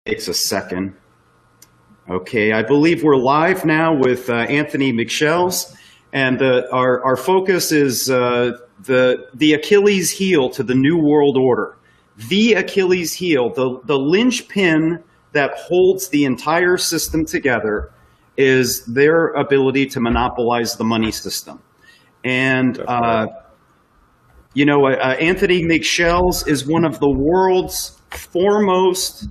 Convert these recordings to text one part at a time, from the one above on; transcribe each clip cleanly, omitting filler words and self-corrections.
Takes a second. Okay, I believe we're live now with Anthony Migchels, and our focus is the Achilles heel to the New World Order. The Achilles heel, the linchpin that holds the entire system together is their ability to monopolize the money system. And, Anthony Migchels is one of the world's foremost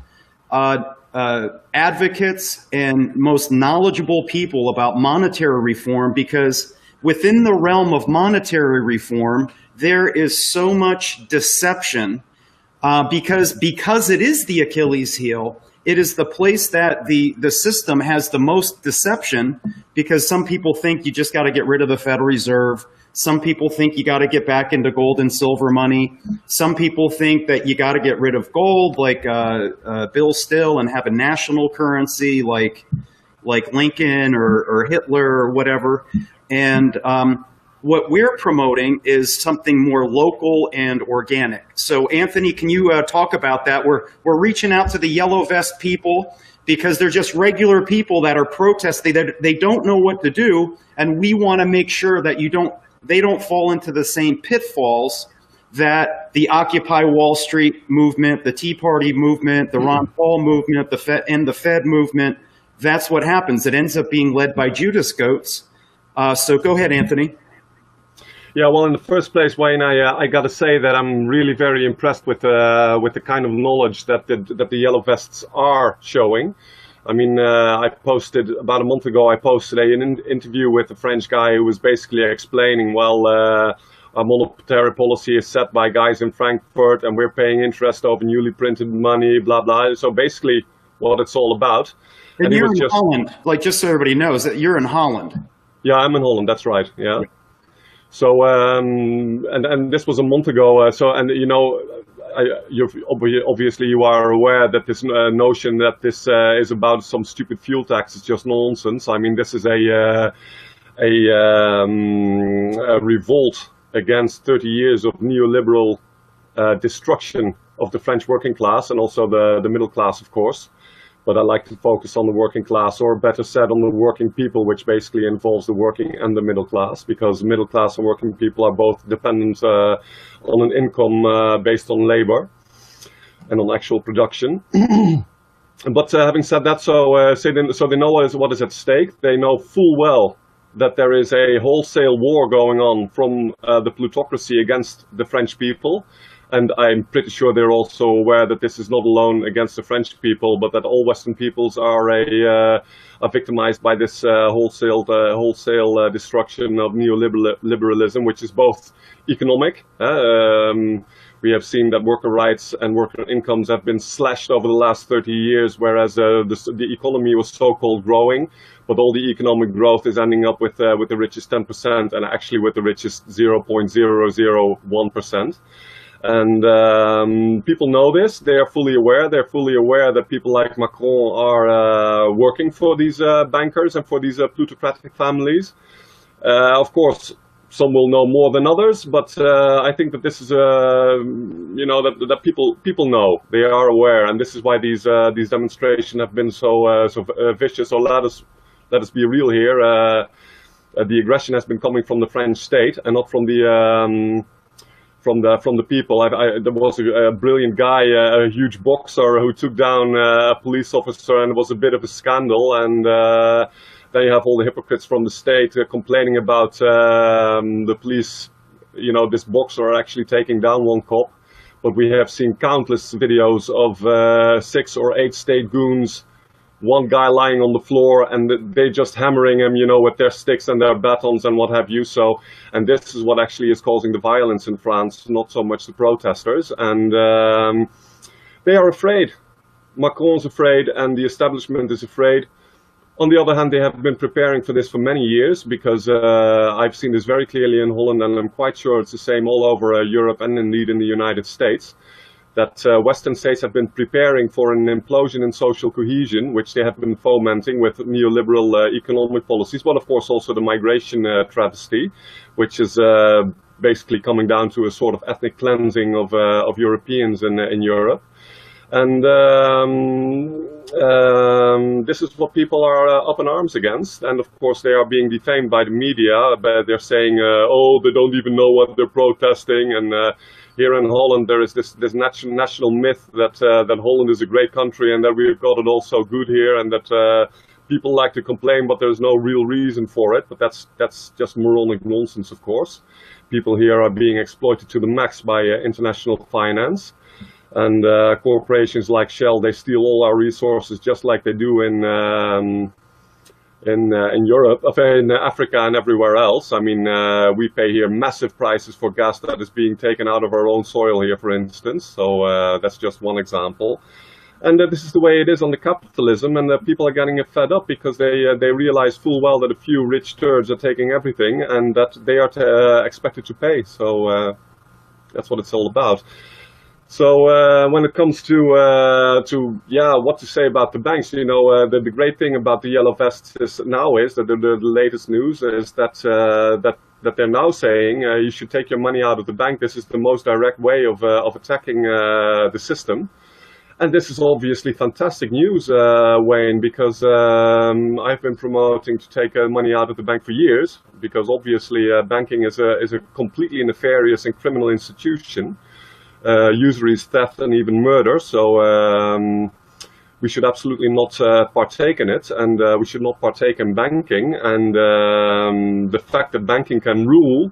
advocates and most knowledgeable people about monetary reform, because within the realm of monetary reform, there is so much deception because it is the Achilles heel. It is the place that the system has the most deception, because some people think you just got to get rid of the Federal Reserve. Some people think you got to get back into gold and silver money. Some people think that you got to get rid of gold, like Bill Still, and have a national currency like Lincoln or Hitler or whatever. And what we're promoting is something more local and organic. So Anthony, can you talk about that? We're reaching out to the yellow vest people because they're just regular people that are protesting. They don't know what to do, and we want to make sure that they don't fall into the same pitfalls that the Occupy Wall Street movement, the Tea Party movement, the Ron Paul movement, the Fed movement. That's what happens. It ends up being led by Judas goats. So go ahead, Anthony. Yeah, well, in the first place, Wayne, I got to say that I'm really very impressed with the kind of knowledge that the yellow vests are showing. I mean, I posted about a month ago. I posted an interview with a French guy who was basically explaining, well, our monetary policy is set by guys in Frankfurt, and we're paying interest over newly printed money, blah blah. So basically, what it's all about. And you're in Holland, like, just so everybody knows that you're in Holland. Yeah, I'm in Holland. That's right. Yeah. So and this was a month ago. Obviously you are aware that this notion that this is about some stupid fuel tax is just nonsense. I mean, this is a revolt against 30 years of neoliberal destruction of the French working class, and also the middle class, of course. But I like to focus on the working class, or better said, on the working people, which basically involves the working and the middle class, because middle class and working people are both dependent on an income based on labor and on actual production. But having said that, so they know what is at stake. They know full well that there is a wholesale war going on from the plutocracy against the French people. And I'm pretty sure they're also aware that this is not alone against the French people, but that all Western peoples are victimized by this wholesale destruction of neoliberalism, which is both economic. We have seen that worker rights and worker incomes have been slashed over the last 30 years, whereas the economy was so-called growing, but all the economic growth is ending up with the richest 10%, and actually with the richest 0.001%. And people know this. They are fully aware. They're fully aware that people like Macron are working for these bankers and for these plutocratic families. Of course, some will know more than others, but I think that this is that people know. They are aware, and this is why these demonstrations have been so vicious. So let us be real here. The aggression has been coming from the French state and not from the people. There was a brilliant guy, a huge boxer, who took down a police officer, and it was a bit of a scandal. And then you have all the hypocrites from the state complaining about the police. This boxer actually taking down one cop. But we have seen countless videos of 6 or 8 state goons, one guy lying on the floor, and they just hammering him, with their sticks and their batons and what have you. So, and this is what actually is causing the violence in France, not so much the protesters. And they are afraid. Macron's afraid, and the establishment is afraid. On the other hand, they have been preparing for this for many years, because I've seen this very clearly in Holland, and I'm quite sure it's the same all over Europe and indeed in the United States. That Western states have been preparing for an implosion in social cohesion, which they have been fomenting with neoliberal economic policies, but of course also the migration travesty, which is basically coming down to a sort of ethnic cleansing of Europeans in Europe. And this is what people are up in arms against, and of course they are being defamed by the media. But they're saying, "Oh, they don't even know what they're protesting." And here in Holland, there is this national myth that that Holland is a great country and that we've got it all so good here, and that people like to complain, but there's no real reason for it. But that's just moronic nonsense, of course. People here are being exploited to the max by international finance. And corporations like Shell, they steal all our resources just like they do in Europe, in Africa and everywhere else. I mean, we pay here massive prices for gas that is being taken out of our own soil here, for instance. So that's just one example. And this is the way it is under capitalism, and people are getting fed up because they realize full well that a few rich turds are taking everything and that they are expected to pay. So that's what it's all about. So when it comes to what to say about the banks, you know, the great thing about the yellow vests now is that the latest news is that that they're now saying you should take your money out of the bank. This is the most direct way of attacking the system. And this is obviously fantastic news, Wayne, because I've been promoting to take money out of the bank for years, because obviously banking is a completely nefarious and criminal institution. Usury is theft and even murder, so we should absolutely not partake in it, and we should not partake in banking. And the fact that banking can rule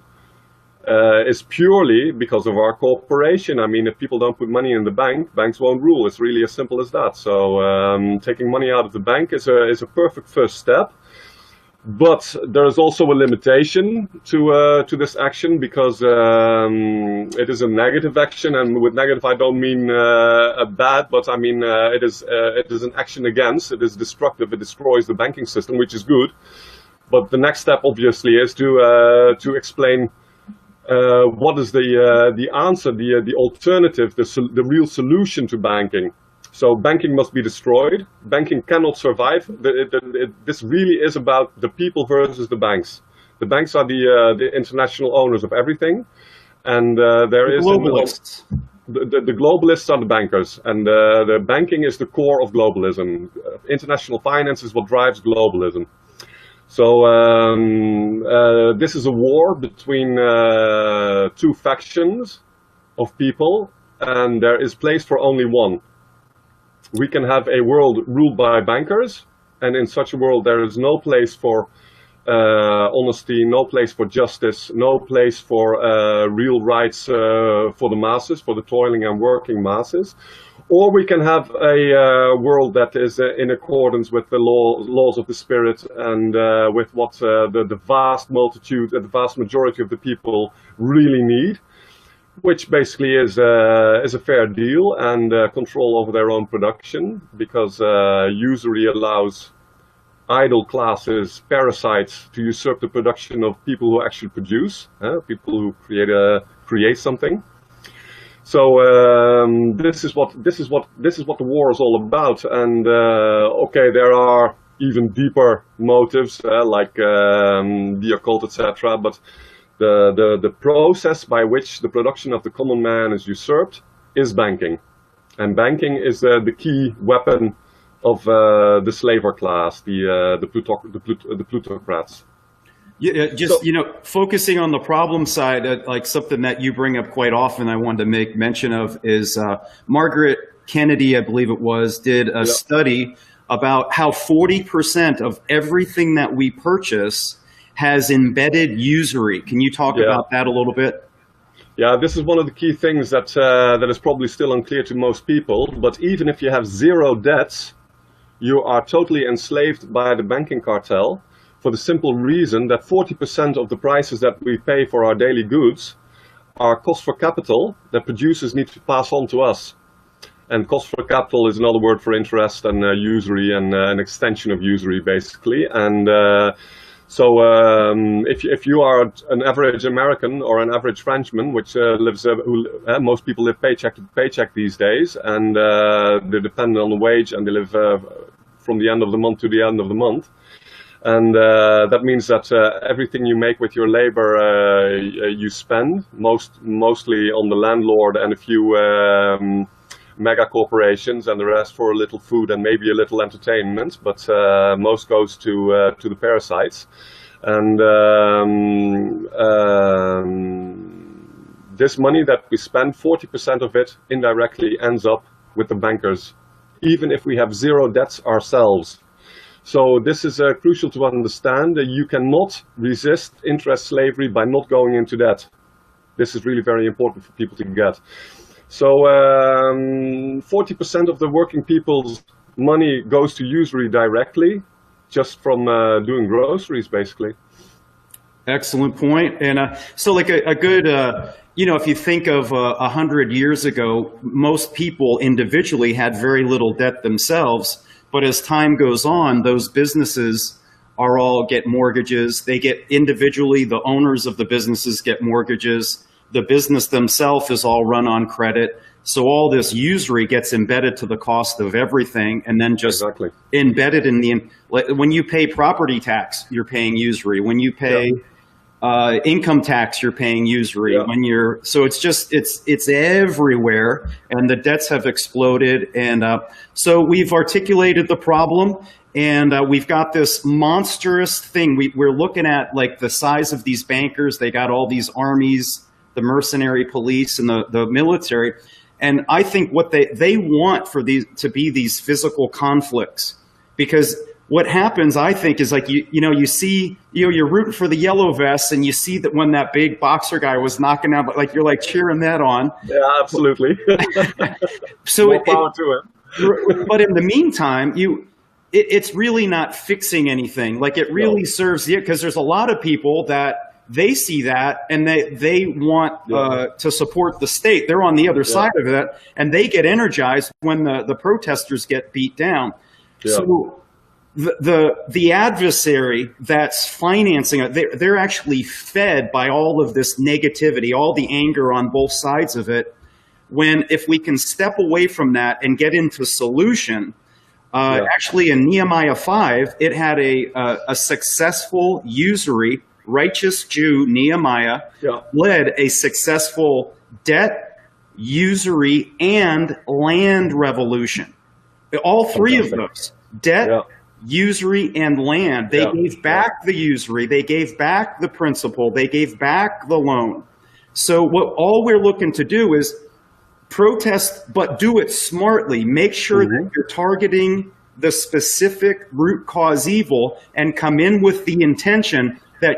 is purely because of our cooperation. I mean, if people don't put money in the bank, banks won't rule. It's really as simple as that. So taking money out of the bank is a perfect first step. But there is also a limitation to this action, because it is a negative action, and with negative I don't mean a bad, but I mean it is an action against. It is destructive. It destroys the banking system, which is good. But the next step, obviously, is to explain what is the answer, the alternative, the real solution to banking. So banking must be destroyed. Banking cannot survive. This really is about the people versus the banks. The banks are the international owners of everything, and there is globalists. The globalists are the bankers, and the banking is the core of globalism. International finance is what drives globalism. So this is a war between two factions of people, and there is place for only one. We can have a world ruled by bankers, and in such a world there is no place for honesty, no place for justice, no place for real rights for the masses, for the toiling and working masses. Or we can have a world that is in accordance with the laws of the spirit, and with what the vast multitude, the vast majority of the people really need, which basically is a fair deal and control over their own production, because usury allows idle classes, parasites, to usurp the production of people who actually produce, people who create something. So this is what the war is all about. And okay, there are even deeper motives like the occult, etc. But the process by which the production of the common man is usurped is banking, and banking is the key weapon of the slaver class, the plutocrats. Yeah, just, you know, focusing on the problem side, like something that you bring up quite often, I wanted to make mention of is Margaret Kennedy, I believe it was, did a study about how 40% of everything that we purchase has embedded usury. Can you talk about that a little bit? Yeah, this is one of the key things that that is probably still unclear to most people. But even if you have zero debts, you are totally enslaved by the banking cartel, for the simple reason that 40% of the prices that we pay for our daily goods are cost for capital that producers need to pass on to us. And cost for capital is another word for interest and usury, and an extension of usury, basically. And so if you are an average American or an average Frenchman, which most people live paycheck to paycheck these days, and they're dependent on the wage, and they live from the end of the month to the end of the month. And that means that everything you make with your labor, you spend mostly on the landlord and a few mega corporations, and the rest for a little food and maybe a little entertainment, but most goes to the parasites. And this money that we spend, 40% of it indirectly ends up with the bankers, even if we have zero debts ourselves. So this is crucial to understand that you cannot resist interest slavery by not going into debt. This is really very important for people to get. So 40% of the working people's money goes to usury directly, just from doing groceries, basically. Excellent point. And so like a good, if you think of 100 years ago, most people individually had very little debt themselves. But as time goes on, those businesses are all get mortgages. They get individually, the owners of the businesses get mortgages. The business themselves is all run on credit. So all this usury gets embedded to the cost of everything, and then just embedded in when you pay property tax, you're paying usury. When you pay income tax, you're paying usury. So it's everywhere, and the debts have exploded. And so we've articulated the problem, and we've got this monstrous thing. We're looking at like the size of these bankers. They got all these armies, the mercenary police, and the military. And I think what they want for these to be these physical conflicts, because what happens, I think, is like, you see, you're rooting for the yellow vests, and you see that when that big boxer guy was knocking out, like you're like cheering that on. Yeah, absolutely. So more power to him. But in the meantime, it's really not fixing anything. Like it really serves you, because there's a lot of people that they see that and they want to support the state. They're on the other side of that, and they get energized when the protesters get beat down. Yeah. So the adversary that's financing it, they're actually fed by all of this negativity, all the anger on both sides of it. When if we can step away from that and get into solution, actually in Nehemiah 5, it had a successful usury, righteous Jew Nehemiah led a successful debt, usury, and land revolution. All three of those, debt, usury, and land. They gave back the usury, they gave back the principal, they gave back the loan. So all we're looking to do is protest, but do it smartly. Make sure that you're targeting the specific root cause evil, and come in with the intention that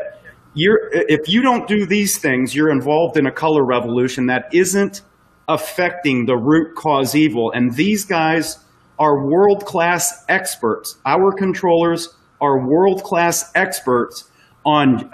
if you don't do these things, you're involved in a color revolution that isn't affecting the root cause evil. And these guys are world-class experts. Our controllers are world-class experts on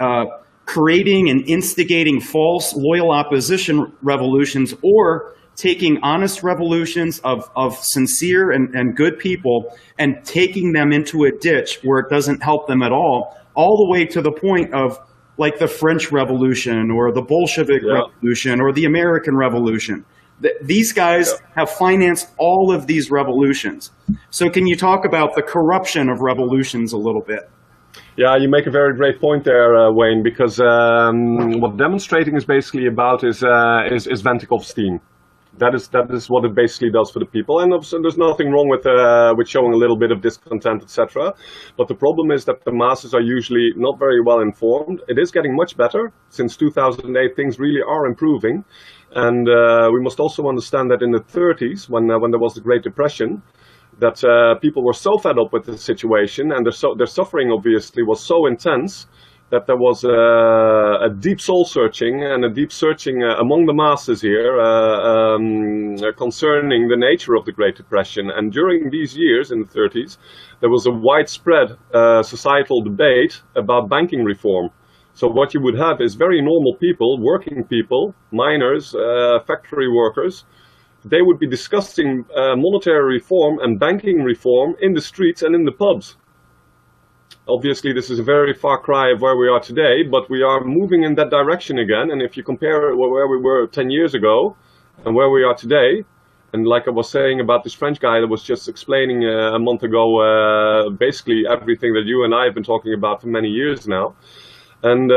creating and instigating false loyal opposition revolutions, or taking honest revolutions of sincere and good people and taking them into a ditch where it doesn't help them at all the way to the point of like the French Revolution or the Bolshevik Revolution or the American Revolution. These guys have financed all of these revolutions. So can you talk about the corruption of revolutions a little bit? Yeah, you make a very great point there, Wayne, because what demonstrating is basically about is venting off steam. That is what it basically does for the people, and there's nothing wrong with showing a little bit of discontent, etc. But the problem is that the masses are usually not very well informed. It is getting much better since 2008. Things really are improving, and we must also understand that in the 30s, when there was the Great Depression, that people were so fed up with the situation, and their suffering obviously was so intense, that there was a deep soul searching and a deep searching among the masses here concerning the nature of the Great Depression. And during these years, in the 30s, there was a widespread societal debate about banking reform. So what you would have is very normal people, working people, miners, factory workers. They would be discussing monetary reform and banking reform in the streets and in the pubs. Obviously, this is a very far cry of where we are today, but we are moving in that direction again. And if you compare where we were 10 years ago and where we are today, and like I was saying about this French guy that was just explaining a month ago, basically everything that you and I have been talking about for many years now. And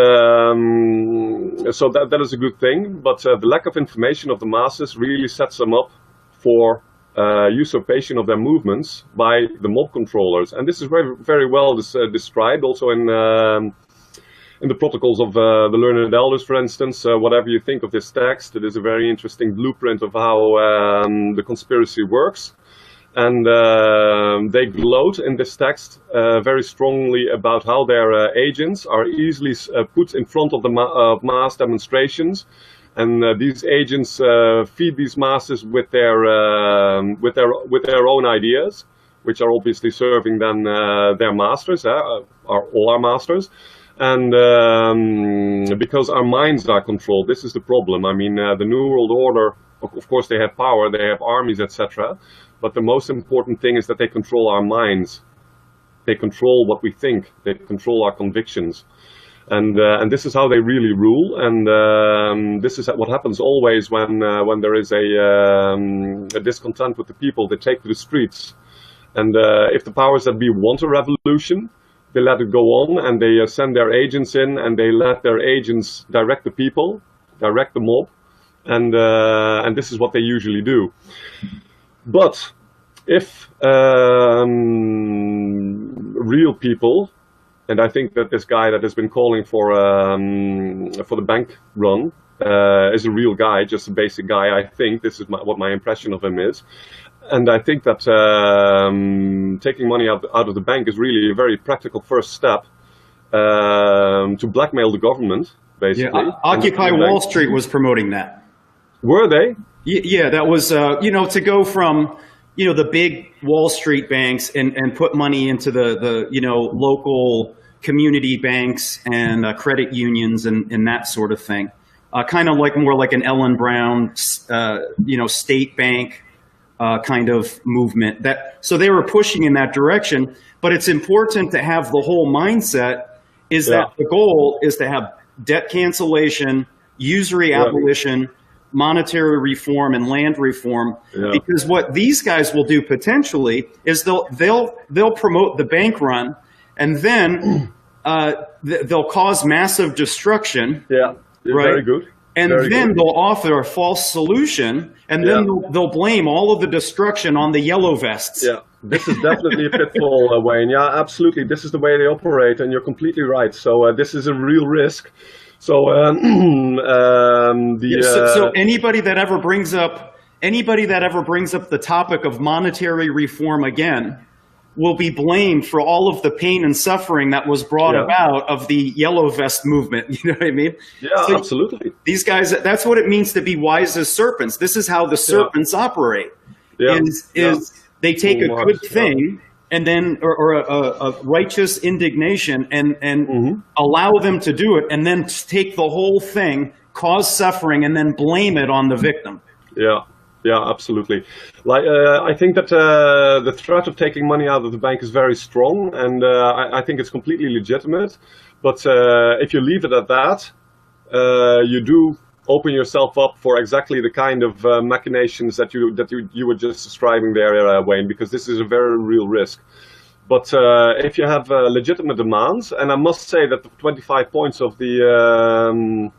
so that is a good thing, but the lack of information of the masses really sets them up for usurpation of their movements by the mob controllers. And this is very, very well described also in the protocols of the learned elders, for instance. Whatever you think of this text, it is a very interesting blueprint of how the conspiracy works. And they gloat in this text very strongly about how their agents are easily put in front of the mass demonstrations. And these agents feed these masses with their own ideas, which are obviously serving then their masters, all our masters. And because our minds are controlled, this is the problem. I mean, the New World Order, of course, they have power, they have armies, etc. But the most important thing is that they control our minds. They control what we think. They control our convictions. And this is how they really rule, and this is what happens always when there is a discontent with the people. They take to the streets, and if the powers that be want a revolution, they let it go on, and they send their agents in, and they let their agents direct the people, direct the mob, and this is what they usually do. But if real people, and I think that this guy that has been calling for the bank run is a real guy, just a basic guy. I think this is what my impression of him is, and I think that taking money out of the bank is really a very practical first step to blackmail the government, basically. Yeah, Occupy Wall Street was promoting that. Were they? Yeah, that was to go from the big Wall Street banks and put money into the local community banks and credit unions and that sort of thing. Kind of more like an Ellen Brown, state bank kind of movement. So they were pushing in that direction. But it's important to have the whole mindset is that the goal is to have debt cancellation, usury abolition, monetary reform and land reform, because what these guys will do potentially is they'll promote the bank run, and then they'll cause massive destruction. Yeah, right? Very good. And then they'll offer a false solution, and then they'll blame all of the destruction on the yellow vests. Yeah, this is definitely a pitfall, Wayne. Yeah, absolutely. This is the way they operate, and you're completely right. So this is a real risk. So, so anybody that ever brings up the topic of monetary reform again will be blamed for all of the pain and suffering that was brought about of the yellow vest movement. You know what I mean? Yeah, so absolutely. These guys, that's what it means to be wise as serpents. This is how the serpents operate. Yeah. They take a good thing and then, or a righteous indignation and allow them to do it, and then take the whole thing, cause suffering, and then blame it on the victim. Yeah, absolutely. I think that the threat of taking money out of the bank is very strong, and I think it's completely legitimate. But if you leave it at that, you do open yourself up for exactly the kind of machinations that you were just describing there, Wayne, because this is a very real risk. But if you have legitimate demands, and I must say that the 25 points of the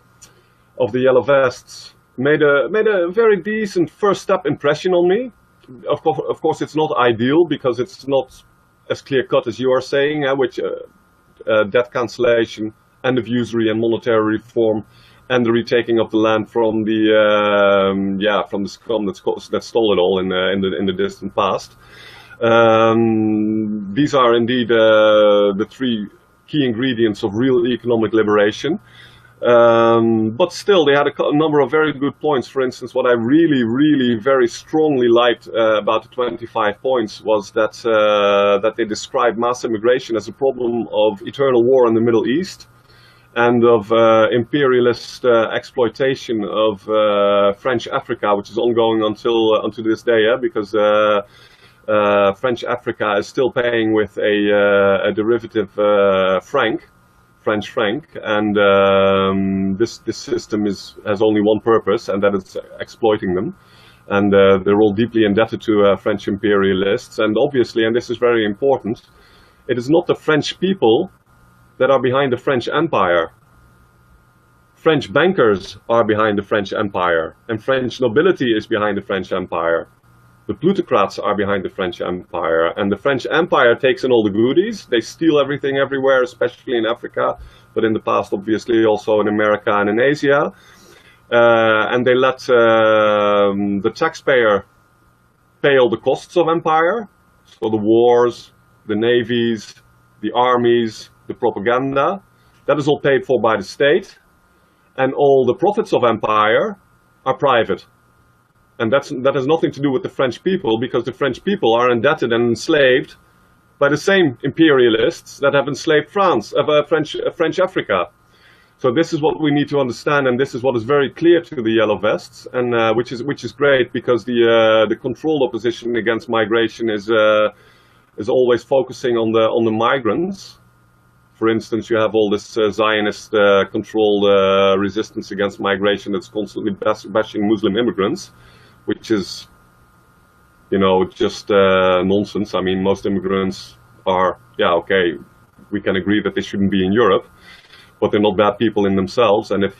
Yellow Vests made a very decent first step impression on me. Of course, it's not ideal because it's not as clear cut as you are saying, which debt cancellation, end of usury and monetary reform, and the retaking of the land from the scum that stole it all in the distant past. These are indeed the three key ingredients of real economic liberation. But still, they had a number of very good points. For instance, what I really, really very strongly liked about the 25 points was that they described mass immigration as a problem of eternal war in the Middle East, and of imperialist exploitation of French Africa, which is ongoing until this day, because French Africa is still paying with a derivative French franc, and this system has only one purpose, and that is exploiting them. And they're all deeply indebted to French imperialists. And obviously, and this is very important, it is not the French people that are behind the French Empire. French bankers are behind the French Empire, and French nobility is behind the French Empire. The plutocrats are behind the French Empire, and the French Empire takes in all the goodies. They steal everything everywhere, especially in Africa, but in the past, obviously, also in America and in Asia. And they let the taxpayer pay all the costs of empire, so the wars, the navies, the armies, the propaganda. That is all paid for by the state, and all the profits of empire are private. And that has nothing to do with the French people, because the French people are indebted and enslaved by the same imperialists that have enslaved French Africa. So this is what we need to understand, and this is what is very clear to the Yellow Vests, and which is great, because the controlled opposition against migration is always focusing on the migrants. For instance, you have all this Zionist controlled resistance against migration that's constantly bashing Muslim immigrants, which is, just nonsense. I mean, most immigrants are, okay, we can agree that they shouldn't be in Europe, but they're not bad people in themselves. And if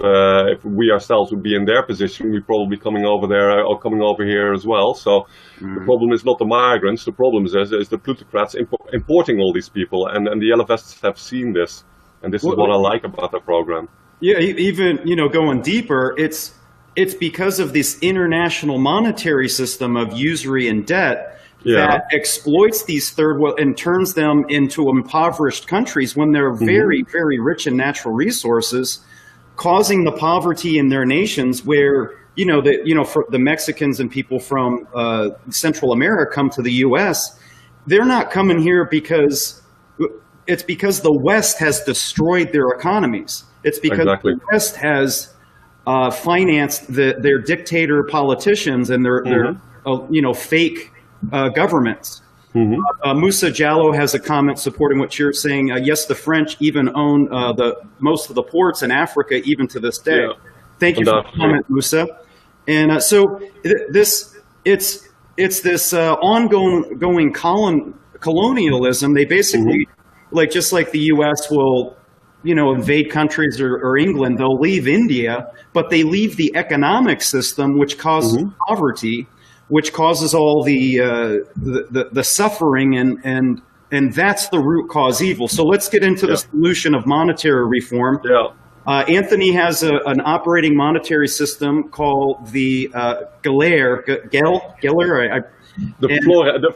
we ourselves would be in their position, we'd probably be coming over there or coming over here as well. So the problem is not the migrants. The problem is the plutocrats importing all these people. And the Yellow Vests have seen this. And this is what I like about the program. Yeah, even, going deeper, it's because of this international monetary system of usury and debt that exploits these third world and turns them into impoverished countries when they're very, very rich in natural resources, causing the poverty in their nations where, for the Mexicans and people from Central America come to the U.S., they're not coming here because the West has destroyed their economies. It's because the West has financed their dictator politicians and their fake governments. Musa Jallo has a comment supporting what you're saying. Yes, the French even own most of the ports in Africa, even to this day. Thank you for the comment, Musa. And it's this ongoing colonialism. They basically, just like the U.S. will, invade countries or England, they'll leave India, but they leave the economic system, which causes poverty, which causes all the suffering, and that's the root cause evil. So let's get into the solution of monetary reform. Anthony has an operating monetary system called the The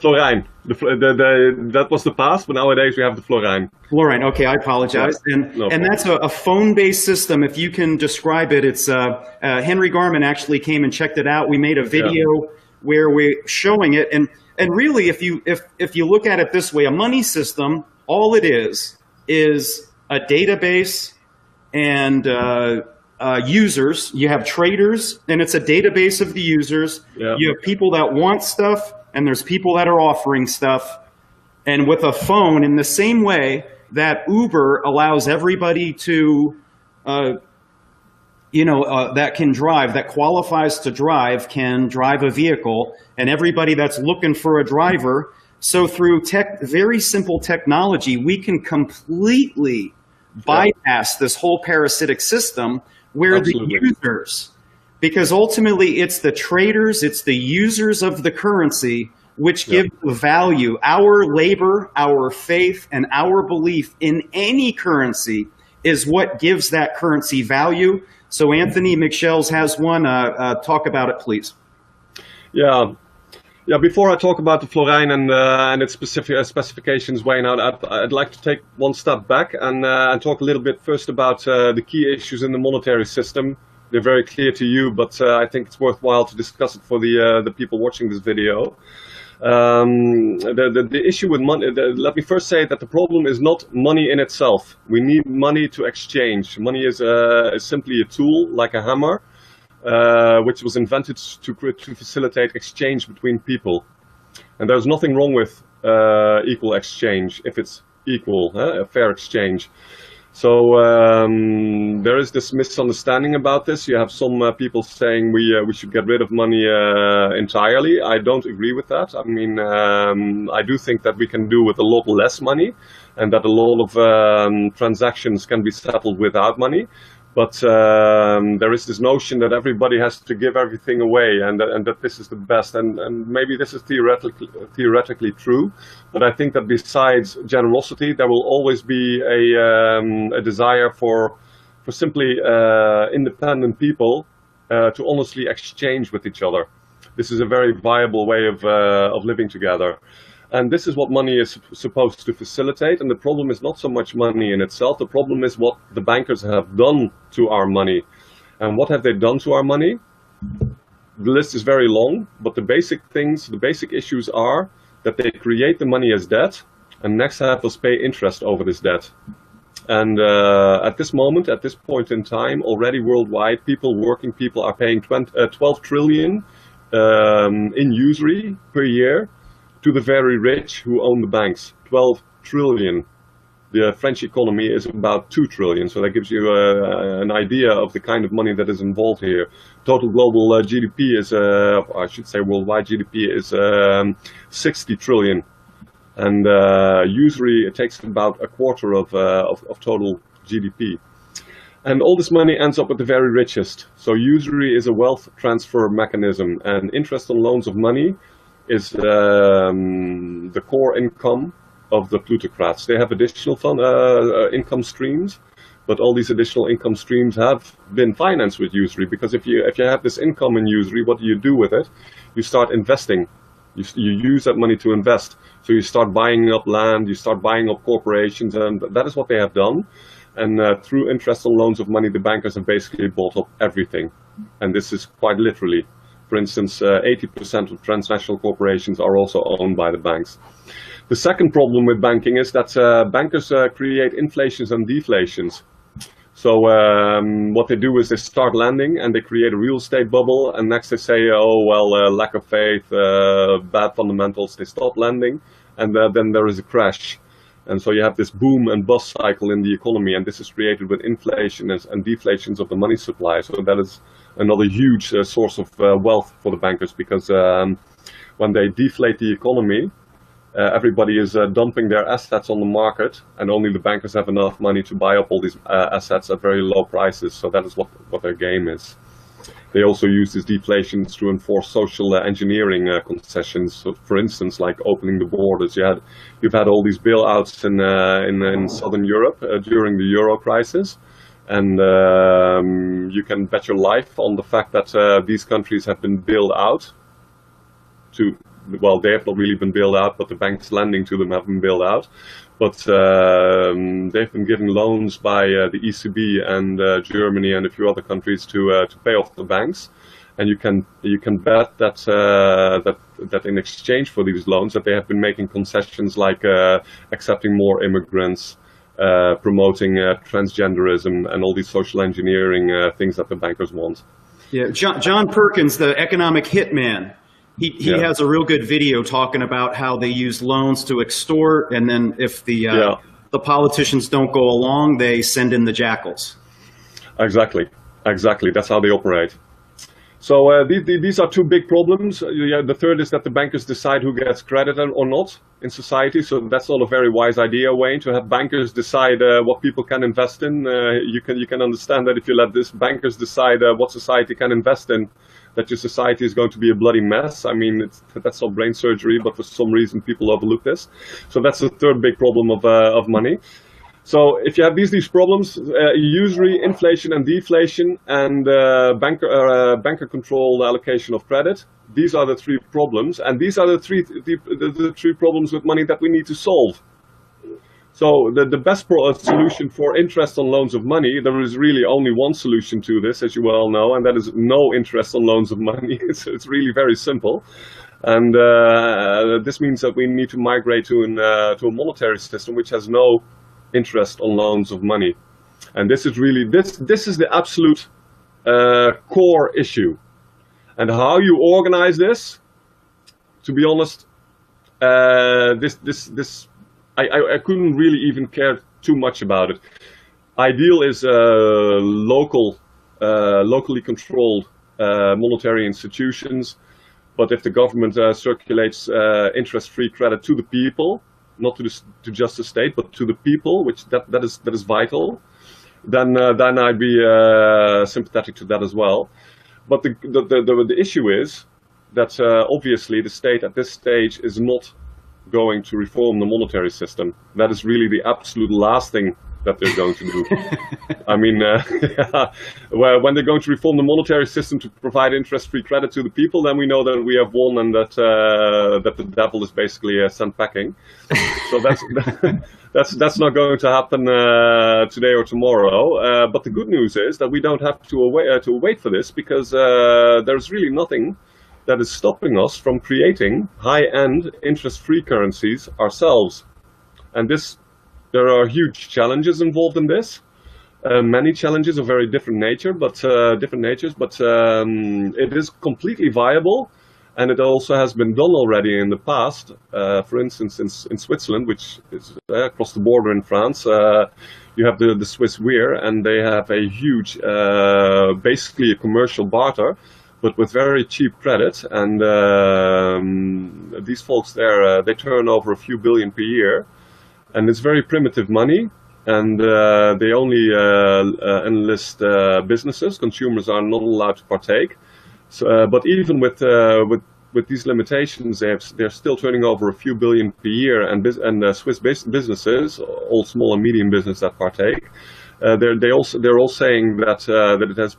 Florijn. That was the past, but nowadays we have the Florijn. Florijn, okay, I apologize. And that's a phone-based system. If you can describe it, it's Henry Garman actually came and checked it out. We made a video where we're showing it, and really, if you look at it this way, a money system, all it is a database and users. You have traders, and it's a database of the users. You have people that want stuff, and there's people that are offering stuff. And with a phone, in the same way that Uber allows everybody to that can drive, that qualifies to drive, can drive a vehicle, and everybody that's looking for a driver. So through very simple technology, we can completely bypass this whole parasitic system where the users, because ultimately it's the traders, it's the users of the currency which give the value. Our labor, our faith, and our belief in any currency is what gives that currency value. So Anthony Migchels has one. Talk about it, please. Yeah, before I talk about the Florijn and its specifications, Wayne, I'd like to take one step back and talk a little bit first about the key issues in the monetary system. They're very clear to you, but I think it's worthwhile to discuss it for the people watching this video. The issue with money, let me first say that the problem is not money in itself. We need money to exchange. Money is simply a tool, like a hammer, which was invented to facilitate exchange between people. And there's nothing wrong with equal exchange if it's equal, a fair exchange. So there is this misunderstanding about this. You have some people saying we should get rid of money entirely. I don't agree with that. I mean, I do think that we can do with a lot less money, and that a lot of transactions can be settled without money. But there is this notion that everybody has to give everything away, and that this is the best. And maybe this is theoretically true, but I think that besides generosity, there will always be a desire for simply independent people to honestly exchange with each other. This is a very viable way of living together. And this is what money is supposed to facilitate. And the problem is not so much money in itself. The problem is what the bankers have done to our money. And what have they done to our money? The list is very long, but the basic things, the basic issues are that they create the money as debt and next have us pay interest over this debt. And at this moment, at this point in time, already worldwide, working people are paying 12 trillion in usury per year to the very rich who own the banks. 12 trillion. The French economy is about 2 trillion, so that gives you an idea of the kind of money that is involved here. Total global GDP is, I should say worldwide GDP is 60 trillion. And usury, it takes about a quarter of total GDP. And all this money ends up with the very richest. So usury is a wealth transfer mechanism, and interest on loans of money is the core income of the plutocrats. They have additional income streams, but all these additional income streams have been financed with usury, because if you have this income in usury, what do you do with it? You start investing. You use that money to invest. So you start buying up land, you start buying up corporations, and that is what they have done. And through interest on loans of money, the bankers have basically bought up everything. And this is quite literally. For instance, 80% of transnational corporations are also owned by the banks. The second problem with banking is that bankers create inflations and deflations. So what they do is they start lending and they create a real estate bubble, and next they say, oh, well, lack of faith, bad fundamentals, they stop lending, and then there is a crash. And so you have this boom and bust cycle in the economy, and this is created with inflation and deflations of the money supply. So that is another huge source of wealth for the bankers, because when they deflate the economy, everybody is dumping their assets on the market, and only the bankers have enough money to buy up all these assets at very low prices. So that is what their game is. They also use these deflations to enforce social engineering concessions. So for instance, like opening the borders. You've had all these bailouts in Southern Europe during the Euro crisis. And you can bet your life on the fact that these countries have been bailed out. Well, they have not really been bailed out, but the banks lending to them have been bailed out. But they've been given loans by the ECB and Germany and a few other countries to pay off the banks. And you can bet that in exchange for these loans, that they have been making concessions like accepting more immigrants, promoting transgenderism, and all these social engineering things that the bankers want. Yeah, John Perkins, the economic hitman, he has a real good video talking about how they use loans to extort, and then if the politicians don't go along, they send in the jackals. Exactly. That's how they operate. So these are two big problems. The third is that the bankers decide who gets credit or not in society. So that's not a very wise idea, Wayne, to have bankers decide what people can invest in. You can understand that if you let these bankers decide what society can invest in, that your society is going to be a bloody mess. I mean, that's not brain surgery, but for some reason people overlook this. So that's the third big problem of money. So if you have these problems, usury, inflation and deflation, and banker controlled allocation of credit, these are the three problems, and these are the three problems with money that we need to solve. So the best solution for interest on loans of money, there is really only one solution to this, as you well know, and that is no interest on loans of money. It's really very simple. And this means that we need to migrate to a monetary system which has no interest on loans of money. And this is really, this is the absolute core issue. And how you organize this, to be honest, I couldn't really even care too much about it. Ideal is locally controlled monetary institutions, but if the government circulates interest-free credit to the people, not to just the state, but to the people, which that is vital. then I'd be sympathetic to that as well. But the issue is that obviously the state at this stage is not going to reform the monetary system. That is really the absolute last thing that they're going to do. I mean, well, when they're going to reform the monetary system to provide interest-free credit to the people, then we know that we have won and that that the devil is basically sent packing. So that's not going to happen today or tomorrow. But the good news is that we don't have to wait for this, because there's really nothing that is stopping us from creating high-end interest-free currencies ourselves. And there are huge challenges involved in this. Many challenges of very different natures, but it is completely viable, and it also has been done already in the past. For instance, in Switzerland, which is across the border in France, you have the Swiss weir, and they have a huge, basically a commercial barter, but with very cheap credit. And these folks there, they turn over a few billion per year. And it's very primitive money, and they only enlist businesses. Consumers are not allowed to partake. So, but even with these limitations, they're still turning over a few billion per year, and Swiss businesses, all small and medium business that partake, they're all saying that it has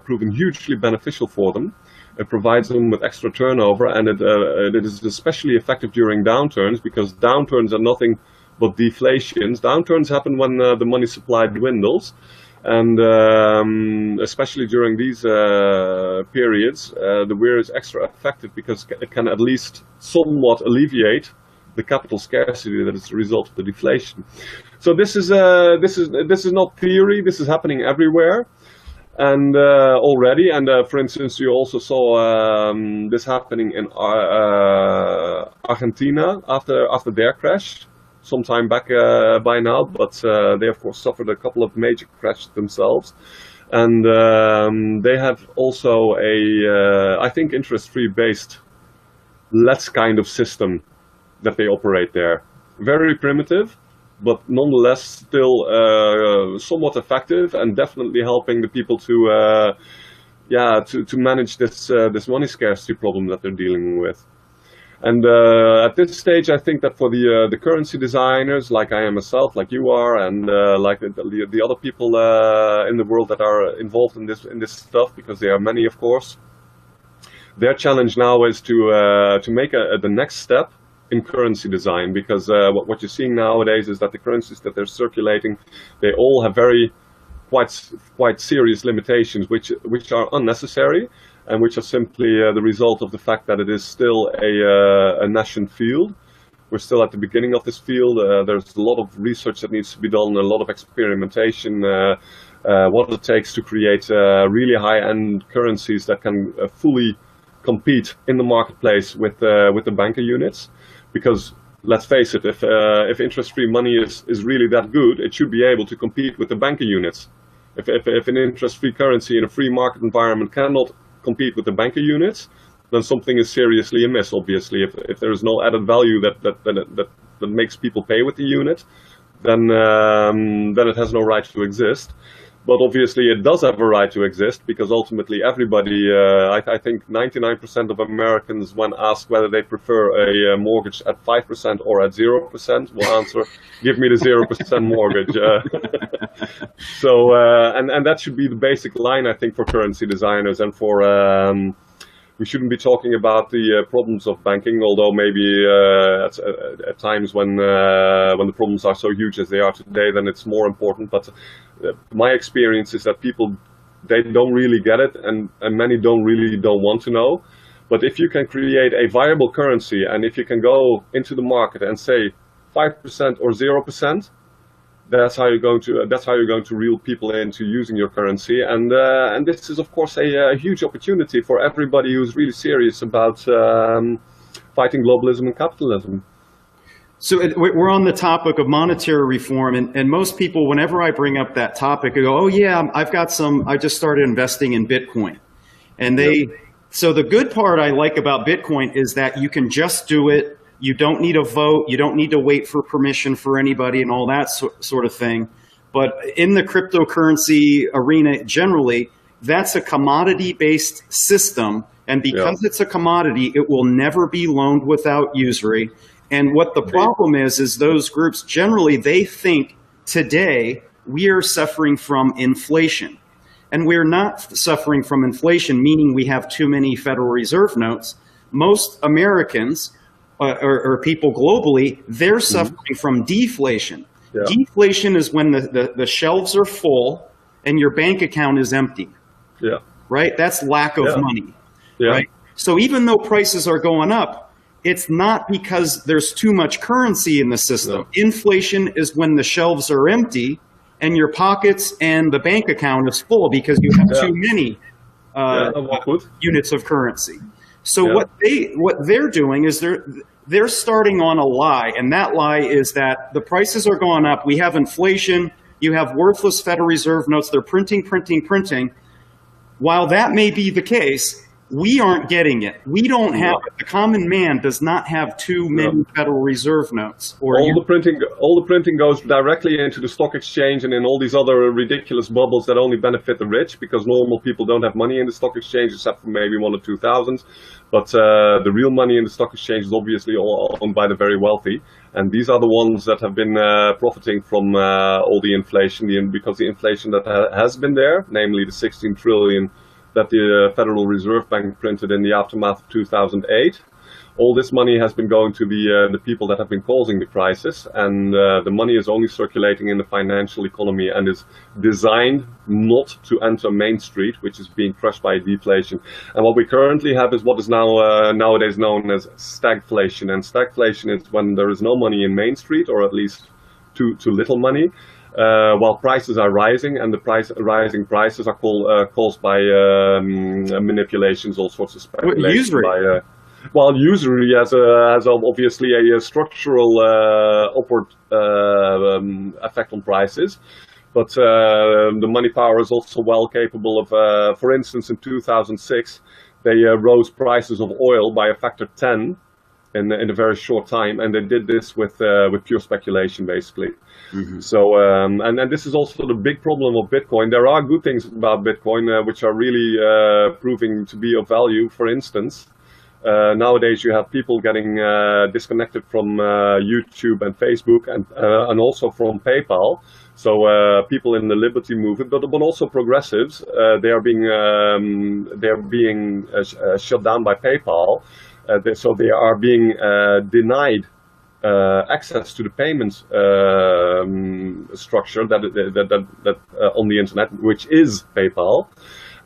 proven hugely beneficial for them. It provides them with extra turnover, and it is especially effective during downturns, because downturns are nothing but deflations. Downturns happen when the money supply dwindles, and especially during these periods, the weir is extra effective because it can at least somewhat alleviate the capital scarcity that is a result of the deflation. So this is not theory. This is happening everywhere, and already. And for instance, you also saw this happening in Argentina after their crash. Some time back by now, but they of course suffered a couple of major crashes themselves, and they have also I think interest-free based let's kind of system that they operate there. Very primitive, but nonetheless still somewhat effective, and definitely helping the people to manage this money scarcity problem that they're dealing with. And at this stage, I think that for the currency designers, like I am myself, like you are, and like the other people in the world that are involved in this stuff, because there are many, of course, their challenge now is to make the next step in currency design, because what you're seeing nowadays is that the currencies that they're circulating, they all have quite serious limitations, which are unnecessary, and which are simply the result of the fact that it is still a nascent field. We're still at the beginning of this field. There's a lot of research that needs to be done, a lot of experimentation, what it takes to create really high-end currencies that can fully compete in the marketplace with the banker units. Because let's face it, if interest-free money is really that good, it should be able to compete with the banker units. If an interest-free currency in a free market environment cannot compete with the banker units, then something is seriously amiss. Obviously, if there is no added value that makes people pay with the unit, then it has no right to exist. But obviously, it does have a right to exist, because ultimately everybody, I think 99% of Americans, when asked whether they prefer a mortgage at 5% or at 0%, will answer, "Give me the 0% mortgage." So, and that should be the basic line, I think, for currency designers, and for we shouldn't be talking about the problems of banking, although maybe at times when the problems are so huge as they are today, then it's more important. But my experience is that people, they don't really get it, and many don't want to know. But if you can create a viable currency, and if you can go into the market and say 5% or 0%, that's how you're going to reel people into using your currency, and this is of course a huge opportunity for everybody who's really serious about fighting globalism and capitalism. So we're on the topic of monetary reform, and most people, whenever I bring up that topic, they go, "Oh yeah, I just started investing in Bitcoin," and So the good part I like about Bitcoin is that you can just do it. You don't need a vote. You don't need to wait for permission for anybody and all that sort of thing. But in the cryptocurrency arena generally, that's a commodity-based system. And because it's a commodity, it will never be loaned without usury. And what the problem is those groups generally, they think today we are suffering from inflation. And we're not suffering from inflation, meaning we have too many Federal Reserve notes. Most Americans or people globally, they're suffering from deflation. Yeah. Deflation is when the shelves are full and your bank account is empty. Yeah. Right? That's lack of money. Yeah. Right? So even though prices are going up, it's not because there's too much currency in the system. Yeah. Inflation is when the shelves are empty and your pockets and the bank account is full because you have too many units of currency. So what they're doing is they're starting on a lie, and that lie is that the prices are going up. We have inflation. You have worthless Federal Reserve notes. They're printing. While that may be the case, we aren't getting it. We don't have it. The common man does not have too many Federal Reserve notes. All the printing goes directly into the stock exchange and in all these other ridiculous bubbles that only benefit the rich, because normal people don't have money in the stock exchange except for maybe 1 or 2 thousands. But the real money in the stock exchange is obviously all owned by the very wealthy. And these are the ones that have been profiting from all the inflation, because the inflation that has been there, namely the 16 trillion that the Federal Reserve Bank printed in the aftermath of 2008. All this money has been going to the people that have been causing the crisis, and the money is only circulating in the financial economy and is designed not to enter Main Street, which is being crushed by deflation. And what we currently have is what is now nowadays known as stagflation. And stagflation is when there is no money in Main Street, or at least too little money. While prices are rising, and the rising prices are caused by manipulations, all sorts of speculations. Usury. Usury has obviously a structural upward effect on prices, but the money power is also well capable of, for instance, in 2006, they rose prices of oil by a factor 10 in a very short time, and they did this with pure speculation, basically. Mm-hmm. So, and this is also the big problem of Bitcoin. There are good things about Bitcoin, which are really proving to be of value. For instance, nowadays you have people getting disconnected from YouTube and Facebook, and also from PayPal. So people in the liberty movement, but also progressives, they are being shut down by PayPal. So they are being denied access to the payments structure that on the internet, which is PayPal.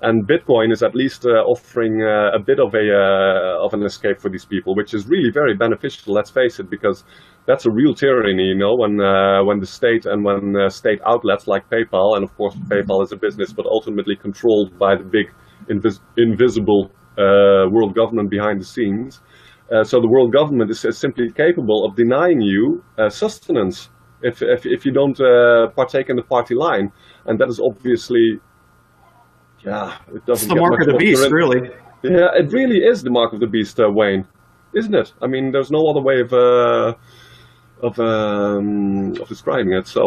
And Bitcoin is at least offering a bit of an escape for these people, which is really very beneficial. Let's face it, because that's a real tyranny, you know, when the state and when state outlets like PayPal, and of course PayPal is a business, but ultimately controlled by the big invisible world government behind the scenes. So the world government is simply capable of denying you sustenance if you don't partake in the party line, and that is obviously. Yeah, it doesn't. It's the mark of the beast, really. Yeah, it really is the mark of the beast, Wayne, isn't it? I mean, there's no other way of describing it. So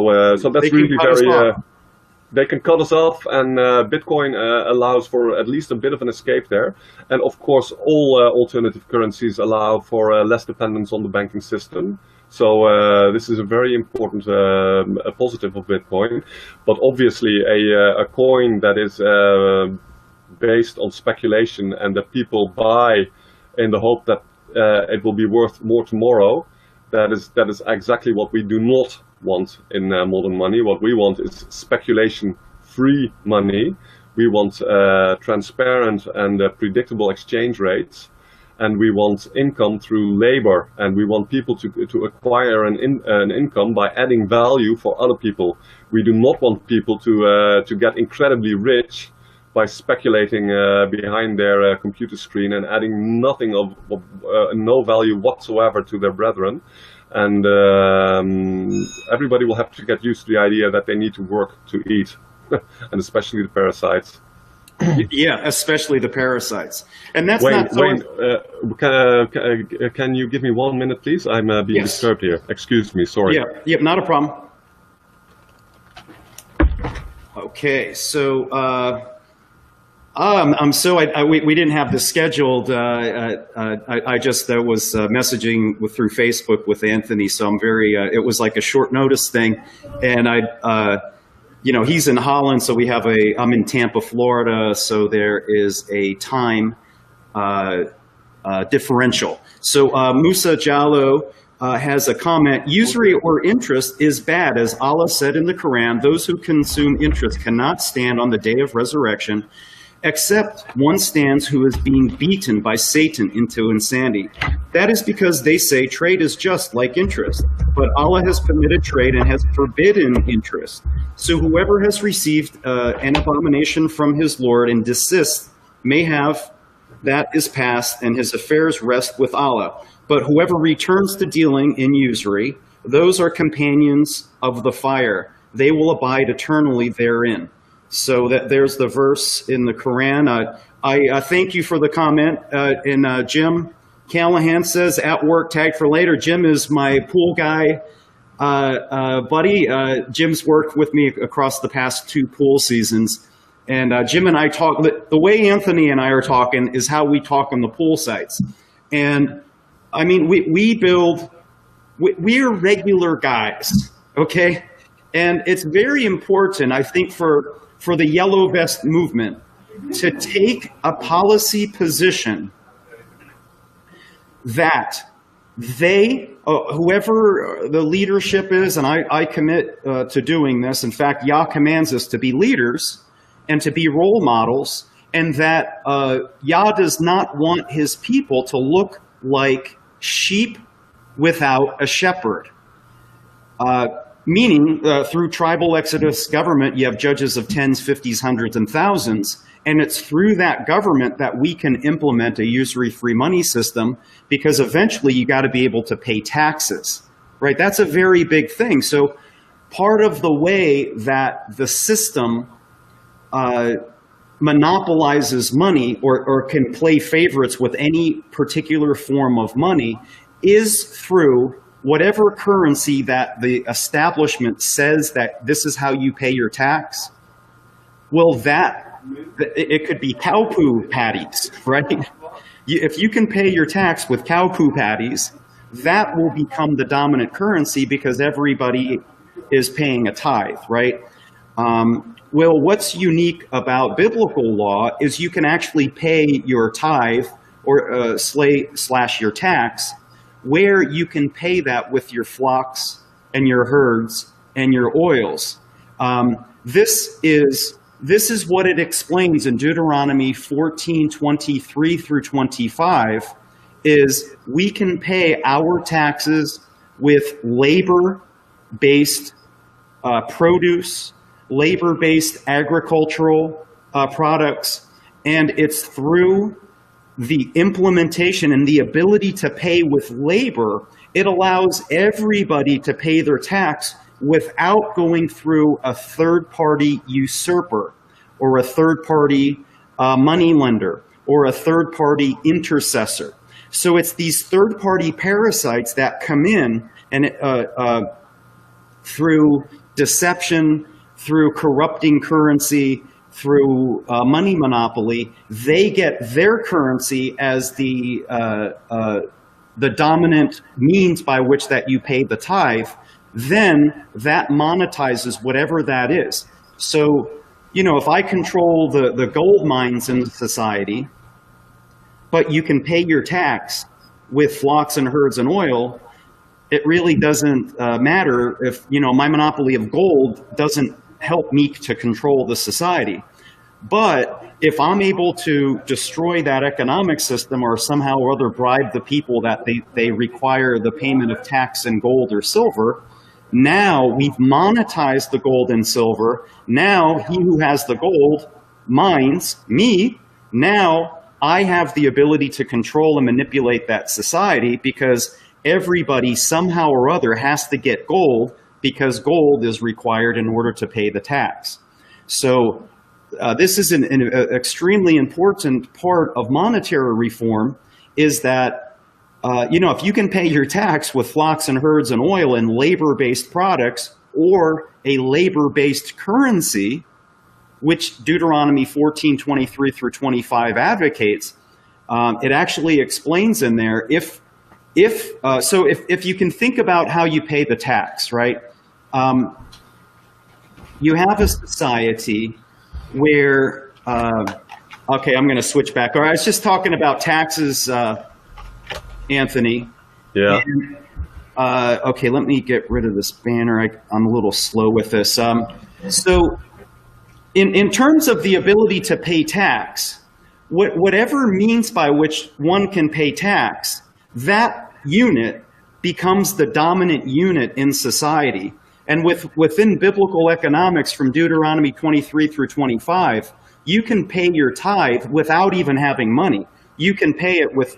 that's really very. They can cut us off, and Bitcoin allows for at least a bit of an escape there. And of course, all alternative currencies allow for less dependence on the banking system. So this is a very important a positive of Bitcoin, but obviously a coin that is based on speculation and that people buy in the hope that it will be worth more tomorrow. That is exactly what we do not want in modern money. What we want is speculation-free money. We want transparent and predictable exchange rates. And we want income through labor, and we want people to acquire an income by adding value for other people. We do not want people to get incredibly rich by speculating behind their computer screen and adding nothing of no value whatsoever to their brethren. And everybody will have to get used to the idea that they need to work to eat, and especially the parasites. Yeah, especially the parasites, and that's Wayne, not so. Wayne, can you give me 1 minute, please? I'm being disturbed here. Excuse me. Sorry. Yeah, not a problem. Okay, so we didn't have this scheduled. I just was messaging through Facebook with Anthony, so I'm very. It was like a short notice thing, and he's in Holland, so we have I'm in Tampa, Florida, so there is a time differential. So Musa Jallo has a comment: usury or interest is bad, as Allah said in the Quran. Those who consume interest cannot stand on the day of resurrection, except one stands who is being beaten by Satan into insanity. That is because they say trade is just like interest, but Allah has permitted trade and has forbidden interest. So whoever has received an abomination from his Lord and desists may have that is past, and his affairs rest with Allah. But whoever returns to dealing in usury, those are companions of the fire. They will abide eternally therein. So there's the verse in the Quran. I thank you for the comment. And Jim Callahan says, at work, tag for later. Jim is my pool guy buddy. Jim's worked with me across the past 2 pool seasons. And Jim and I talk, the way Anthony and I are talking is how we talk on the pool sites. And I mean, we're regular guys, okay? And it's very important, I think, for the yellow vest movement to take a policy position that whoever the leadership is, and I commit to doing this. In fact, Yah commands us to be leaders and to be role models, and that Yah does not want his people to look like sheep without a shepherd. Meaning, through tribal exodus government, you have judges of tens, 50s, hundreds, and thousands, and it's through that government that we can implement a usury-free money system, because eventually you got to be able to pay taxes, right? That's a very big thing. So part of the way that the system monopolizes money or can play favorites with any particular form of money is through whatever currency that the establishment says that this is how you pay your tax. Well, it could be cow poo patties, right? If you can pay your tax with cow poo patties, that will become the dominant currency because everybody is paying a tithe, right? Well, what's unique about biblical law is you can actually pay your tithe or slash your tax, where you can pay that with your flocks and your herds and your oils. This is what it explains in Deuteronomy 14:23 through 25, is we can pay our taxes with labor-based produce, labor-based agricultural products, and it's through the implementation and the ability to pay with labor, it allows everybody to pay their tax without going through a third-party usurper or a third-party money lender or a third-party intercessor. So it's these third-party parasites that come in and through deception, through corrupting currency, through money monopoly, they get their currency as the dominant means by which that you pay the tithe. Then that monetizes whatever that is. So, if I control the gold mines in society, but you can pay your tax with flocks and herds and oil, it really doesn't matter if, my monopoly of gold doesn't help me to control the society. But if I'm able to destroy that economic system or somehow or other bribe the people that they require the payment of tax in gold or silver, now we've monetized the gold and silver. Now he who has the gold mines me. Now I have the ability to control and manipulate that society because everybody somehow or other has to get gold because gold is required in order to pay the tax. So this is an extremely important part of monetary reform, is that, if you can pay your tax with flocks and herds and oil and labor-based products or a labor-based currency, which Deuteronomy 14:23 through 25 advocates, it actually explains in there if you can think about how you pay the tax, right? You have a society where, okay, I'm going to switch back. All right, I was just talking about taxes, Anthony. Yeah. And, okay, let me get rid of this banner. I'm a little slow with this. So in terms of the ability to pay tax, whatever means by which one can pay tax, that unit becomes the dominant unit in society. And within biblical economics from Deuteronomy 23 through 25, you can pay your tithe without even having money. You can pay it with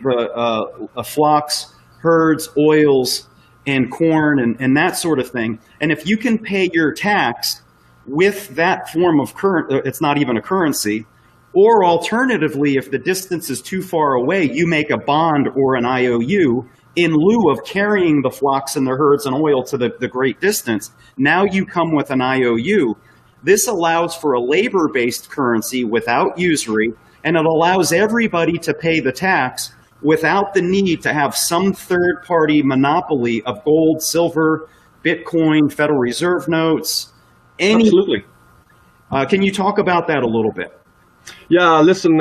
flocks, herds, oils, and corn, and that sort of thing. And if you can pay your tax with that form of it's not even a currency, or alternatively, if the distance is too far away, you make a bond or an IOU in lieu of carrying the flocks and the herds and oil to the great distance. Now you come with an IOU. This allows for a labor-based currency without usury, and it allows everybody to pay the tax without the need to have some third-party monopoly of gold, silver, Bitcoin, Federal Reserve notes. Absolutely. Can you talk about that a little bit? Yeah, listen,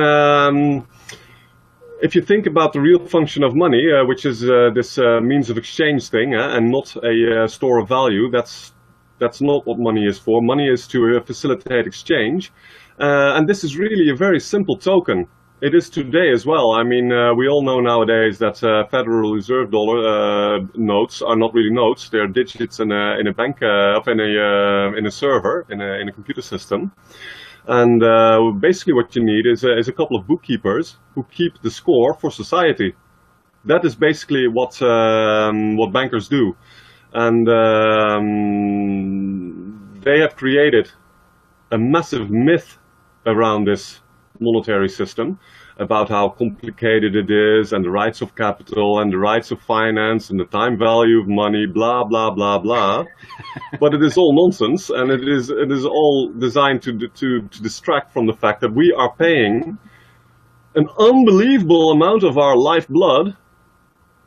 if you think about the real function of money, which is this means of exchange thing, and not a store of value, that's not what money is for. Money is to facilitate exchange. And this is really a very simple token. It is today as well. I mean, we all know nowadays that Federal Reserve dollar notes are not really notes. They're digits in a bank, in a server, in a computer system. And basically what you need is a couple of bookkeepers who keep the score for society. That is basically what bankers do. And they have created a massive myth around this monetary system about how complicated it is, and the rights of capital, and the rights of finance, and the time value of money, blah, blah, blah, blah. But it is all nonsense, and it is all designed to distract from the fact that we are paying an unbelievable amount of our lifeblood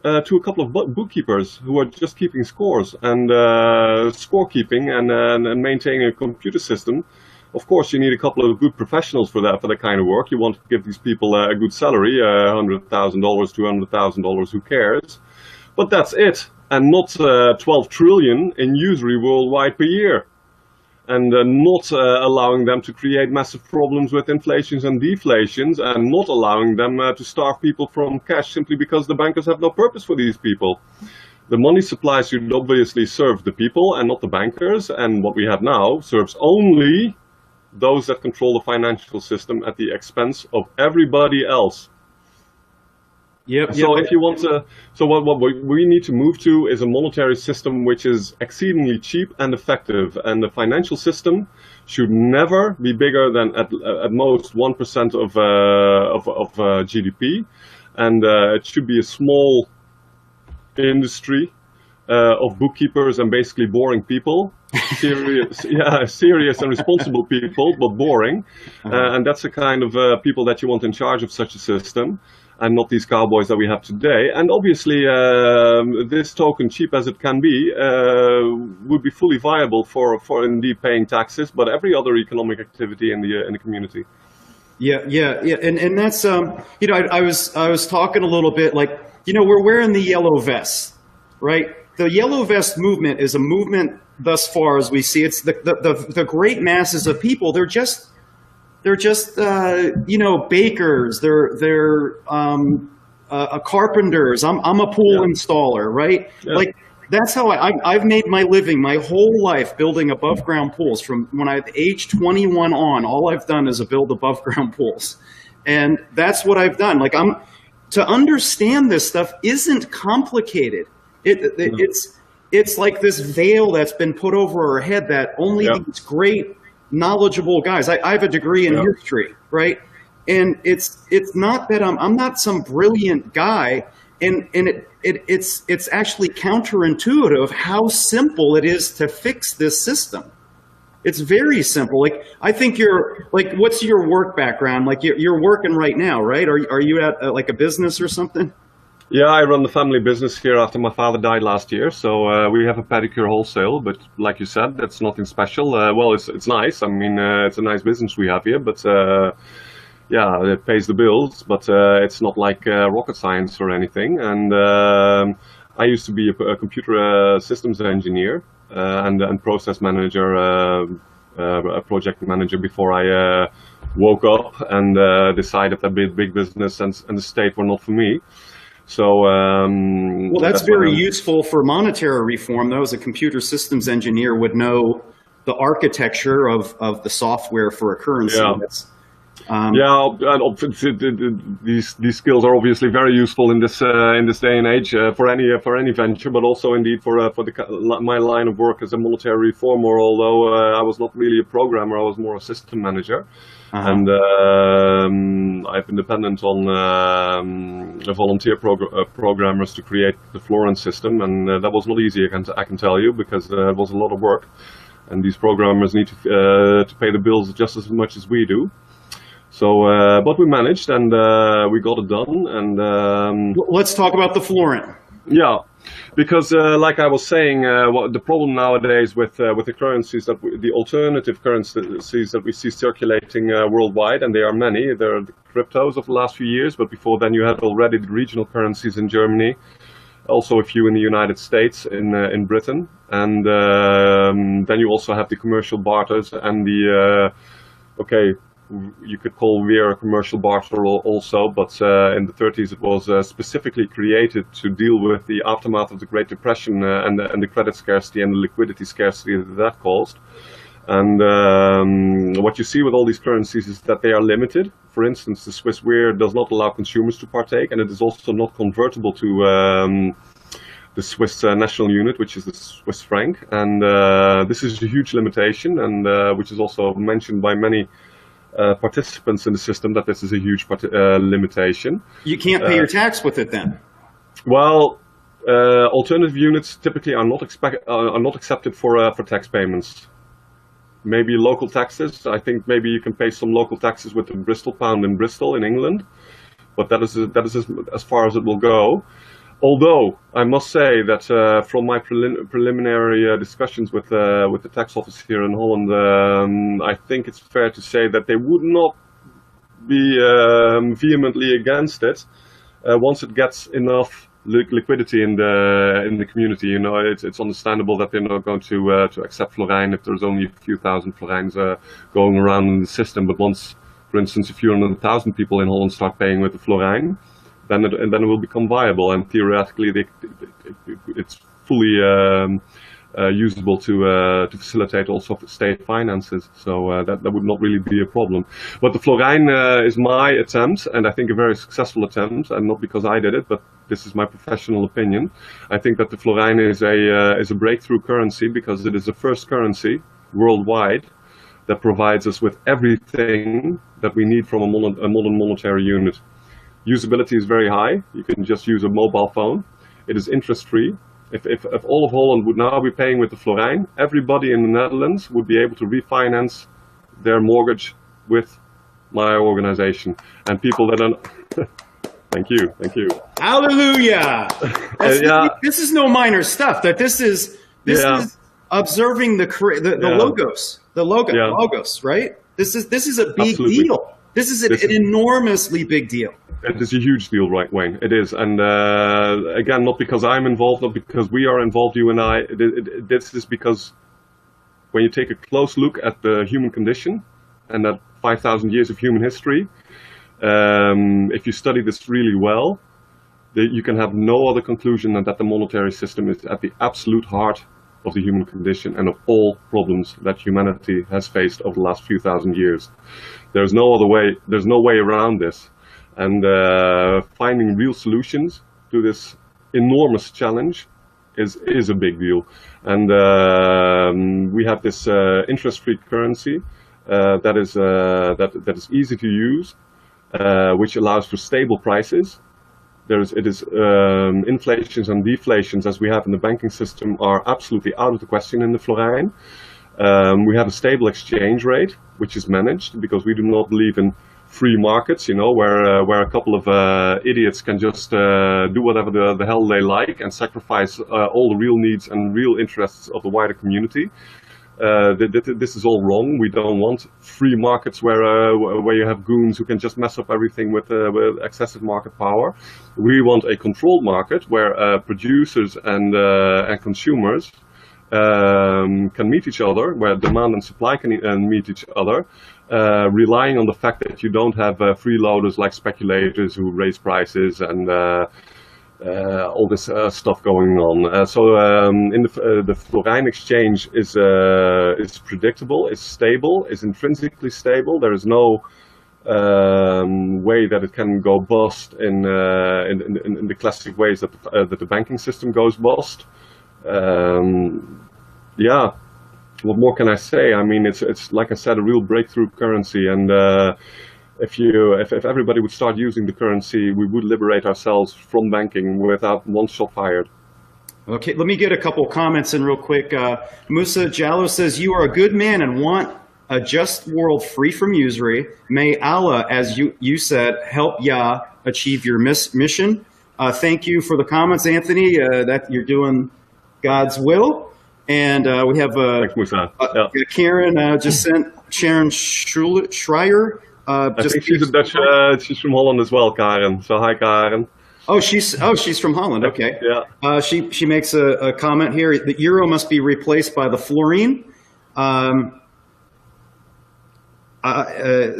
to a couple of bookkeepers who are just keeping scores and scorekeeping and maintaining a computer system. Of course, you need a couple of good professionals for that kind of work. You want to give these people a good salary, $100,000, $200,000, who cares? But that's it, and not 12 trillion in usury worldwide per year. And not allowing them to create massive problems with inflations and deflations, and not allowing them to starve people from cash simply because the bankers have no purpose for these people. The money supply should obviously serve the people and not the bankers, and what we have now serves only those that control the financial system at the expense of everybody else. Yep. So if you want to, what we need to move to is a monetary system which is exceedingly cheap and effective, and the financial system should never be bigger than at most 1% of GDP, and it should be a small industry of bookkeepers and basically boring people. Serious and responsible people, but boring. And that's the kind of people that you want in charge of such a system, and not these cowboys that we have today. And obviously, this token, cheap as it can be, would be fully viable for indeed paying taxes, but every other economic activity in the community. Yeah, and that's I was talking a little bit like, we're wearing the yellow vests, right? The yellow vest movement is a movement thus far as we see. It's the great masses of people. They're just bakers. They're carpenters. I'm a pool installer, right? Yeah. Like that's how I've made my living my whole life building above ground pools. From when I've aged 21 on, all I've done is build above ground pools, and that's what I've done. Like to understand this stuff isn't complicated. It's like this veil that's been put over our head that only these great, knowledgeable guys. I have a degree in history, right? And it's not that I'm not some brilliant guy, and it's actually counterintuitive how simple it is to fix this system. It's very simple. Like, I think you're like, what's your work background? Like, you're working right now, right? Are you at like a business or something? Yeah, I run the family business here after my father died last year. So we have a pedicure wholesale, but like you said, that's nothing special. Well, it's nice. I mean, it's a nice business we have here, but yeah, it pays the bills. But it's not like rocket science or anything. And I used to be a computer systems engineer and process manager, a project manager before I woke up and decided that big business and the state were not for me. So, well, that's very useful for monetary reform, though. As a computer systems engineer, would know the architecture of the software for a currency. Yeah. Yeah, and these skills are obviously very useful in this day and age for any venture, but also indeed for my line of work as a monetary reformer. Although I was not really a programmer, I was more a system manager. And I've been dependent on volunteer programmers to create the Florijn system, and that was not easy, I can tell you, because it was a lot of work, and these programmers need to pay the bills just as much as we do. So, but we managed, and we got it done. And let's talk about the Florijn. Yeah. Because, like I was saying, the problem nowadays with the currencies the alternative currencies that we see circulating worldwide, and there are many. There are the cryptos of the last few years, but before then you had already the regional currencies in Germany, also a few in the United States, in Britain, and then you also have the commercial barters and the you could call Weir a commercial barter also, but in the 30s it was specifically created to deal with the aftermath of the Great Depression and the credit scarcity and the liquidity scarcity that caused. And what you see with all these currencies is that they are limited. For instance, the Swiss Weir does not allow consumers to partake, and it is also not convertible to the Swiss national unit, which is the Swiss franc. And this is a huge limitation, and which is also mentioned by many participants in the system, that this is a huge limitation. You can't pay your tax with it then? Well, alternative units typically are not accepted for tax payments. Maybe local taxes. I think maybe you can pay some local taxes with the Bristol pound in Bristol in England, but that is as far as it will go. Although I must say that from my preliminary discussions with the tax office here in Holland, I think it's fair to say that they would not be vehemently against it once it gets enough liquidity in the community. You know, it's understandable that they're not going to accept Florijn if there's only a few thousand Florijns going around in the system. But once, for instance, a few 100,000 people in Holland start paying with the Florijn, then it will become viable, and theoretically it's fully usable to facilitate also state finances. So that would not really be a problem. But the Florijn is my attempt, and I think a very successful attempt, and not because I did it, but this is my professional opinion. I think that the Florijn is a breakthrough currency because it is the first currency worldwide that provides us with everything that we need from a modern monetary unit. Usability is very high. You can just use a mobile phone. It is interest-free. If all of Holland would now be paying with the Florijn, everybody in the Netherlands would be able to refinance their mortgage with my organization. And people that are... Thank you. Hallelujah! This is no minor stuff. That this is observing the logos, right? This is a big deal. This is an enormously big deal. It is a huge deal, right, Wayne? It is. And again, not because I'm involved, not because we are involved, you and I. This is because when you take a close look at the human condition and that 5,000 years of human history, if you study this really well, you can have no other conclusion than that the monetary system is at the absolute heart of the human condition and of all problems that humanity has faced over the last few thousand years. There's no other way. There's no way around this. And finding real solutions to this enormous challenge is a big deal. And we have this interest-free currency that is easy to use, which allows for stable prices. Inflations and deflations, as we have in the banking system, are absolutely out of the question in the Florijn. We have a stable exchange rate, which is managed because we do not believe in free markets, where a couple of idiots can just do whatever the hell they like and sacrifice all the real needs and real interests of the wider community. This is all wrong. We don't want free markets where you have goons who can just mess up everything with excessive market power. We want a controlled market where producers and consumers can meet each other, where demand and supply can meet each other, relying on the fact that you don't have freeloaders like speculators who raise prices and all this stuff going on. In the Florijn exchange is predictable, is stable, is intrinsically stable. There is no way that it can go bust in the classic ways that the banking system goes bust. Yeah, what more can I say? I mean, it's like I said, a real breakthrough currency, and if everybody would start using the currency, we would liberate ourselves from banking without one shot fired. Okay, let me get a couple comments in real quick. Musa Jallo says, you are a good man and want a just world free from usury. May Allah, as you said, help ya achieve your mission. Thank you for the comments, Anthony, that you're doing God's will. And we have Thanks, Musa. Karen just sent Sharon Schreier. I think she's a Dutch. She's from Holland as well, Karen. So hi, Karen. Oh, she's from Holland. Okay. Yeah. She makes a comment here. The euro must be replaced by the Florijn.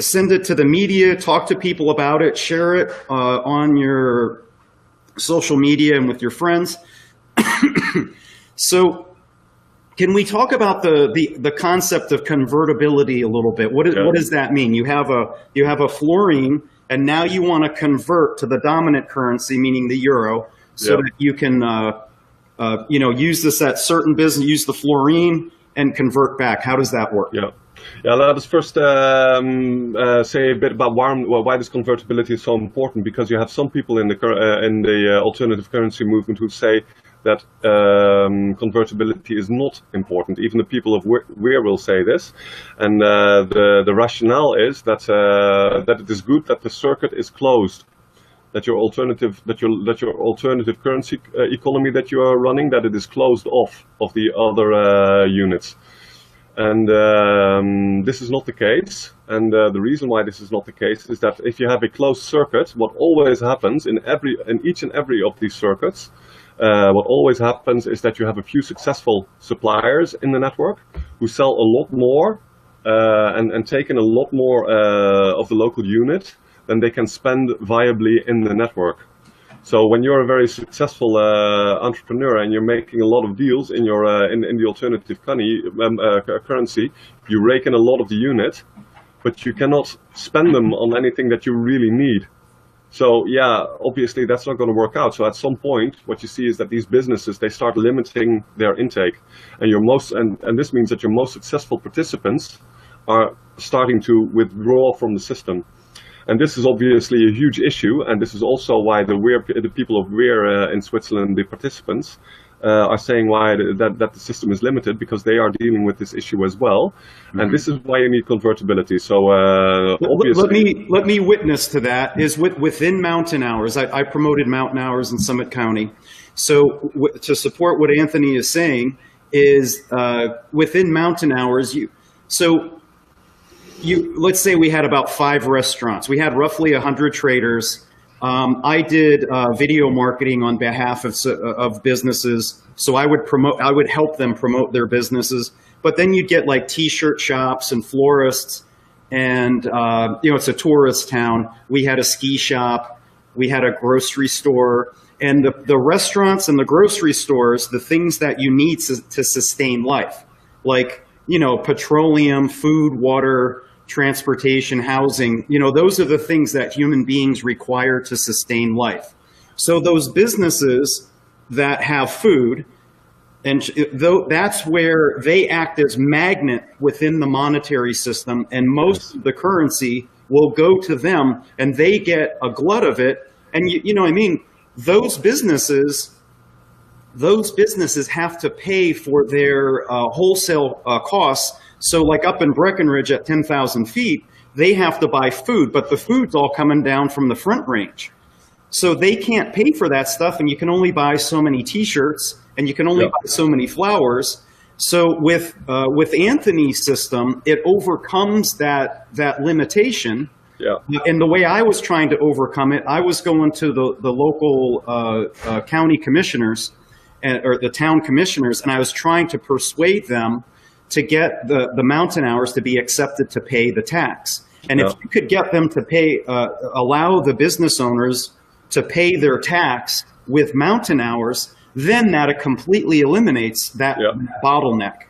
Send it to the media. Talk to people about it. Share it on your social media and with your friends. So, can we talk about the concept of convertibility a little bit? What does that mean? You have a Florijn, and now you want to convert to the dominant currency, meaning the euro, so that you can use this at certain business, use the Florijn, and convert back. How does that work? Yeah, let us first say a bit about why this convertibility is so important. Because you have some people in the alternative currency movement who say that convertibility is not important. Even the people of Weir will say this, and the rationale is that it is good that the circuit is closed, that your alternative currency economy that you are running, that it is closed off of the other units. And this is not the case. And the reason why this is not the case is that if you have a closed circuit, what always happens in each and every of these circuits, what always happens is that you have a few successful suppliers in the network who sell a lot more and take in a lot more of the local unit than they can spend viably in the network. So when you're a very successful entrepreneur and you're making a lot of deals in your in the alternative currency, you rake in a lot of the unit, but you cannot spend them on anything that you really need. So yeah, obviously that's not going to work out. So at some point, what you see is that these businesses, they start limiting their intake, and this means that your most successful participants are starting to withdraw from the system. And this is obviously a huge issue, and this is also why the people of Weir in Switzerland, the participants, are saying why that the system is limited, because they are dealing with this issue as well. Mm-hmm. And this is why you need convertibility. So obviously, let me witness to that. Is within Mountain Hours, I promoted Mountain Hours in Summit County. So to support what Anthony is saying is within Mountain Hours, let's say we had about 5 restaurants. We had roughly 100 traders. I did video marketing on behalf of businesses. So I would help them promote their businesses. But then you'd get like T-shirt shops and florists, and it's a tourist town. We had a ski shop. We had a grocery store, and the restaurants and the grocery stores, the things that you need to sustain life, like petroleum, food, water, transportation, housing, those are the things that human beings require to sustain life. So those businesses that have food, and that's where they act as magnet within the monetary system, and most of the currency will go to them, and they get a glut of it. And those businesses those businesses have to pay for their wholesale costs. So like up in Breckenridge at 10,000 feet, they have to buy food, but the food's all coming down from the Front Range. So they can't pay for that stuff, and you can only buy so many T-shirts, and you can only buy so many flowers. So with Anthony's system, it overcomes that limitation. Yeah. And the way I was trying to overcome it, I was going to the local county commissioners or the town commissioners, and I was trying to persuade them to get the mountain hours to be accepted to pay the tax. And if you could get them to pay, allow the business owners to pay their tax with mountain hours, then that completely eliminates that bottleneck.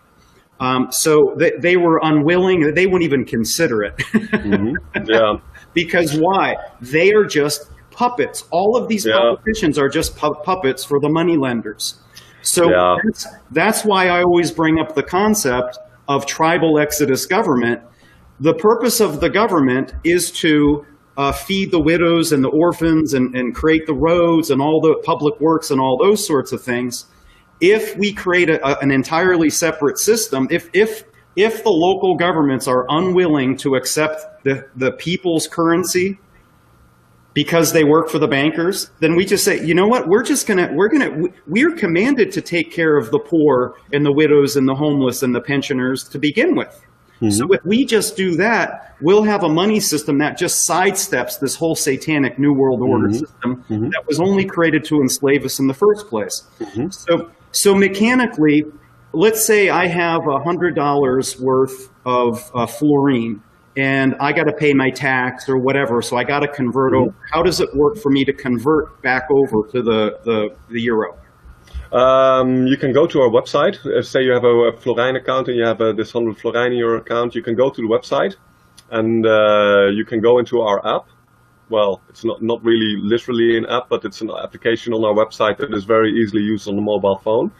So they were unwilling, they wouldn't even consider it. Because why? They are just puppets. All of these politicians are just puppets for the money lenders. So that's why I always bring up the concept of tribal exodus government. The purpose of the government is to feed the widows and the orphans and create the roads and all the public works and all those sorts of things. If we create an entirely separate system, if the local governments are unwilling to accept the people's currency because they work for the bankers, then we just say, you know what, we're commanded to take care of the poor and the widows and the homeless and the pensioners to begin with. So if we just do that, we'll have a money system that just sidesteps this whole satanic New World Order system that was only created to enslave us in the first place. So mechanically, let's say I have $100 worth of Florijn, and I got to pay my tax or whatever, so I got to convert over. How does it work for me to convert back over to the euro? You can go to our website. Say you have a Florijn account and you have this 100 Florijn in your account. You can go to the website and you can go into our app. Well, it's not really literally an app, but it's an application on our website that is very easily used on the mobile phone.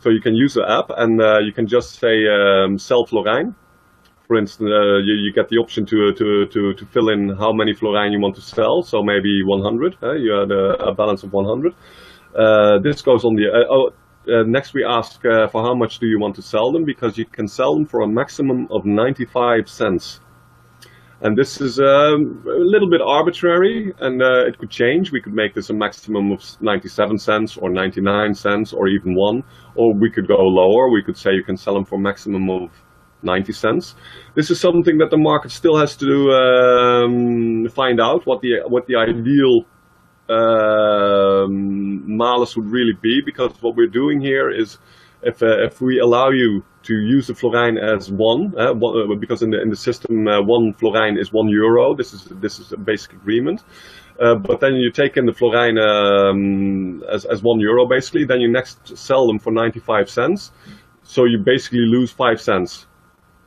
So you can use the app and you can just say sell Florijn. For instance, you get the option to fill in how many Florijn you want to sell. So maybe 100. You had a balance of 100. This goes on the next we ask for how much do you want to sell them, because you can sell them for a maximum of 95 cents. And this is a little bit arbitrary, and it could change. We could make this a maximum of 97 cents or 99 cents or even 1, or we could go lower. We could say you can sell them for a maximum of 90 cents. This is something that the market still has to find out what the ideal malus would really be, because what we're doing here is if we allow you to use the Florijn as one, because in the system 1 Florijn is €1. This is a basic agreement. But then you take in the Florijn as €1 basically. Then you next sell them for 95 cents. So you basically lose 5 cents.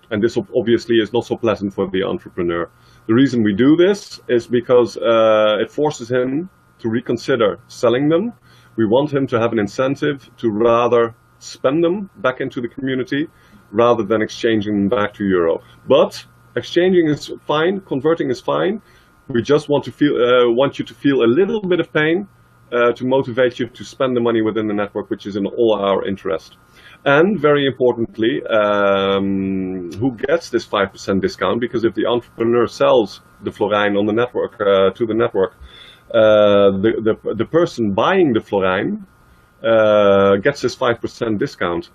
And this obviously is not so pleasant for the entrepreneur. The reason we do this is because it forces him to reconsider selling them. We want him to have an incentive to rather spend them back into the community rather than exchanging them back to euro. But exchanging is fine, converting is fine. We just want you to feel a little bit of pain to motivate you to spend the money within the network, which is in all our interest. And very importantly, who gets this 5% discount? Because if the entrepreneur sells the Florijn on the network to the network, the person buying the Florijn gets this 5% discount.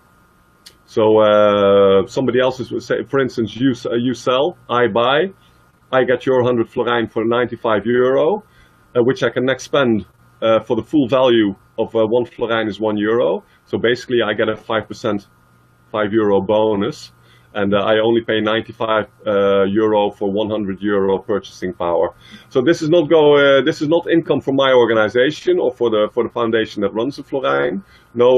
So somebody else is, say, for instance, you sell, I buy, I get your 100 Florijn for €95, which I can next spend for the full value of 1 Florijn is €1. So basically I get a 5% €5 bonus, and I only pay €95 for €100 purchasing power. So this is not income for my organization or for the foundation that runs the Florijn. No,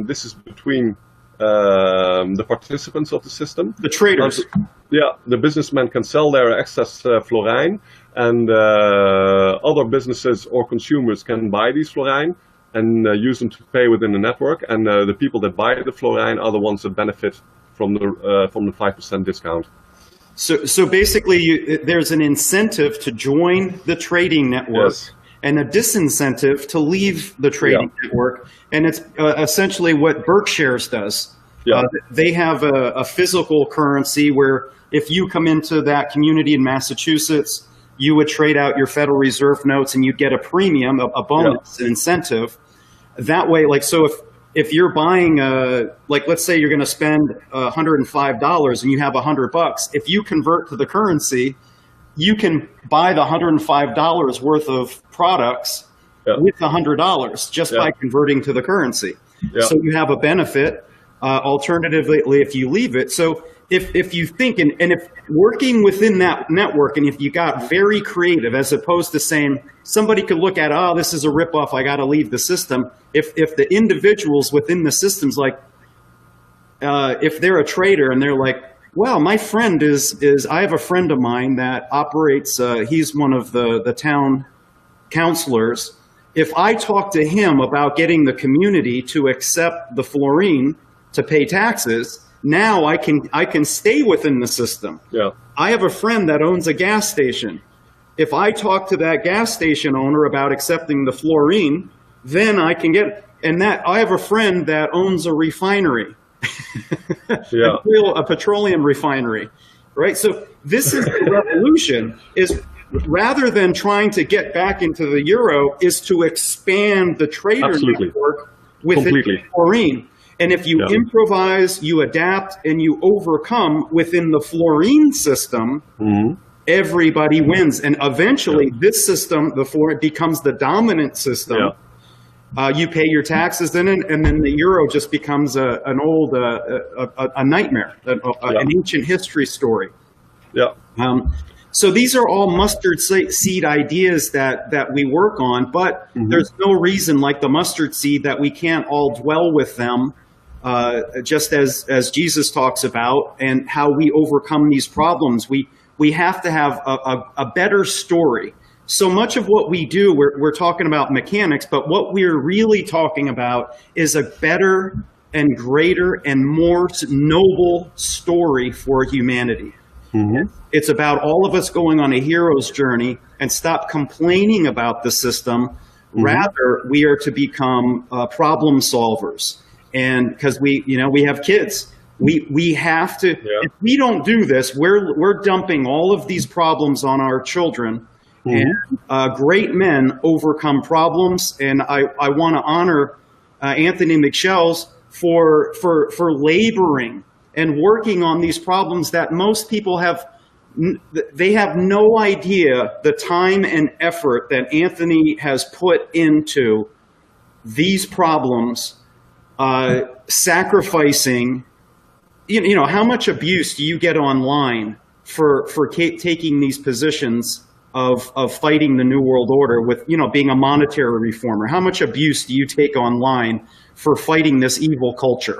this is between the participants of the system. The traders. Yeah, the businessmen can sell their excess Florijn, and other businesses or consumers can buy these Florijn and use them to pay within the network. And the people that buy the Florijn are the ones that benefit from the 5% discount. So basically, there's an incentive to join the trading network. Yes. and a disincentive to leave the trading network. And it's essentially what Berkshire's does. Yeah. They have a physical currency where if you come into that community in Massachusetts, you would trade out your Federal Reserve notes and you'd get a premium, a bonus, an incentive. That way, like, so if you're buying, like, let's say you're going to spend $105 and you have $100, if you convert to the currency, you can buy the $105 worth of products with $100 just by converting to the currency. So you have a benefit. Alternatively, if you leave it. So if you think, and if working within that network, and if you got very creative, as opposed to saying, somebody could look at, oh, this is a ripoff, I got to leave the system. If the individuals within the systems, like, if they're a trader and they're like, well, my friend I have a friend of mine that operates, he's one of the town councilors. If I talk to him about getting the community to accept the Florijn to pay taxes, now I can stay within the system. Yeah. I have a friend that owns a gas station. If I talk to that gas station owner about accepting the Florijn, then I can get, and that I have a friend that owns a refinery, a petroleum refinery, right? So this is the revolution, is rather than trying to get back into the euro, is to expand the trader network within the Florijn. And if you improvise, you adapt, and you overcome within the Florijn system, everybody wins. And eventually, this system, before it becomes the dominant system, you pay your taxes in it, and then the euro just becomes a nightmare, an ancient history story. So these are all mustard seed ideas that we work on, but there's no reason, like the mustard seed, that we can't all dwell with them, just as Jesus talks about, and how we overcome these problems. We have to have a better story. So much of what we do, we're talking about mechanics, but what we're really talking about is a better and greater and more noble story for humanity. It's about all of us going on a hero's journey and stop complaining about the system. Rather, we are to become problem solvers. And because we have kids, we have to. If we don't do this, we're dumping all of these problems on our children. And great men overcome problems. And I want to honor Anthony Migchels for laboring and working on these problems that most people have no idea the time and effort that Anthony has put into these problems, sacrificing, how much abuse do you get online for taking these positions of fighting the New World Order with, being a monetary reformer? How much abuse do you take online for fighting this evil culture?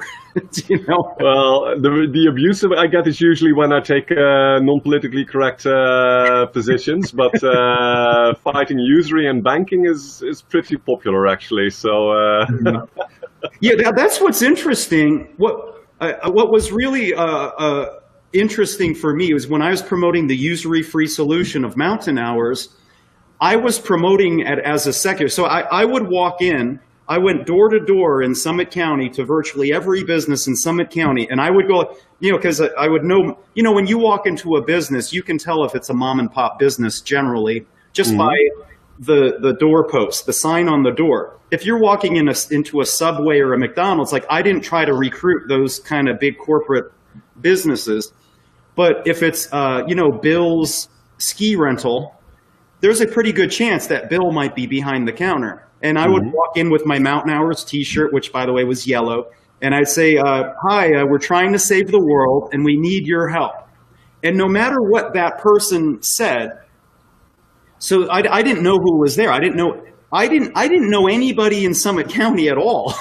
Well, the abuse I get is usually when I take non-politically correct positions, but fighting usury and banking is pretty popular, actually. So that's what's interesting. What was really interesting for me was when I was promoting the usury-free solution of mountain hours, I was promoting it as a secular. So I would walk in, I went door to door in Summit County to virtually every business in Summit County. And I would go, because I would know, when you walk into a business, you can tell if it's a mom and pop business generally just by the doorpost, the sign on the door. If you're walking into a Subway or a McDonald's, like, I didn't try to recruit those kind of big corporate businesses. But if it's, Bill's ski rental, there's a pretty good chance that Bill might be behind the counter. And I would walk in with my Mountain Hours t-shirt, which, by the way, was yellow. And I'd say, hi, we're trying to save the world, and we need your help. And no matter what that person said, so I didn't know who was there. I didn't know anybody in Summit County at all.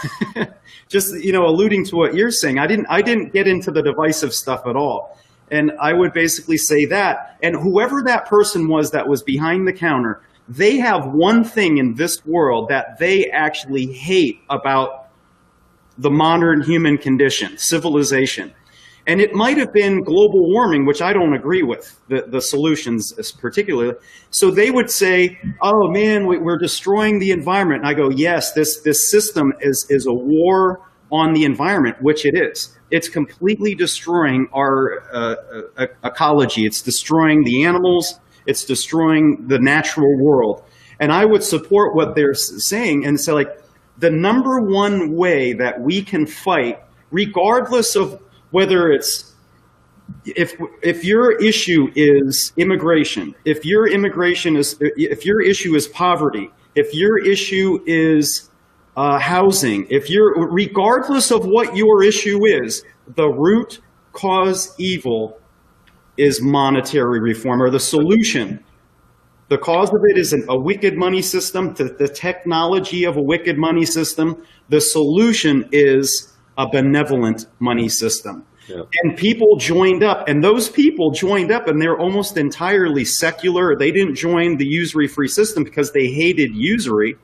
Just, alluding to what you're saying, I didn't get into the divisive stuff at all. And I would basically say that, and whoever that person was that was behind the counter, they have one thing in this world that they actually hate about the modern human condition, civilization. And it might have been global warming, which I don't agree with, the solutions particularly. So they would say, oh man, we're destroying the environment. And I go, yes, this system is a war on the environment, which it is. It's completely destroying our ecology. It's destroying the animals. It's destroying the natural world. And I would support what they're saying and say, like, the number one way that we can fight, regardless of whether it's, if your issue is immigration, if your issue is poverty, if your issue is housing, regardless of what your issue is, the root cause evil is monetary reform, or the solution. The cause of it is a wicked money system, the technology of a wicked money system. The solution is a benevolent money system. Yeah. And people joined up, and those people joined up, and they're almost entirely secular. They didn't join the usury-free system because they hated usury.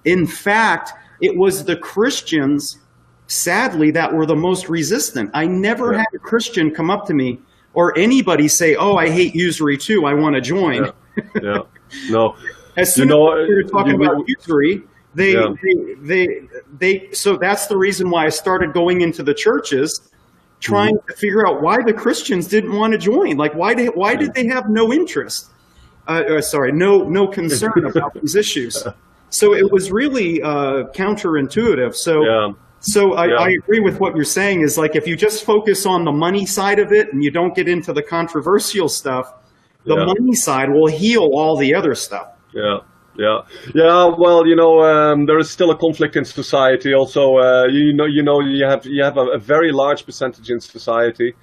In fact, it was the Christians, sadly, that were the most resistant. I never had a Christian come up to me or anybody say, oh, I hate usury too, I want to join. Yeah. No. As soon as we were talking about usury, so that's the reason why I started going into the churches, trying to figure out why the Christians didn't want to join. Like, why did they have no interest? No concern about these issues. So it was really counterintuitive. So I agree with what you're saying, is like, if you just focus on the money side of it and you don't get into the controversial stuff, the money side will heal all the other stuff. Yeah. Well, there is still a conflict in society. Also, you have a very large percentage in society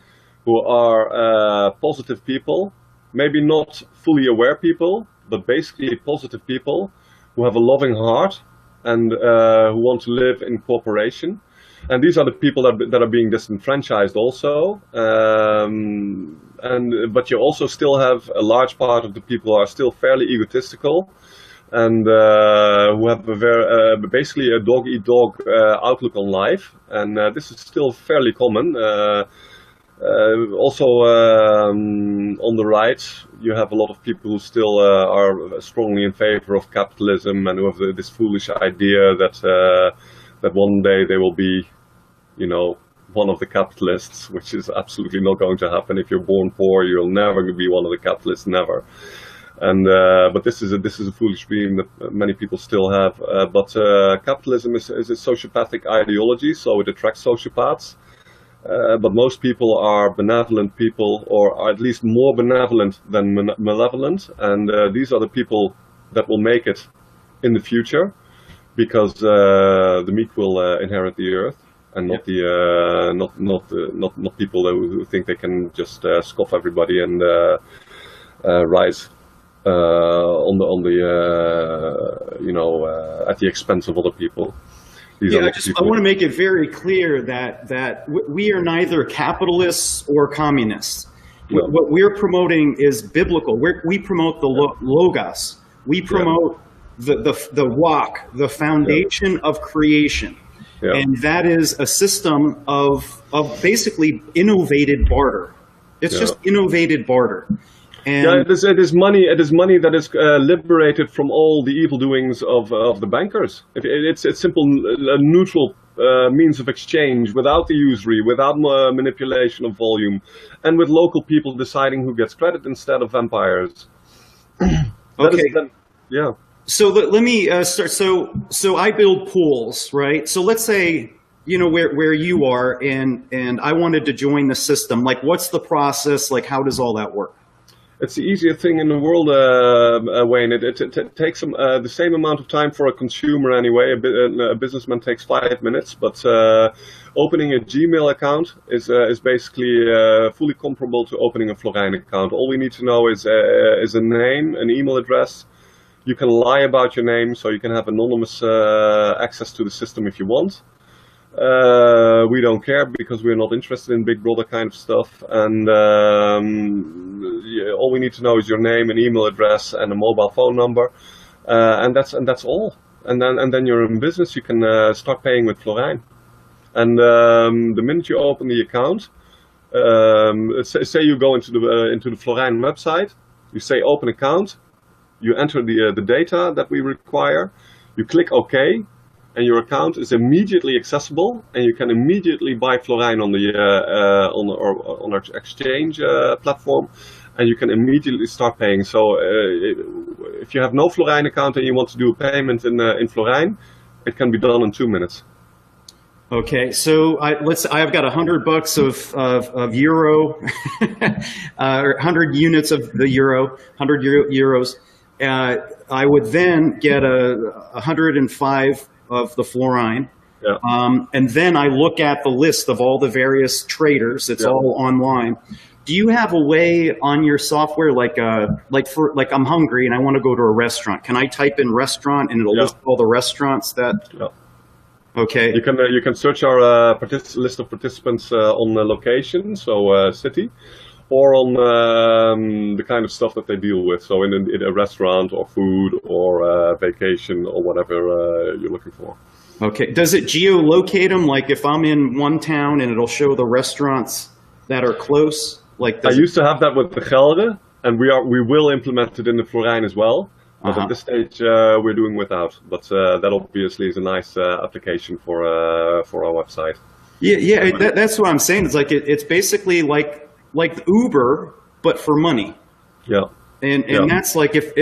who are positive people, maybe not fully aware people, but basically positive people who have a loving heart and who want to live in cooperation. And these are the people that are being disenfranchised also. But you also still have a large part of the people who are still fairly egotistical and who have basically a dog-eat-dog outlook on life. And this is still fairly common. Also, on the right, you have a lot of people who still are strongly in favor of capitalism and who have this foolish idea that one day they will be, one of the capitalists, which is absolutely not going to happen. If you're born poor, you'll never be one of the capitalists, never. And but this is a foolish dream that many people still have. But capitalism is a sociopathic ideology, so it attracts sociopaths. But most people are benevolent people, or are at least more benevolent than malevolent, and these are the people that will make it in the future, because the meek will inherit the earth, and not not people who think they can just scoff everybody and rise at the expense of other people. I want to make it very clear that we are neither capitalists or communists. No. What we're promoting is biblical. We promote the logos. We promote the walk, the foundation of creation. Yeah. And that is a system of basically innovated barter. It's just innovated barter. And it is money that is liberated from all the evil doings of the bankers. It's simple, neutral means of exchange, without the usury, without manipulation of volume, and with local people deciding who gets credit instead of vampires. So let me start. So I build pools, right? So let's say, where you are, and I wanted to join the system. Like, what's the process? Like, how does all that work? It's the easiest thing in the world, Wayne. It takes the same amount of time for a consumer anyway. A businessman takes 5 minutes, but opening a Gmail account is basically fully comparable to opening a Florijn account. All we need to know is a name, an email address. You can lie about your name, so you can have anonymous access to the system if you want. We don't care, because we're not interested in Big Brother kind of stuff, and all we need to know is your name, an email address, and a mobile phone number, and that's all. And then you're in business. You can start paying with Florijn, and the minute you open the account, say you go into the Florijn website, you say open account, you enter the data that we require, you click OK, and your account is immediately accessible, and you can immediately buy Florijn on our exchange platform, and you can immediately start paying. So if you have no Florijn account and you want to do a payment in Florijn, it can be done in 2 minutes. Okay, so I've got $100 of euro, or 100 units of the euro, 100 euros. I would then get 105 of the Florijn. Yeah. And then I look at the list of all the various traders. It's all online. Do you have a way on your software, like I'm hungry and I want to go to a restaurant? Can I type in restaurant and it'll list all the restaurants that? Yeah. Okay. You can search our list of participants on the location, so city, or on the kind of stuff that they deal with. So in a restaurant or food or vacation or whatever you're looking for. Okay. Does it geolocate them? Like if I'm in one town and it'll show the restaurants that are close? Like I used to have that with the Gelre, and we will implement it in the Florijn as well. But at this stage, we're doing without. But that obviously is a nice application for our website. Yeah, that's what I'm saying. It's like it's basically like Uber, but for money. Yeah. And that's like if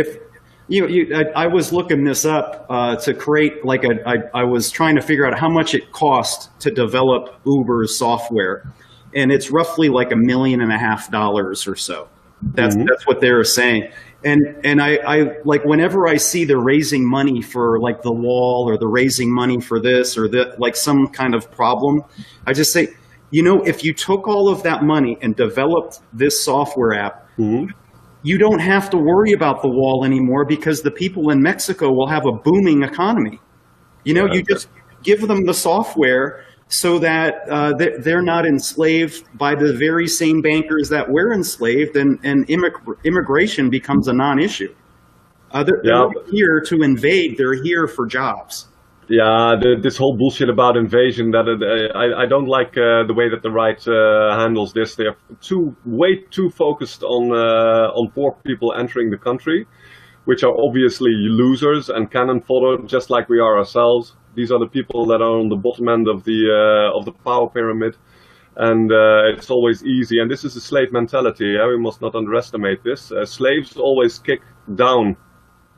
I was looking this up to create I was trying to figure out how much it cost to develop Uber's software, and it's roughly like $1.5 million or so. That's what they were saying. And I like whenever I see they're raising money for like the wall, or they're raising money for this or that, like some kind of problem, I just say, if you took all of that money and developed this software app, you don't have to worry about the wall anymore, because the people in Mexico will have a booming economy. You just give them the software so that they're not enslaved by the very same bankers that we're enslaved, and immigration becomes a non-issue. They're not here to invade, they're here for jobs. Yeah, this whole bullshit about invasion, I don't like the way that the right handles this. They're way too focused on poor people entering the country, which are obviously losers and cannon fodder, just like we are ourselves. These are the people that are on the bottom end of the power pyramid, and it's always easy. And this is a slave mentality. We must not underestimate this. Slaves always kick down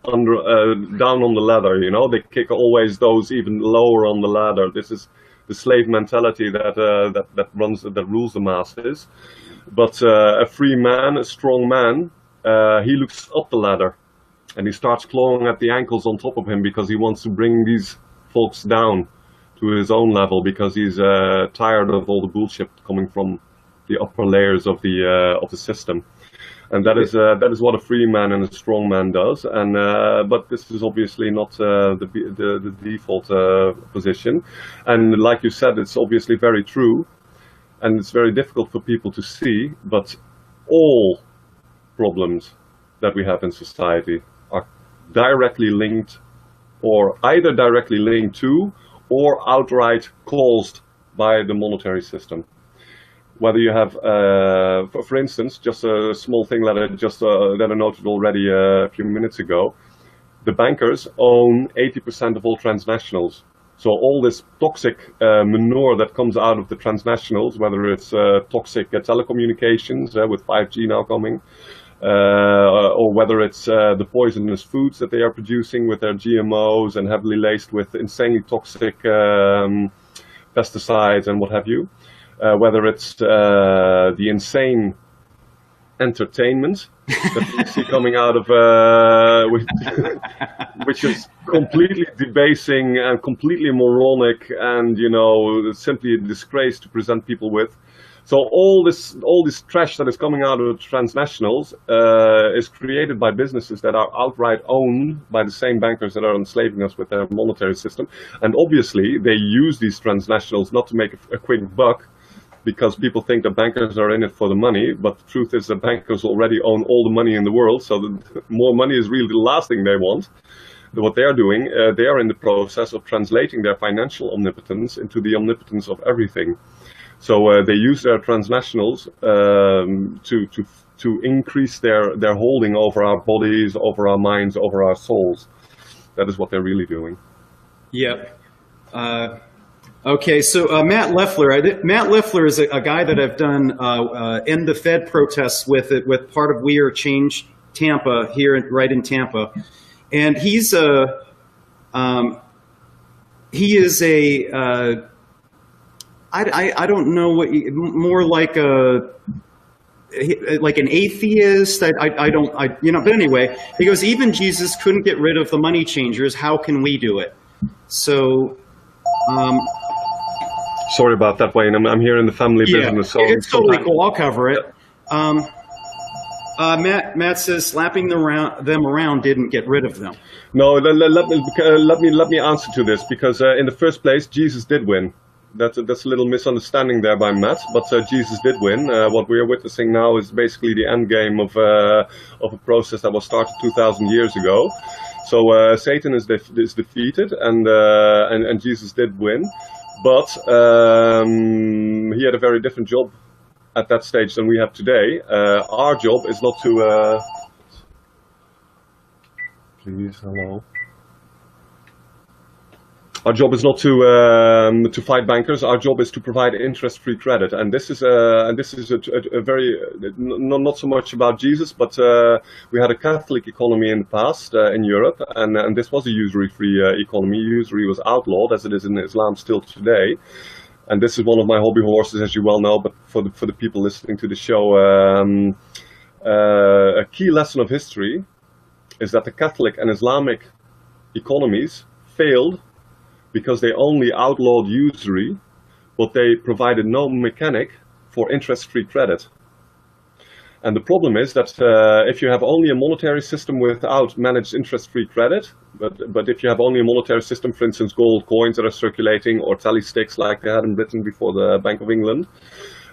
on the ladder. They kick always those even lower on the ladder. This is the slave mentality that rules the masses. But a free man, a strong man, he looks up the ladder, and he starts clawing at the ankles on top of him, because he wants to bring these folks down to his own level, because he's tired of all the bullshit coming from the upper layers of the system, and that is what a free man and a strong man does. And but this is obviously not the default position, and like you said, it's obviously very true, and it's very difficult for people to see. But all problems that we have in society are directly linked, or either directly linked to, or outright caused by the monetary system. Whether you have, for instance, just a small thing that I noted already a few minutes ago, the bankers own 80% of all transnationals. So all this toxic manure that comes out of the transnationals, whether it's toxic telecommunications with 5G now coming, or whether it's the poisonous foods that they are producing with their GMOs and heavily laced with insanely toxic pesticides and what have you, whether it's the insane entertainment that we see coming out of, which is completely debasing and completely moronic, and simply a disgrace to present people with. So all this trash that is coming out of transnationals is created by businesses that are outright owned by the same bankers that are enslaving us with their monetary system. And obviously they use these transnationals not to make a quick buck, because people think that bankers are in it for the money, but the truth is that bankers already own all the money in the world, so the more money is really the last thing they want. What they are doing, they are in the process of translating their financial omnipotence into the omnipotence of everything. So they use their transnationals to increase their holding over our bodies, over our minds, over our souls. That is what they're really doing. Yep. Okay, so Matt Leffler. Matt Leffler is a guy that I've done End the Fed protests with part of We Are Change Tampa here, right in Tampa, and he is I don't know what more like an atheist. But anyway, he goes, even Jesus couldn't get rid of the money changers. How can we do it? So, sorry about that, Wayne. I'm here in the family business. So it's totally cool. I'll cover it. Matt says slapping them around didn't get rid of them. No, let me answer to this, because in the first place, Jesus did win. That's a little misunderstanding there by Matt, but Jesus did win. What we are witnessing now is basically the end game of a process that was started 2,000 years ago. So Satan is defeated, and Jesus did win, but he had a very different job at that stage than we have today. Our job is not to... Please, hello. Our job is not to fight bankers. Our job is to provide interest-free credit, and this is a very not so much about Jesus, but we had a Catholic economy in the past in Europe, and this was a usury-free economy. Usury was outlawed, as it is in Islam still today, and this is one of my hobby horses, as you well know. But for the people listening to the show, a key lesson of history is that the Catholic and Islamic economies failed because they only outlawed usury, but they provided no mechanic for interest-free credit. And the problem is that if you have only a monetary system without managed interest-free credit, but if you have only a monetary system, for instance, gold coins that are circulating, or tally sticks like they had in Britain before the Bank of England,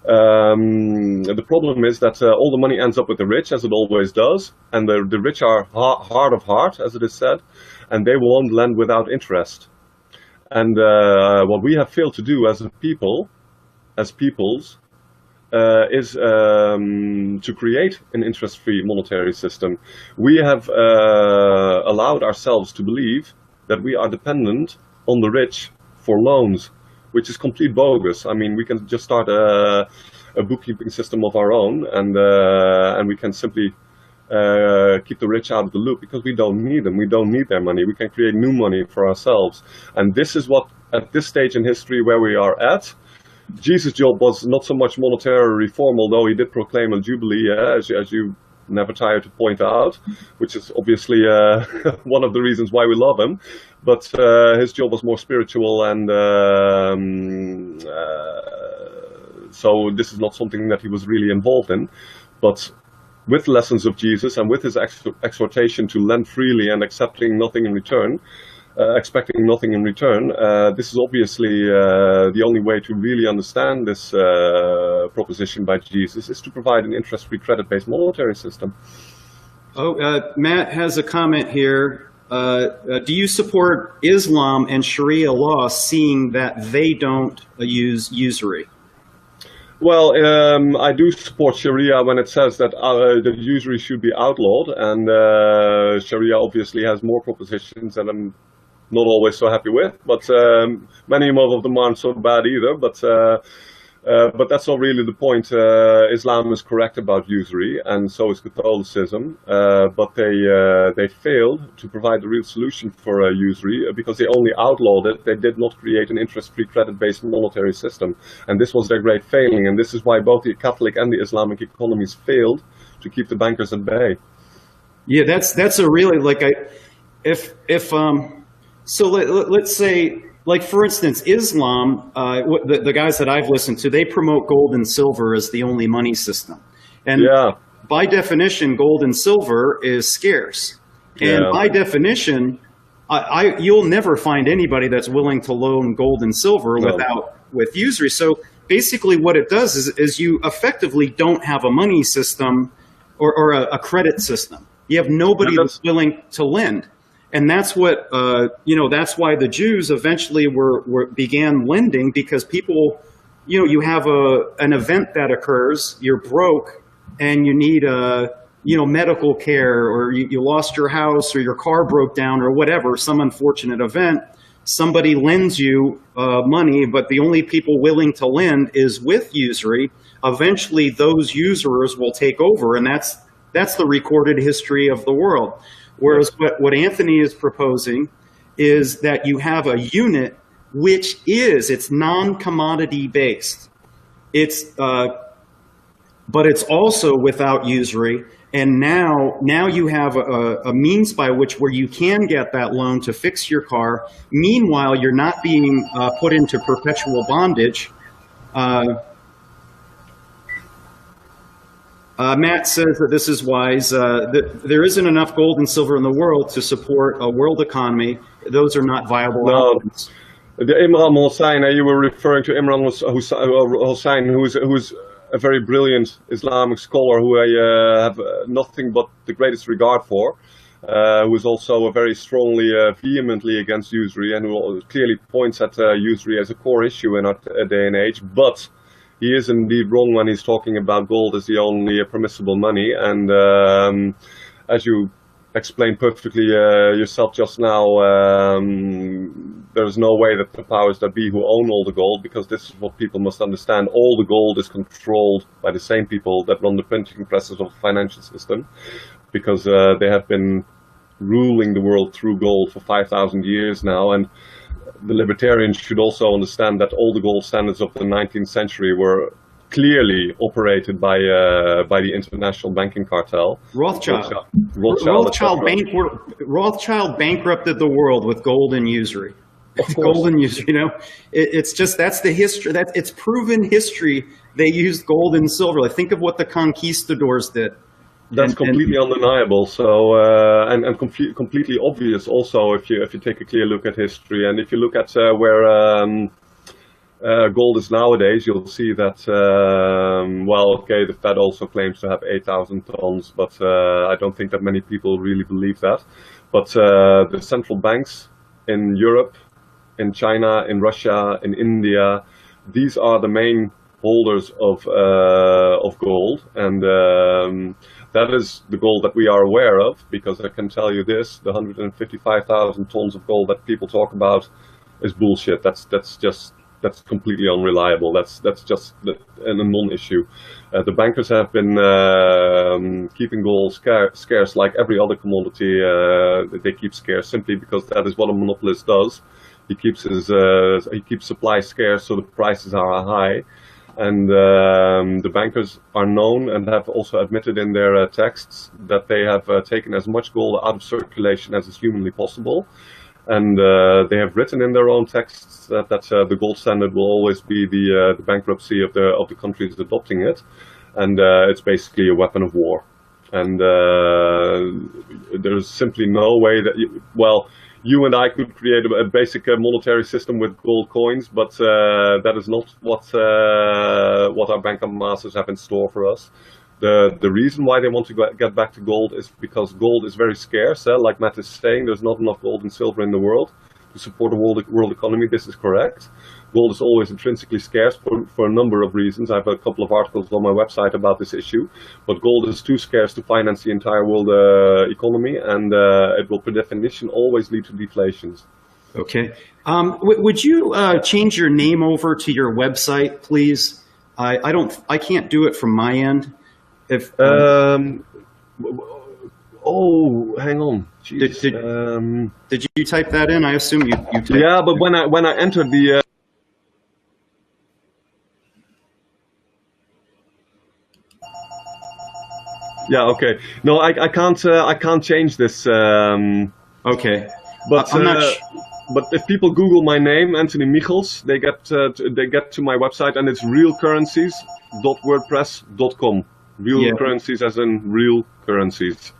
the problem is that all the money ends up with the rich, as it always does, and the rich are hard of heart, as it is said, and they won't lend without interest. And what we have failed to do as a people, as peoples, is to create an interest-free monetary system. We have allowed ourselves to believe that we are dependent on the rich for loans, which is complete bogus. I mean, we can just start a bookkeeping system of our own, and we can simply keep the rich out of the loop, because we don't need them. We don't need their money. We can create new money for ourselves. And this is what, at this stage in history where we are at, Jesus' job was not so much monetary reform, although he did proclaim a jubilee, as you never tire to point out, which is obviously one of the reasons why we love him. But his job was more spiritual, and so this is not something that he was really involved in. But with lessons of Jesus and with his exhortation to lend freely and expecting nothing in return, this is obviously the only way to really understand this proposition by Jesus, is to provide an interest-free credit-based monetary system. Matt has a comment here. Do you support Islam and Sharia law, seeing that they don't use usury? Well, I do support Sharia when it says that usury should be outlawed, and Sharia obviously has more propositions that I'm not always so happy with, but many of them aren't so bad either. But that's not really the point. Islam is correct about usury, and so is Catholicism. But they failed to provide the real solution for usury, because they only outlawed it. They did not create an interest-free credit-based monetary system, and this was their great failing. And this is why both the Catholic and the Islamic economies failed to keep the bankers at bay. Yeah, that's a really so let's say, like, for instance, Islam, the guys that I've listened to, they promote gold and silver as the only money system. And by definition, gold and silver is scarce. And by definition, you'll never find anybody that's willing to loan gold and silver with usury. So basically what it does is you effectively don't have a money system or a credit system. You have nobody that's willing to lend. And that's what, that's why the Jews eventually began lending, because people you have an event that occurs, you're broke, and you need medical care, or you lost your house, or your car broke down, or whatever, some unfortunate event. Somebody lends you money, but the only people willing to lend is with usury. Eventually, those usurers will take over, and that's the recorded history of the world. Whereas what Anthony is proposing is that you have a unit which it's non-commodity based. But it's also without usury. And now you have a means by which where you can get that loan to fix your car. Meanwhile, you're not being put into perpetual bondage. Matt says that this is wise. That there isn't enough gold and silver in the world to support a world economy. Those are not viable options. The Imran Hossein, you were referring to Imran Hossein, who's a very brilliant Islamic scholar who I have nothing but the greatest regard for, who is also very strongly, vehemently against usury, and who clearly points at usury as a core issue in our day and age. But he is indeed wrong when he's talking about gold as the only permissible money. And as you explained perfectly yourself just now, there is no way that the powers that be who own all the gold, because this is what people must understand, all the gold is controlled by the same people that run the printing presses of the financial system, because they have been ruling the world through gold for 5,000 years now. And the libertarians should also understand that all the gold standards of the 19th century were clearly operated by the international banking cartel. Rothschild bankrupted the world with gold and usury. Gold and usury, it's just, that's the history. It's proven history. They used gold and silver. Like, think of what the conquistadors did. That's completely undeniable. So and completely obvious also if you take a clear look at history, and if you look at where gold is nowadays, you'll see that the Fed also claims to have 8,000 tons, but I don't think that many people really believe that. But the central banks in Europe, in China, in Russia, in India, these are the main holders of gold, and that is the gold that we are aware of, because I can tell you this: the 155,000 tons of gold that people talk about is bullshit. That's completely unreliable. That's just a non-issue. The bankers have been keeping gold scarce like every other commodity they keep scarce, simply because that is what a monopolist does. He keeps supply scarce, so the prices are high. And the bankers are known and have also admitted in their texts that they have taken as much gold out of circulation as is humanly possible. And they have written in their own texts that the gold standard will always be the bankruptcy of the countries adopting it, and it's basically a weapon of war. And there's simply no way that you and I could create a basic monetary system with gold coins, but that is not what our banker masters have in store for us. The reason why they want to get back to gold is because gold is very scarce. Like Matt is saying, there's not enough gold and silver in the world to support a world economy. This is correct. Gold is always intrinsically scarce for a number of reasons. I have a couple of articles on my website about this issue. But gold is too scarce to finance the entire world economy, and it will, per definition, always lead to deflations. Okay. Would you change your name over to your website, please? I can't do it from my end. If hang on. Did you type that in? I assume you typed. Yeah, but when I entered the okay. No, I can't change this. Okay. But but if people Google my name, Anthony Migchels, they get to my website, and it's realcurrencies.wordpress.com. Real currencies, as in real currencies.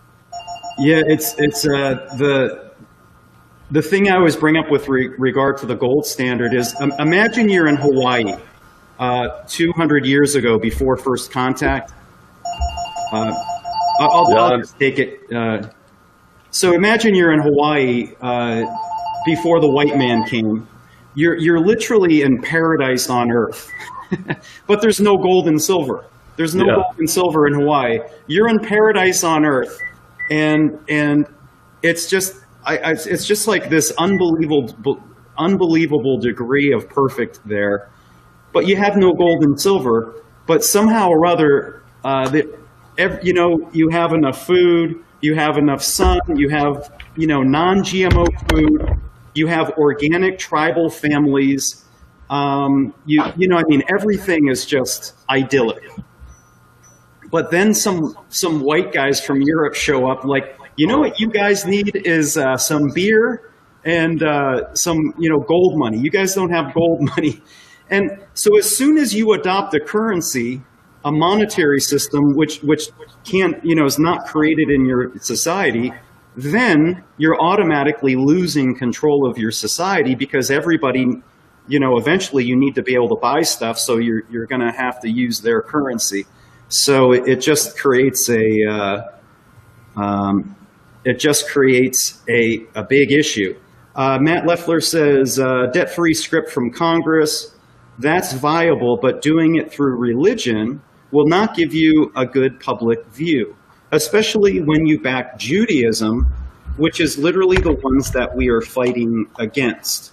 Yeah, it's the thing I always bring up with regard to the gold standard is, imagine you're in Hawaii 200 years ago, before first contact. I'll just take it. So imagine you're in Hawaii before the white man came. You're literally in paradise on earth. but there's no gold and silver. There's no gold and silver in Hawaii. You're in paradise on earth, and it's just it's just like this unbelievable degree of perfect there. But you have no gold and silver. But somehow or other, you have enough food, you have enough sun, you have non-GMO food, you have organic tribal families. Everything is just idyllic. But then some white guys from Europe show up, like, what you guys need is some beer and some gold money. You guys don't have gold money. And so as soon as you adopt a currency, a monetary system which can't is not created in your society, then you're automatically losing control of your society, because everybody, eventually you need to be able to buy stuff, so you're going to have to use their currency. So it just creates a big issue. Matt Leffler says debt-free script from Congress. That's viable, but doing it through religion will not give you a good public view, especially when you back Judaism, which is literally the ones that we are fighting against.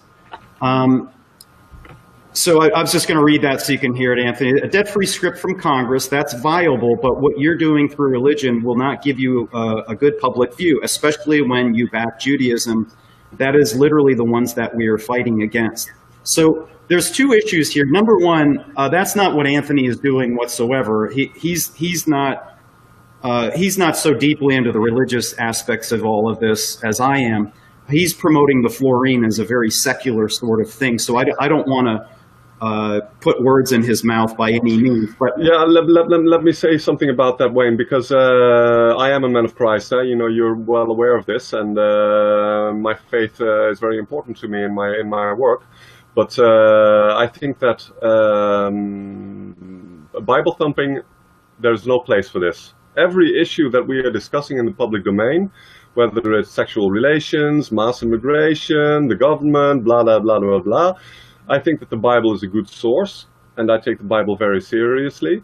So I was just going to read that so you can hear it, Anthony. A debt-free script from Congress, that's viable, but what you're doing through religion will not give you a good public view, especially when you back Judaism. That is literally the ones that we are fighting against. So there's two issues here. Number one, that's not what Anthony is doing whatsoever. He's not so deeply into the religious aspects of all of this as I am. He's promoting the Florijn as a very secular sort of thing. So I don't want to put words in his mouth by any means. But yeah, let me say something about that, Wayne, because I am a man of Christ. You're well aware of this, and my faith is very important to me in my work. But I think that Bible thumping, there's no place for this. Every issue that we are discussing in the public domain, whether it's sexual relations, mass immigration, the government, blah, blah, blah, blah, blah, I think that the Bible is a good source, and I take the Bible very seriously.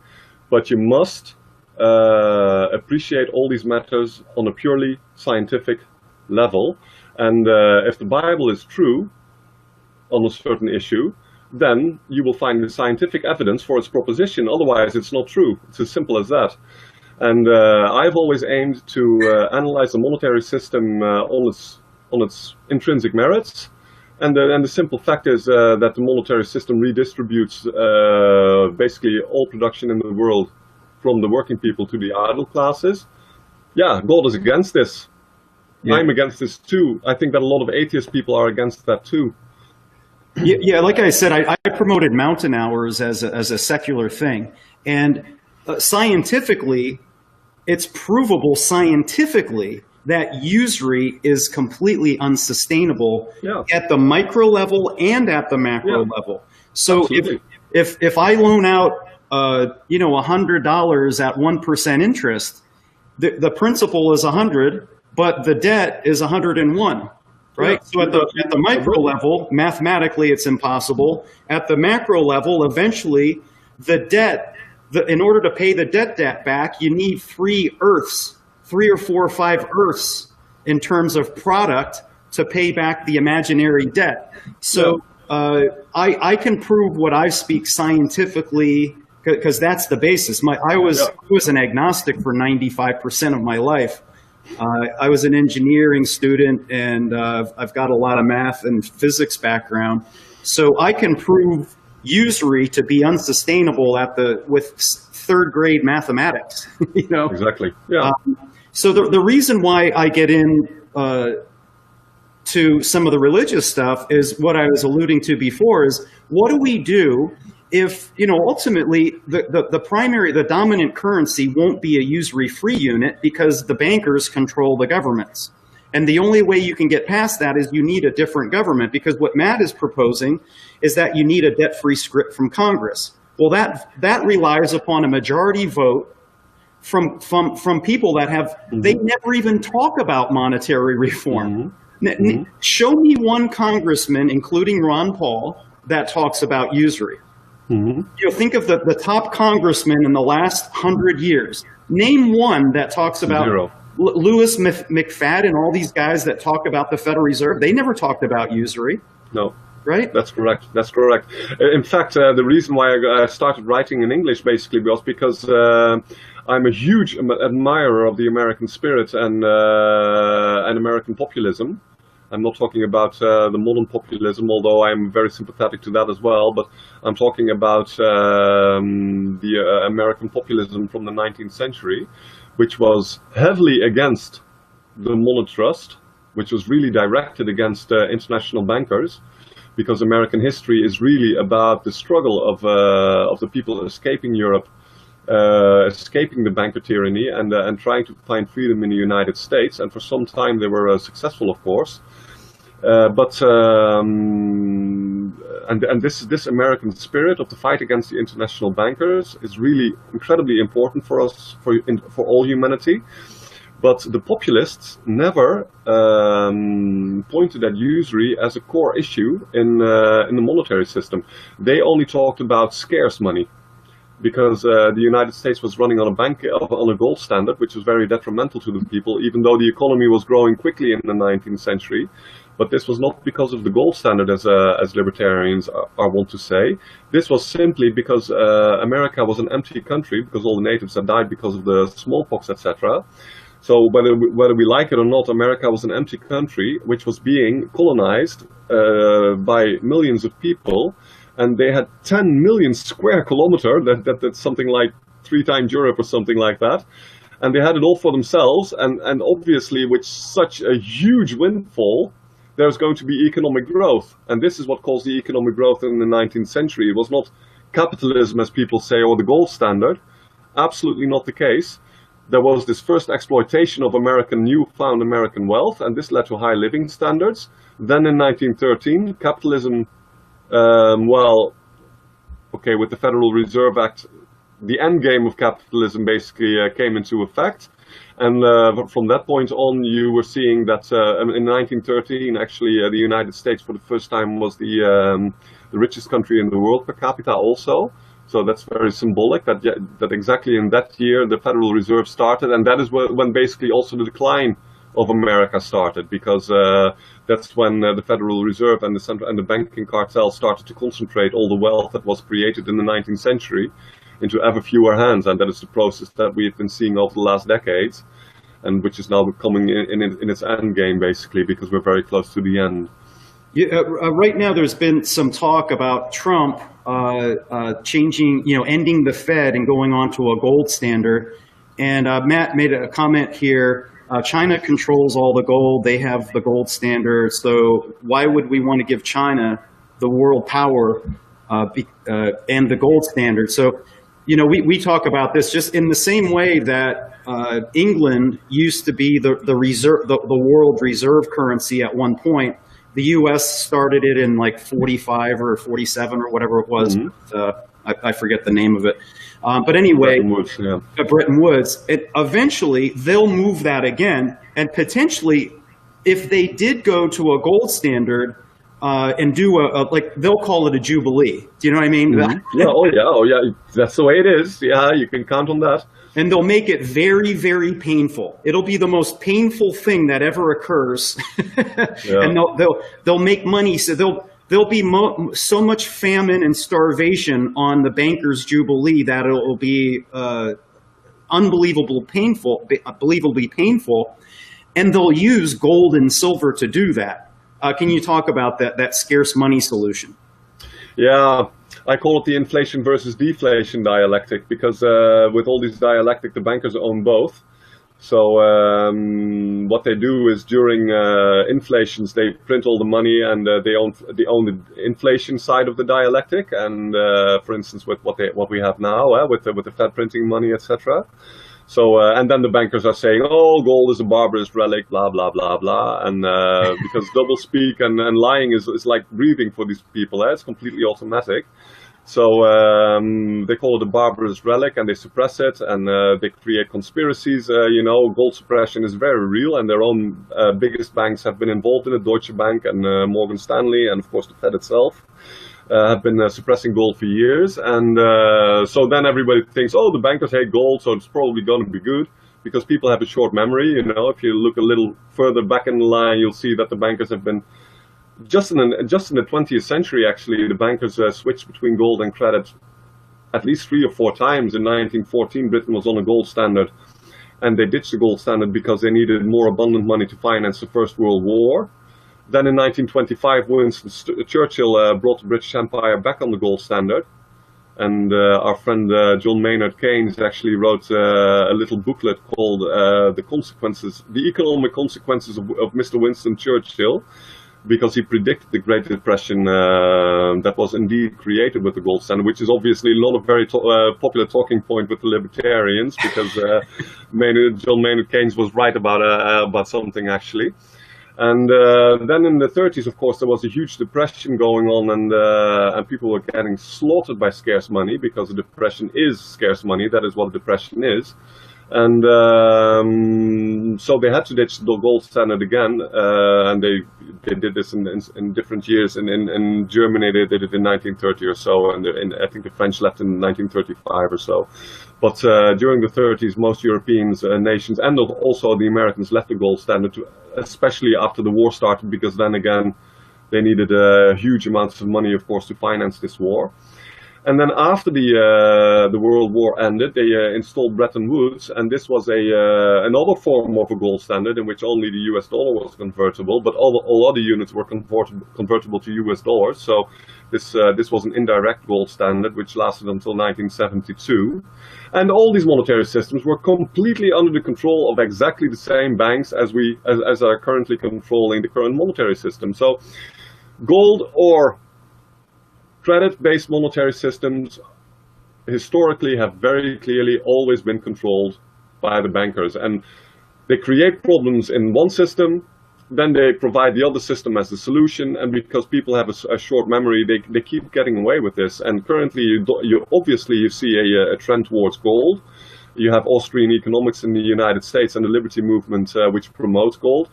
But you must appreciate all these matters on a purely scientific level. And if the Bible is true on a certain issue, then you will find the scientific evidence for its proposition. Otherwise, it's not true. It's as simple as that. And I've always aimed to analyze the monetary system on its intrinsic merits. And the simple fact is that the monetary system redistributes basically all production in the world from the working people to the idle classes. Yeah, God is against this. Yeah. I'm against this too. I think that a lot of atheist people are against that too. Yeah, like I said, I promoted mountain hours as a secular thing. And scientifically, it's provable scientifically that usury is completely unsustainable at the micro level and at the macro level. So if I loan out $100 at 1% interest, the principal is 100, but the debt is 101. Right? So at the micro level, mathematically, it's impossible. At the macro level, eventually, the debt, in order to pay the debt back, you need 3 or 4 or 5 Earths in terms of product to pay back the imaginary debt. So I can prove what I speak scientifically, because that's the basis. I was an agnostic for 95% of my life. I was an engineering student, and I've got a lot of math and physics background. So I can prove usury to be unsustainable with 3rd grade mathematics. Exactly. Yeah. So the reason why I get in to some of the religious stuff is what I was alluding to before, is what do we do if, ultimately the dominant currency won't be a usury-free unit because the bankers control the governments. And the only way you can get past that is you need a different government, because what Matt is proposing is that you need a debt-free script from Congress. Well, that relies upon a majority vote from people that have, they never even talk about monetary reform. Show me one congressman, including Ron Paul, that talks about usury. Think of the top congressman in the last 100 years. Name one that talks about Zero. Louis McFadden, all these guys that talk about the Federal Reserve. They never talked about usury. No. Right? That's correct. That's correct. In fact, the reason why I started writing in English basically was because I'm a huge admirer of the American spirit and American populism. I'm not talking about the modern populism, although I'm very sympathetic to that as well, but I'm talking about the American populism from the 19th century, which was heavily against the monotrust, which was really directed against international bankers, because American history is really about the struggle of the people escaping Europe, escaping the banker tyranny, and trying to find freedom in the United States. And for some time they were successful, of course. And this American spirit of the fight against the international bankers is really incredibly important for us, for all humanity. But the populists never pointed at usury as a core issue in the monetary system. They only talked about scarce money, because the United States was running on a gold standard, which was very detrimental to the people, even though the economy was growing quickly in the 19th century. But this was not because of the gold standard, as libertarians are wont to say. This was simply because America was an empty country, because all the natives had died because of the smallpox, etc. So whether we like it or not, America was an empty country which was being colonized by millions of people, and they had 10 million square kilometers. That's something like 3 times Europe or something like that. And they had it all for themselves, and obviously with such a huge windfall, there's going to be economic growth. And this is what caused the economic growth in the 19th century. It was not capitalism, as people say, or the gold standard. Absolutely not the case. There was this first exploitation of newfound American wealth, and this led to high living standards. Then in 1913, capitalism, with the Federal Reserve Act, the end game of capitalism basically came into effect. And from that point on, you were seeing that in 1913, actually, the United States for the first time was the richest country in the world per capita also. So that's very symbolic that exactly in that year the Federal Reserve started, and that is when basically also the decline of America started, because that's when the Federal Reserve and the banking cartel started to concentrate all the wealth that was created in the 19th century into ever fewer hands, and that is the process that we've been seeing over the last decades, and which is now coming in its end game basically, because we're very close to the end. Yeah, right now, there's been some talk about Trump changing, ending the Fed and going on to a gold standard. And Matt made a comment here. China controls all the gold. They have the gold standard. So why would we want to give China the world power and the gold standard? So, we talk about this just in the same way that England used to be the world reserve currency at one point. The U.S. started it in like 45 or 47 or whatever it was. I forget the name of it. But anyway, Bretton Woods. Eventually, they'll move that again. And potentially, if they did go to a gold standard and do they'll call it a jubilee. Do you know what I mean? Yeah. That's the way it is. Yeah, you can count on that. And they'll make it very, very painful. It'll be the most painful thing that ever occurs. Yeah. And they'll make money. So there'll be so much famine and starvation on the bankers' jubilee that it'll be unbelievably painful. And they'll use gold and silver to do that. Can you talk about that scarce money solution? Yeah. I call it the inflation versus deflation dialectic, because with all these dialectic, the bankers own both. So what they do is during inflations, they print all the money, and they own the inflation side of the dialectic. And for instance, with what we have now, with the Fed printing money, etc. So and then the bankers are saying, "Oh, gold is a barbarous relic," blah blah blah blah, and because double speak and lying is like breathing for these people. It's completely automatic. So they call it a barbarous relic, and they suppress it, and they create conspiracies. Gold suppression is very real, and their own biggest banks have been involved in it: Deutsche Bank and Morgan Stanley, and of course the Fed itself. have been suppressing gold for years, and so then everybody thinks, oh, the bankers hate gold, so it's probably going to be good, because people have a short memory. You know, if you look a little further back in the line, you'll see that the bankers have been just in the 20th century. Actually, the bankers switched between gold and credit at least 3 or 4 times. In 1914, Britain was on a gold standard, and they ditched the gold standard because they needed more abundant money to finance the First World War. Then in 1925, Winston Churchill brought the British Empire back on the gold standard. And our friend John Maynard Keynes actually wrote a little booklet called The Economic Consequences of Mr. Winston Churchill, because he predicted the Great Depression that was indeed created with the gold standard, which is obviously not a very popular talking point with the libertarians, because John Maynard Keynes was right about something, actually. And then in the 30s, of course, there was a huge depression going on, and people were getting slaughtered by scarce money, because the depression is scarce money. That is what a depression is. And so they had to ditch the gold standard again, and they did this in different years. In Germany, they did it in 1930 or so, and I think the French left in 1935 or so. But during the 30s, most European nations, and also the Americans, left the gold standard, especially after the war started, because then again, they needed huge amounts of money, of course, to finance this war. And then after the World War ended, they installed Bretton Woods, and this was another form of a gold standard in which only the US dollar was convertible, but all other units were convertible to US dollars. So this was an indirect gold standard, which lasted until 1972. And all these monetary systems were completely under the control of exactly the same banks as are currently controlling the current monetary system. So gold or credit-based monetary systems historically have very clearly always been controlled by the bankers, and they create problems in one system, then they provide the other system as the solution, and because people have a short memory, they keep getting away with this. And currently you see a trend towards gold. You have Austrian economics in the United States and the liberty movement which promotes gold.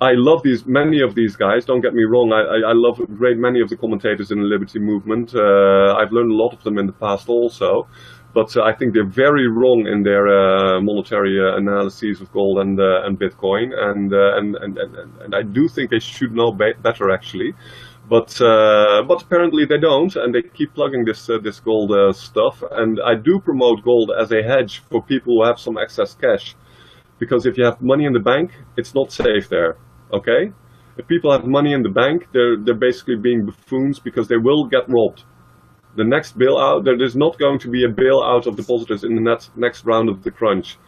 I love many of these guys, don't get me wrong. I love a great many of the commentators in the liberty movement. I've learned a lot of them in the past also. But I think they're very wrong in their monetary analyses of gold and Bitcoin. And I do think they should know better, actually. But apparently they don't, and they keep plugging this gold stuff. And I do promote gold as a hedge for people who have some excess cash. Because if you have money in the bank, it's not safe there. Okay? If people have money in the bank, they're basically being buffoons, because they will get robbed. The next bailout, there is not going to be a bailout of depositors in the next round of the crunch.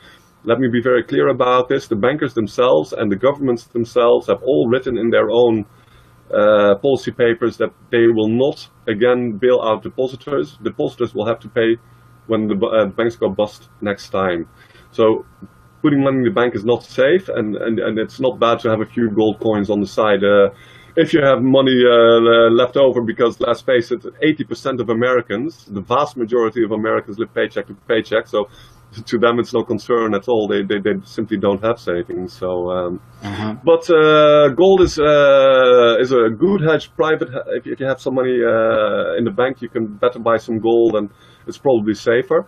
Let me be very clear about this. The bankers themselves and the governments themselves have all written in their own policy papers that they will not again bail out depositors. Depositors will have to pay when the banks go bust next time. So putting money in the bank is not safe, and it's not bad to have a few gold coins on the side if you have money left over, because let's face it, 80% of Americans, the vast majority of Americans, live paycheck to paycheck, so to them it's no concern at all. They simply don't have savings. So but gold is a good hedge. Private, if you have some money in the bank, you can better buy some gold, and it's probably safer.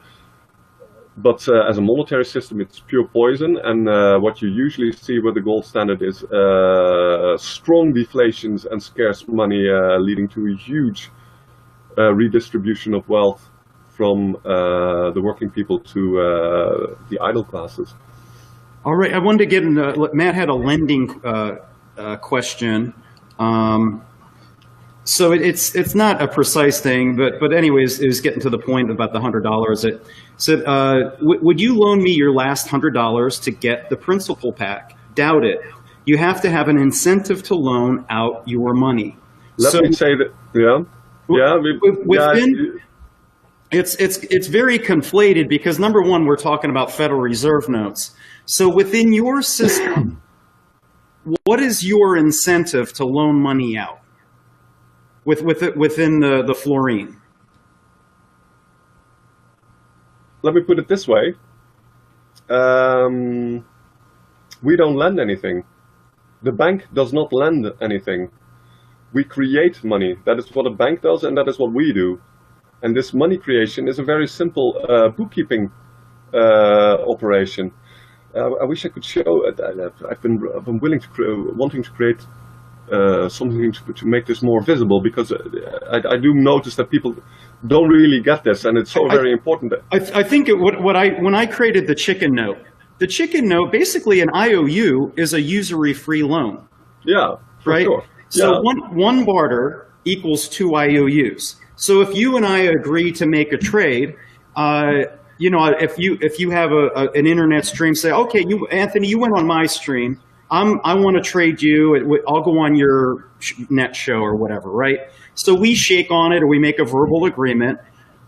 But as a monetary system, it's pure poison, and what you usually see with the gold standard is strong deflations and scarce money, leading to a huge redistribution of wealth from the working people to the idle classes. All right, I wanted to get into, Matt had a lending question. So it's not a precise thing, but anyways, it was getting to the point about the $100. It said, would you loan me your last $100 to get the principal pack? Doubt it. You have to have an incentive to loan out your money. Let me say that, it's very conflated, because number one, we're talking about Federal Reserve notes. So within your system, what is your incentive to loan money out? Within the Florijn? Let me put it this way. We don't lend anything. The bank does not lend anything. We create money. That is what a bank does, and that is what we do. And this money creation is a very simple bookkeeping operation. I wish I could show. I've been wanting to create something to make this more visible, because I do notice that people don't really get this, and it's so very important. I think when I created the chicken note, basically an IOU is a usury-free loan. Yeah, for right? Sure. So yeah. one barter equals 2 IOUs. So if you and I agree to make a trade, if you have an internet stream, say, okay, Anthony, you went on my stream. I want to trade you. I'll go on your net show or whatever, right? So we shake on it, or we make a verbal agreement.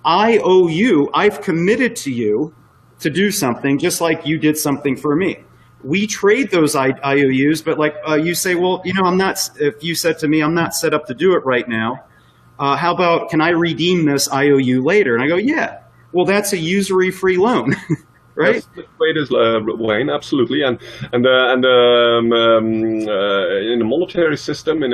I owe you. I've committed to you to do something, just like you did something for me. We trade those IOUs, but like you say, well, I'm not. If you said to me, I'm not set up to do it right now. How about, can I redeem this IOU later? And I go, yeah. Well, that's a usury-free loan, right? That's the way it is, Wayne. Absolutely. And in a monetary system, in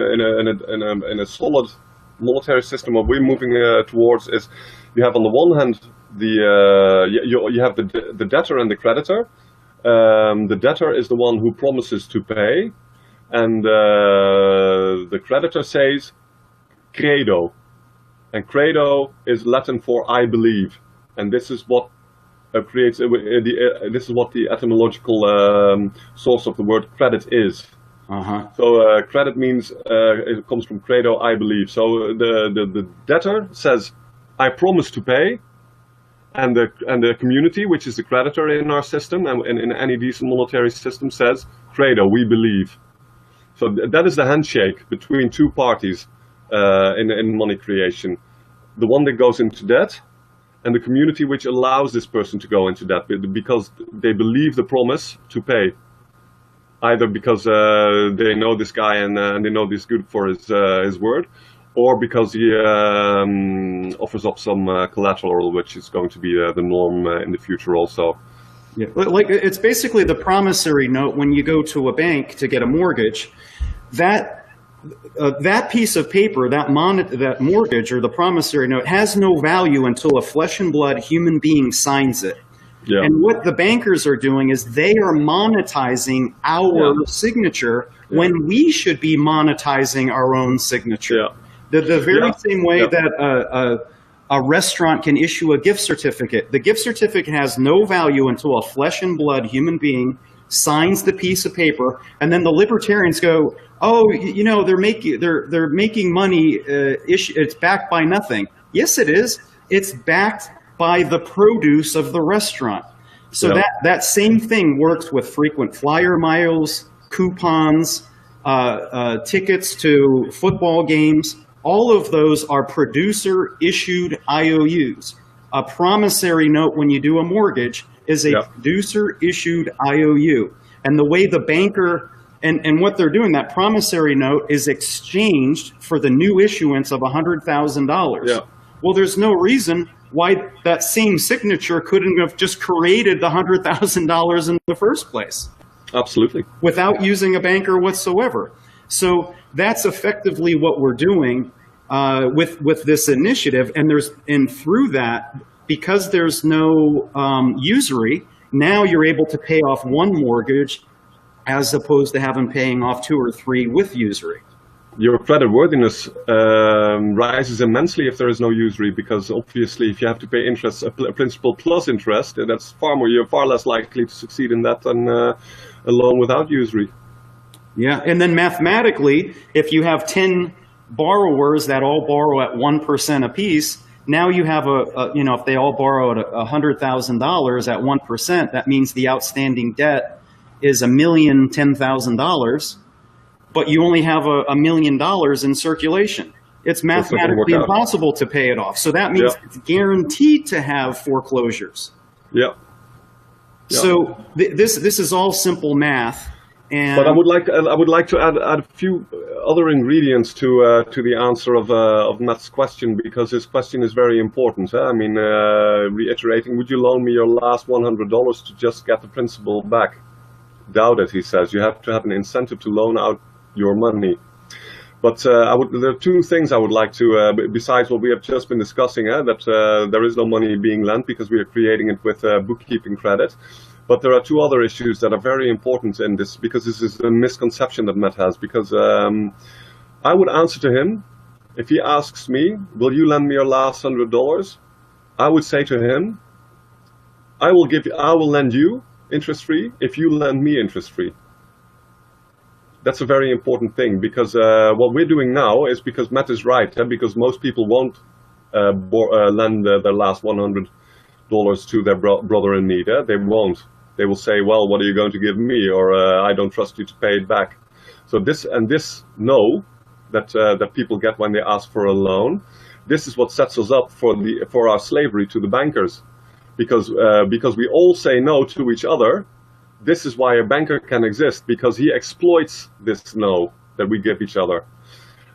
a solid monetary system, what we're moving towards is, you have on the one hand you have the debtor and the creditor. The debtor is the one who promises to pay, and the creditor says credo, and credo is Latin for I believe, and this is what creates. This is what the etymological source of the word credit is. So credit means it comes from credo, I believe. So the debtor says, I promise to pay, and the community, which is the creditor in our system, and in any decent monetary system, says credo, we believe. So that is the handshake between two parties in money creation. The one that goes into debt, and the community which allows this person to go into debt because they believe the promise to pay. Either because they know this guy and they know this good for his word, or because he offers up some collateral, which is going to be the norm in the future also. Yeah, like it's basically the promissory note when you go to a bank to get a mortgage. That piece of paper, that mortgage or the promissory note, has no value until a flesh and blood human being signs it. Yeah. And what the bankers are doing is they are monetizing our signature when we should be monetizing our own signature. Yeah. The very same way that a restaurant can issue a gift certificate. The gift certificate has no value until a flesh and blood human being signs the piece of paper, and then the libertarians go, "Oh, they're making money. It's backed by nothing." Yes, it is. It's backed by the produce of the restaurant. So that same thing works with frequent flyer miles, coupons, tickets to football games. All of those are producer-issued IOUs. A promissory note, when you do a mortgage, is a producer-issued IOU. And the way the banker, and what they're doing, that promissory note is exchanged for the new issuance of $100,000. Yeah. Well, there's no reason why that same signature couldn't have just created the $100,000 in the first place. Absolutely. Without using a banker whatsoever. So that's effectively what we're doing with this initiative. And through that, because there's no usury, now you're able to pay off one mortgage as opposed to paying off 2 or 3 with usury. Your creditworthiness rises immensely if there is no usury, because obviously if you have to pay interest, principal plus interest, you're far less likely to succeed in that than a loan without usury. Yeah, and then mathematically, if you have 10 borrowers that all borrow at 1% apiece, now you have if they all borrow at $100,000 at 1%, that means the outstanding debt is $1,010,000. But you only have $1 million in circulation. It's mathematically impossible to pay it off. So that means it's guaranteed to have foreclosures. Yeah. So this is all simple math. But I would like to add a few other ingredients to the answer of Matt's question, because his question is very important. Huh? I mean, reiterating, would you loan me your last $100 to just get the principal back? Doubt it, he says. You have to have an incentive to loan out your money. But there are two things I would like to, besides what we have just been discussing, that there is no money being lent because we are creating it with bookkeeping credit. But there are two other issues that are very important in this, because this is a misconception that Matt has. Because I would answer to him, if he asks me, will you lend me your last $100? I would say to him, I will lend you interest-free if you lend me interest-free. That's a very important thing, because what we're doing now is, because Matt is right, because most people won't lend their last $100 to their brother in need. They won't. They will say, well, what are you going to give me? Or I don't trust you to pay it back. So this no that people get when they ask for a loan, this is what sets us up for our slavery to the bankers. Because we all say no to each other. This is why a banker can exist, because he exploits this no that we give each other.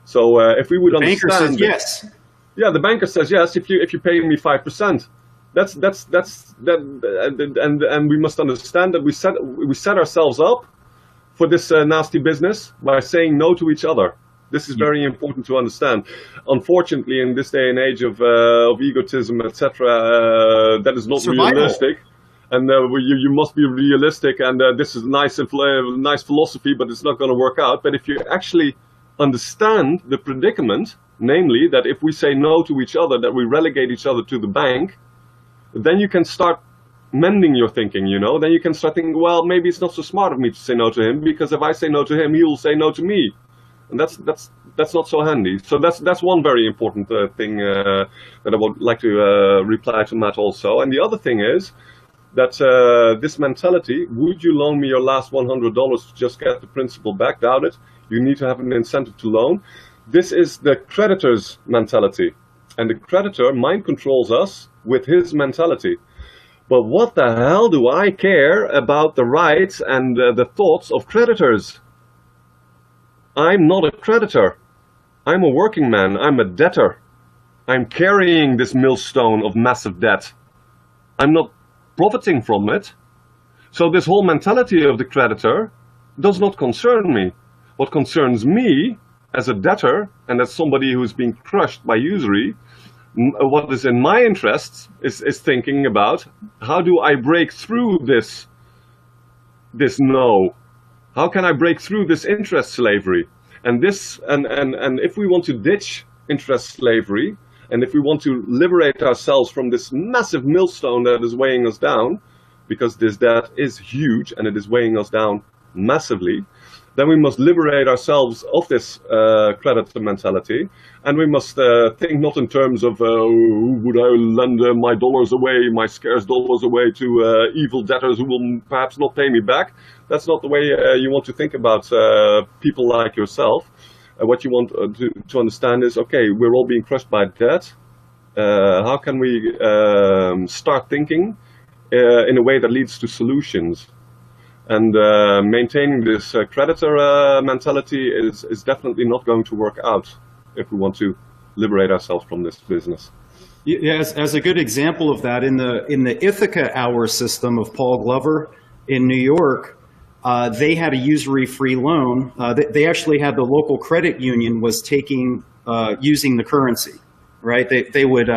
So if we would understand, the banker says yes. Yeah, the banker says yes if you pay me 5%. And we must understand that we set ourselves up for this nasty business by saying no to each other. This is very important to understand. Unfortunately, in this day and age of egotism, etc., that is not realistic. And you must be realistic, and this is nice philosophy, but it's not going to work out. But if you actually understand the predicament, namely that if we say no to each other, that we relegate each other to the bank, then you can start mending your thinking, you know. Then you can start thinking, well, maybe it's not so smart of me to say no to him, because if I say no to him, he will say no to me. And that's not so handy. So that's one very important thing that I would like to reply to Matt also. And the other thing is that this mentality, would you loan me your last $100 to just get the principal back? Doubt it. You need to have an incentive to loan. This is the creditor's mentality. And the creditor mind controls us with his mentality. But what the hell do I care about the rights and the thoughts of creditors? I'm not a creditor. I'm a working man. I'm a debtor. I'm carrying this millstone of massive debt. I'm not profiting from it. So this whole mentality of the creditor does not concern me. What concerns me as a debtor and as somebody who is being crushed by usury, what is in my interests is thinking about, how do I break through this no? How can I break through this interest slavery? And if we want to ditch interest slavery, and if we want to liberate ourselves from this massive millstone that is weighing us down, because this debt is huge and it is weighing us down massively, then we must liberate ourselves of this creditor mentality, and we must think not in terms of would I lend my dollars away, my scarce dollars away to evil debtors who will perhaps not pay me back. That's not the way you want to think about people like yourself. What you want to understand is, okay, we're all being crushed by debt. How can we start thinking in a way that leads to solutions? And maintaining this creditor mentality is definitely not going to work out if we want to liberate ourselves from this business. Yeah, as a good example of that, in the Ithaca hour system of Paul Glover in New York, they had a usury-free loan. They actually had the local credit union was taking using the currency, right? They would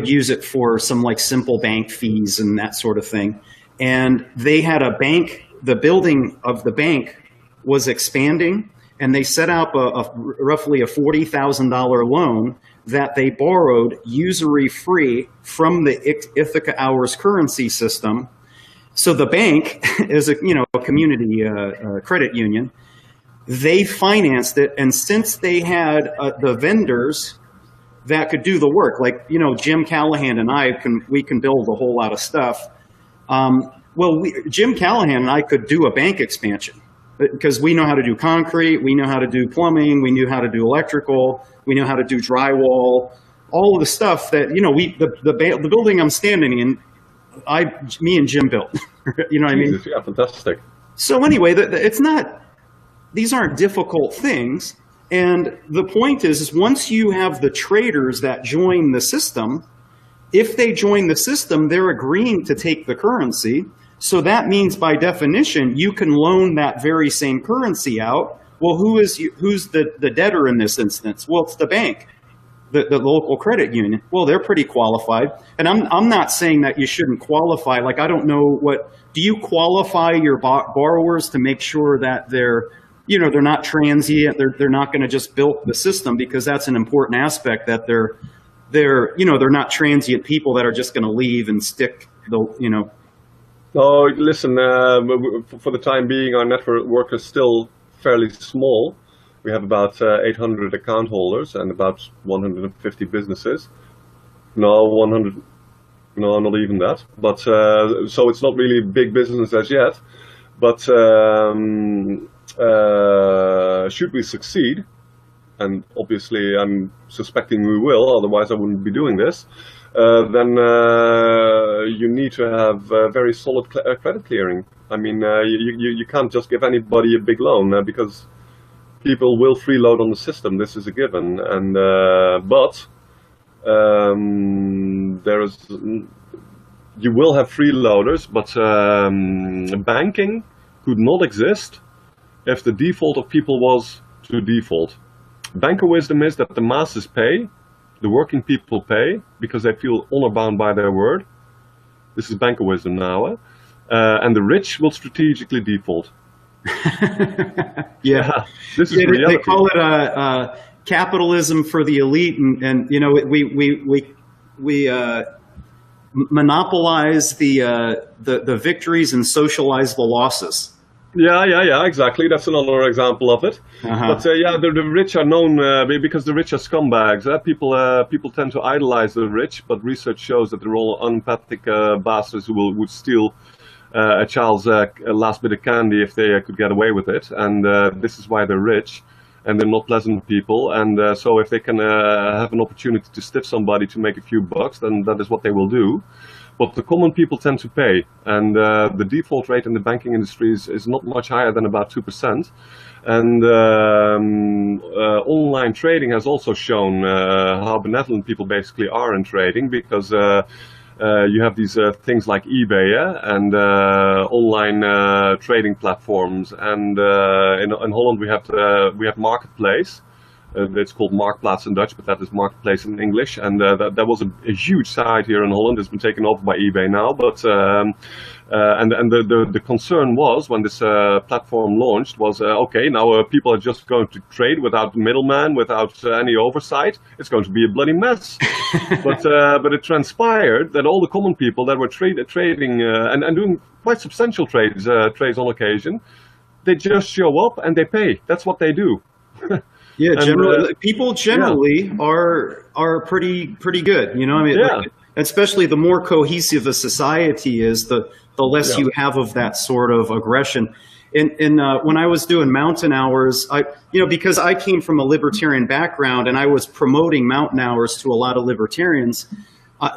use it for some like simple bank fees and that sort of thing. And they had a bank, the building of the bank was expanding, and they set up roughly a $40,000 loan that they borrowed usury-free from the Ithaca Hours currency system. So the bank is a community credit union. They financed it, and since they had the vendors that could do the work, like Jim Callahan and I we can build a whole lot of stuff. Jim Callahan and I could do a bank expansion because we know how to do concrete, we know how to do plumbing, we knew how to do electrical, we know how to do drywall, all of the stuff that the building I'm standing in. Me and Jim built. You know what I mean? Yeah, fantastic. So anyway, these aren't difficult things. And the point is once you have the traders that join the system, if they join the system, they're agreeing to take the currency. So that means by definition, you can loan that very same currency out Well, who's the debtor in this instance? Well, it's the bank, the local credit union. Well, they're pretty qualified. And I'm not saying that you shouldn't qualify. Like, I don't know do you qualify your borrowers to make sure that they're not transient, they're not going to just bilk the system, because that's an important aspect, that they're not transient people that are just going to leave and stick No, listen, for the time being, our network is still fairly small. We have about 800 account holders and about 150 businesses. No, 100, no, not even that. But so it's not really big business as yet. But should we succeed, and obviously I'm suspecting we will, otherwise I wouldn't be doing this, then you need to have very solid credit clearing. I mean, you can't just give anybody a big loan because people will freeload on the system. This is a given, and you will have freeloaders, but banking could not exist if the default of people was to default. Banker wisdom is that the masses pay, the working people pay, because they feel honor-bound by their word. This is banker wisdom now. And the rich will strategically default. Yeah. This is reality. They call it capitalism for the elite, and we monopolize the victories and socialize the losses. Yeah, exactly. That's another example of it. But the rich are known because the rich are scumbags. People tend to idolize the rich, but research shows that they're all unempathic bastards who would steal a child's last bit of candy if they could get away with it. And this is why they're rich, and they're not pleasant people. And so if they can have an opportunity to stiff somebody to make a few bucks, then that is what they will do. But the common people tend to pay, and the default rate in the banking industry is not much higher than about 2%. And online trading has also shown how benevolent people basically are in trading, because you have these things like eBay and online trading platforms, and in Holland we have Marketplace. It's called Marktplaats in Dutch, but that is Marketplace in English. And that was a huge site here in Holland. It's been taken over by eBay now. But and the concern was, when this platform launched, was okay, now people are just going to trade without the middleman, without any oversight. It's going to be a bloody mess. But it transpired that all the common people that were trading and doing quite substantial trades on occasion, they just show up and they pay. That's what they do. Yeah, people generally are pretty good. You know, I mean, like, especially the more cohesive a society is, the less you have of that sort of aggression. And when I was doing mountain hours, because I came from a libertarian background and I was promoting mountain hours to a lot of libertarians,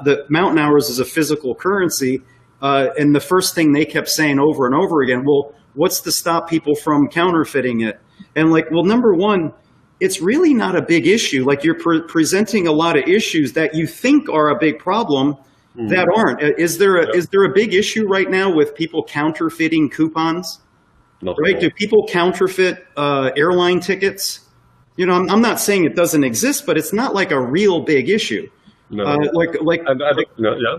the mountain hours is a physical currency. And the first thing they kept saying over and over again, well, what's to stop people from counterfeiting it? And like, well, number one, it's really not a big issue. Like, you're presenting a lot of issues that you think are a big problem that aren't. Is there a big issue right now with people counterfeiting coupons? Not right? Do people counterfeit airline tickets? You know, I'm not saying it doesn't exist, but it's not like a real big issue. No.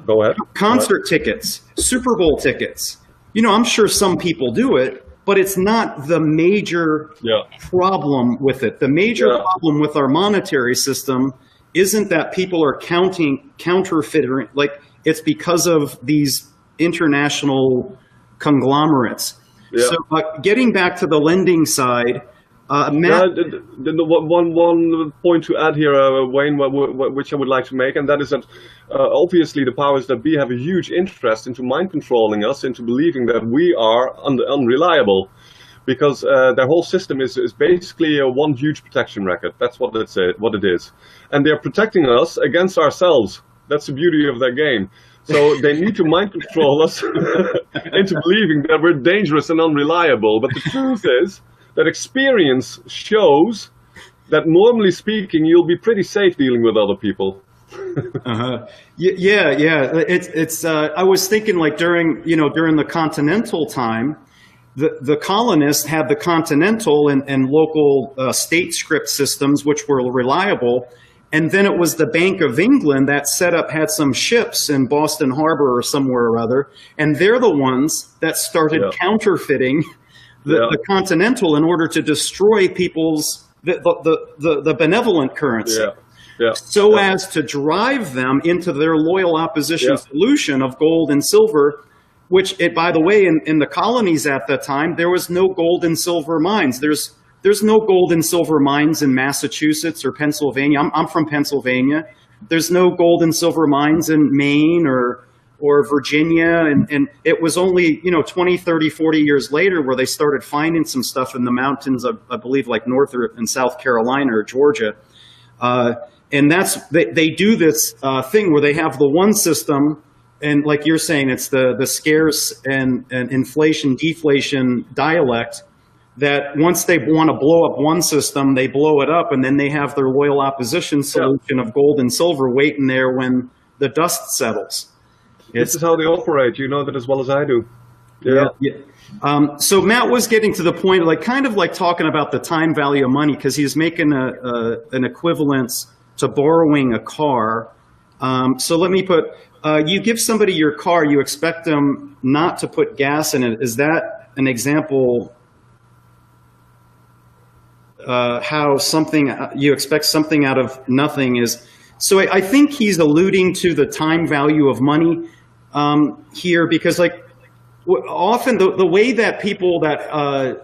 Go ahead. Concert tickets, Super Bowl tickets. You know, I'm sure some people do it, but it's not the major problem with it. The major problem with our monetary system isn't that people are counterfeiting. Like, it's because of these international conglomerates. Yeah. So getting back to the lending side, Matt, one point to add here, Wayne, which I would like to make, and that is that obviously the powers that be have a huge interest into mind controlling us, into believing that we are unreliable, because their whole system is basically one huge protection racket. That's what it is, and they're protecting us against ourselves. That's the beauty of their game. So they need to mind control us into believing that we're dangerous and unreliable. But the truth is that experience shows that, normally speaking, you'll be pretty safe dealing with other people. Yeah. It's. I was thinking, like, during the Continental time, the colonists had the continental and local state script systems, which were reliable. And then it was the Bank of England that had some ships in Boston Harbor or somewhere or other. And they're the ones that started counterfeiting the continental in order to destroy the benevolent currency. As to drive them into their loyal opposition solution of gold and silver, which, by the way, in the colonies at that time, there was no gold and silver mines. There's no gold and silver mines in Massachusetts or Pennsylvania. I'm from Pennsylvania. There's no gold and silver mines in Maine or Virginia. And it was only, 20, 30, 40 years later where they started finding some stuff in the mountains of, I believe, like North and South Carolina or Georgia. And they do this thing where they have the one system, and like you're saying, it's the scarce and inflation, deflation dialect, that once they want to blow up one system, they blow it up, and then they have their loyal opposition solution of gold and silver waiting there when the dust settles. This is how they operate. You know that as well as I do. So Matt was getting to the point, kind of like talking about the time value of money, because he's making an equivalence to borrowing a car. So let me put, you give somebody your car, you expect them not to put gas in it. Is that an example how you expect something out of nothing is? So I think he's alluding to the time value of money here, because often the way that people that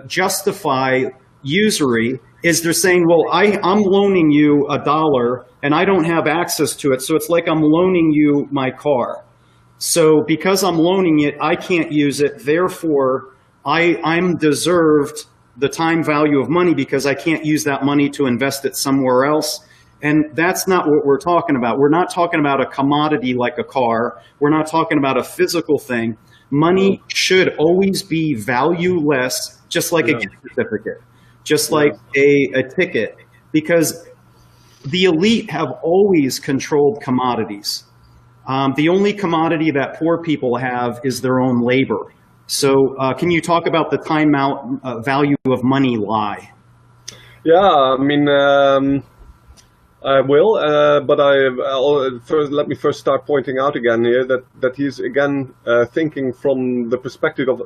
justify usury is they're saying, well, I'm loaning you $1 and I don't have access to it. So it's like I'm loaning you my car. So because I'm loaning it, I can't use it. Therefore, I'm deserved the time value of money because I can't use that money to invest it somewhere else. And that's not what we're talking about. We're not talking about a commodity like a car. We're not talking about a physical thing. Money should always be valueless, just like a gift certificate, just like a ticket, because the elite have always controlled commodities. The only commodity that poor people have is their own labor. So can you talk about the time value of money lie? Yeah, I mean, I will, but let me first start pointing out again here that he's again thinking from the perspective of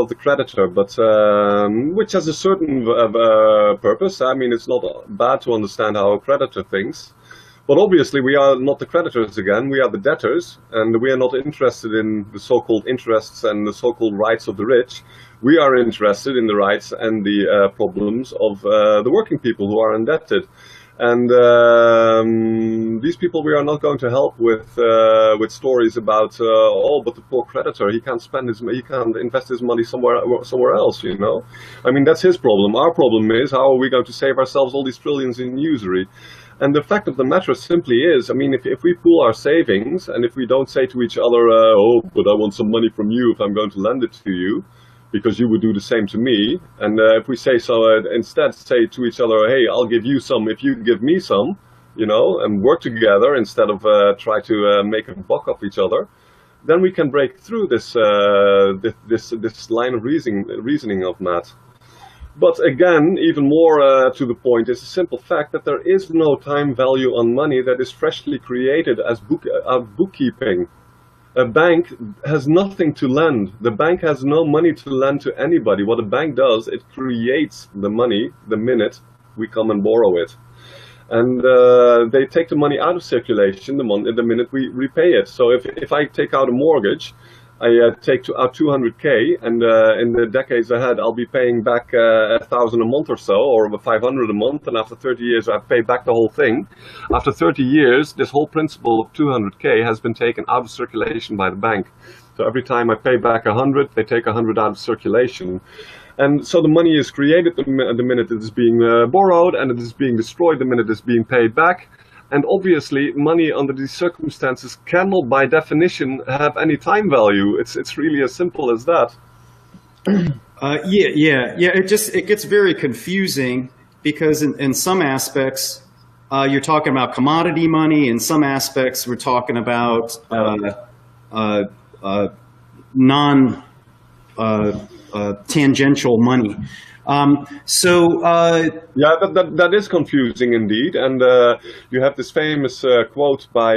the creditor, but which has a certain purpose. I mean, it's not bad to understand how a creditor thinks. But obviously, we are not the creditors again, we are the debtors, and we are not interested in the so-called interests and the so-called rights of the rich. We are interested in the rights and the problems of the working people who are indebted. And these people we are not going to help with stories about but the poor creditor, he can't invest his money somewhere else, you know. I mean, that's his problem. Our problem is, how are we going to save ourselves all these trillions in usury? And the fact of the matter simply is, I mean, if we pool our savings and if we don't say to each other, but I want some money from you if I'm going to lend it to you, because you would do the same to me. And if we say so, instead say to each other, hey, I'll give you some if you give me some, you know, and work together instead of try to make a buck off each other, then we can break through this line of reasoning of Matt. But again, even more to the point is the simple fact that there is no time value on money that is freshly created as bookkeeping. A bank has nothing to lend. The bank has no money to lend to anybody. What a bank does, it creates the money the minute we come and borrow it. And they take the money out of circulation the minute we repay it. So if I take out a mortgage, I take out 200K, and in the decades ahead, I'll be paying back 1,000 a month or so, or 500 a month, and after 30 years, I've paid back the whole thing. After 30 years, this whole principle of 200K has been taken out of circulation by the bank. So every time I pay back 100, they take 100 out of circulation. And so the money is created the minute it is being borrowed, and it is being destroyed the minute it is being paid back. And obviously, money under these circumstances cannot, by definition, have any time value. It's really as simple as that. It gets very confusing because in some aspects, you're talking about commodity money. In some aspects, we're talking about tangential money. Yeah, that is confusing indeed. And you have this famous quote by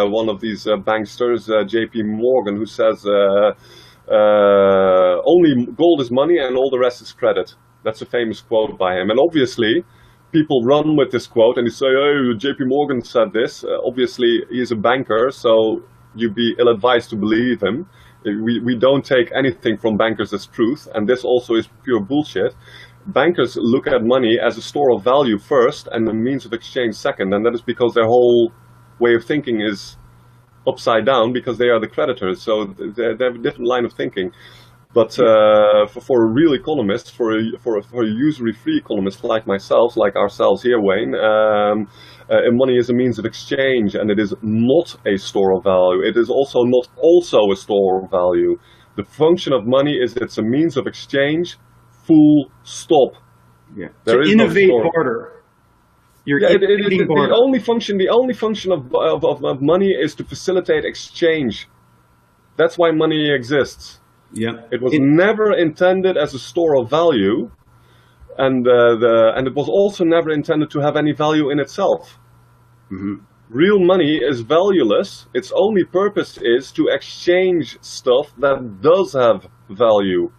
one of these banksters, J.P. Morgan, who says, only gold is money and all the rest is credit. That's a famous quote by him. And obviously, people run with this quote and they say, oh, J.P. Morgan said this. Obviously, he's a banker, so you'd be ill-advised to believe him. We don't take anything from bankers as truth, and this also is pure bullshit. Bankers look at money as a store of value first and a means of exchange second, and that is because their whole way of thinking is upside down because they are the creditors, so they have a different line of thinking. But for a real economist, for a usury-free economist like myself, like ourselves here, Wayne, money is a means of exchange, and it is not a store of value. It is also not a store of value. The function of money is it's a means of exchange, full stop. Yeah. To innovate barter. The only function of money is to facilitate exchange. That's why money exists. Yeah, it was never intended as a store of value, and it was also never intended to have any value in itself. Mm-hmm. Real money is valueless. Its only purpose is to exchange stuff that does have value,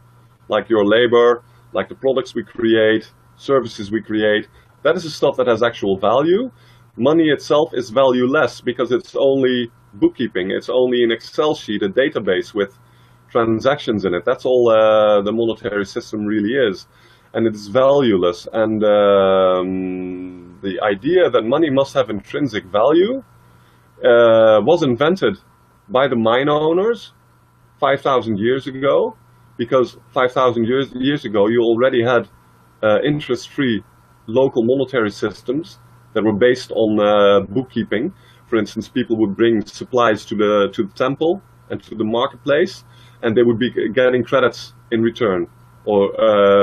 like your labor, like the products we create, services we create. That is the stuff that has actual value. Money itself is valueless because it's only bookkeeping. It's only an Excel sheet, a database with transactions in it. That's all the monetary system really is, and it's valueless. And the idea that money must have intrinsic value was invented by the mine owners 5,000 years ago, because 5,000 years ago you already had interest-free local monetary systems that were based on bookkeeping. For instance, people would bring supplies to the temple and to the marketplace, and they would be getting credits in return, or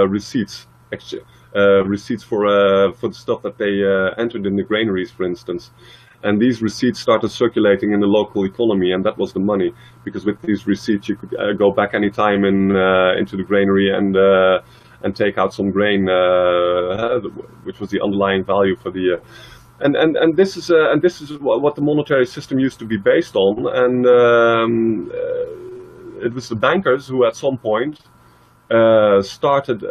receipts for the stuff that they entered in the granaries, for instance. And these receipts started circulating in the local economy, and that was the money. Because with these receipts, you could go back any time into the granary and take out some grain, which was the underlying value for the. And this is what the monetary system used to be based on, and it was the bankers who at some point started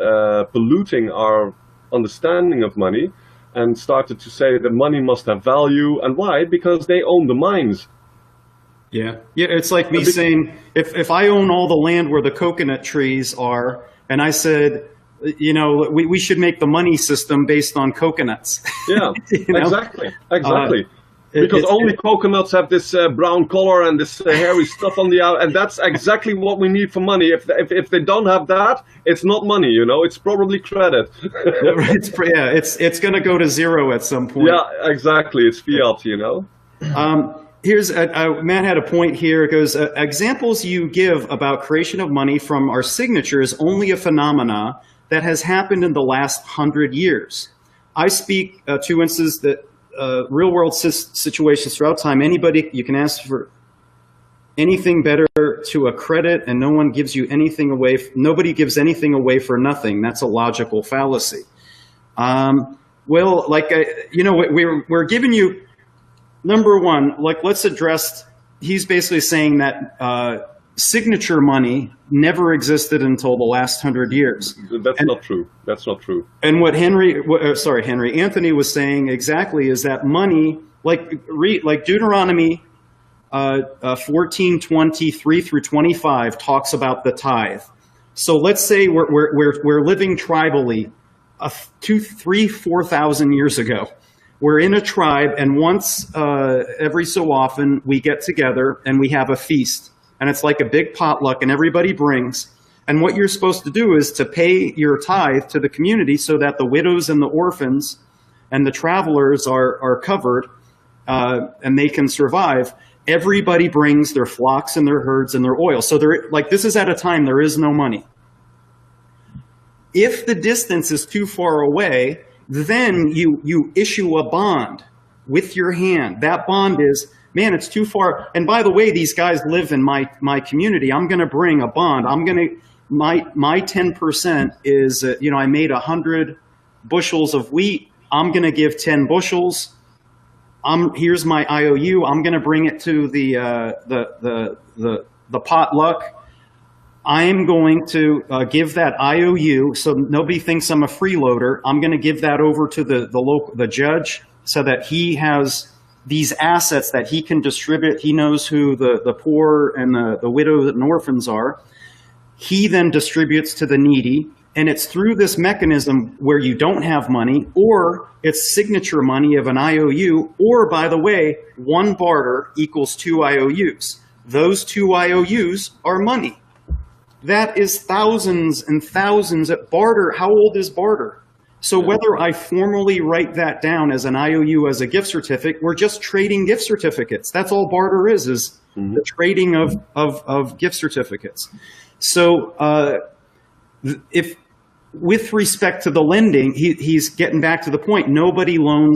polluting our understanding of money and started to say that money must have value. And why? Because they own the mines. Yeah, it's like me saying, if I own all the land where the coconut trees are, and I said, you know, we should make the money system based on coconuts. Yeah, exactly. Because only coconuts have this brown color and this hairy stuff on the out, and that's exactly what we need for money. If they don't have that, it's not money, you know. It's probably credit. It's going to go to zero at some point. Yeah, exactly. It's fiat, you know. Here's Matt had a point here. It goes, examples you give about creation of money from our signature is only a phenomena that has happened in the last 100 years. I speak to instances that real world situations throughout time. Anybody, you can ask for anything better to a credit, and no one gives you anything away. Nobody gives anything away for nothing. That's a logical fallacy. Well, like, you know, we're giving you, number one, like, let's address, he's basically saying that signature money never existed until the last 100 years. That's not true. That's not true. And what Anthony was saying exactly is that money, like Deuteronomy 14:23 through 25 talks about the tithe. So let's say we're living tribally 4,000 years ago. We're in a tribe, and once every so often we get together and we have a feast. And it's like a big potluck, and everybody brings. And what you're supposed to do is to pay your tithe to the community so that the widows and the orphans and the travelers are covered and they can survive. Everybody brings their flocks and their herds and their oil. So this is at a time there is no money. If the distance is too far away, then you issue a bond with your hand. That bond is man, it's too far. And by the way, these guys live in my community. I'm going to bring a bond. My 10% is, I made 100 bushels of wheat. I'm going to give 10 bushels. Here's my IOU. I'm going to bring it to the potluck. I am going to give that IOU, so nobody thinks I'm a freeloader. I'm going to give that over to the judge so that he has these assets that he can distribute. He knows who the poor and the widows and orphans are. He then distributes to the needy. And it's through this mechanism where you don't have money, or it's signature money of an IOU, or, by the way, one barter equals 2 IOUs. Those 2 IOUs are money. That is thousands and thousands at barter. How old is barter? So whether I formally write that down as an IOU as a gift certificate, we're just trading gift certificates. That's all barter is the trading of gift certificates. So if with respect to the lending, he's getting back to the point, nobody will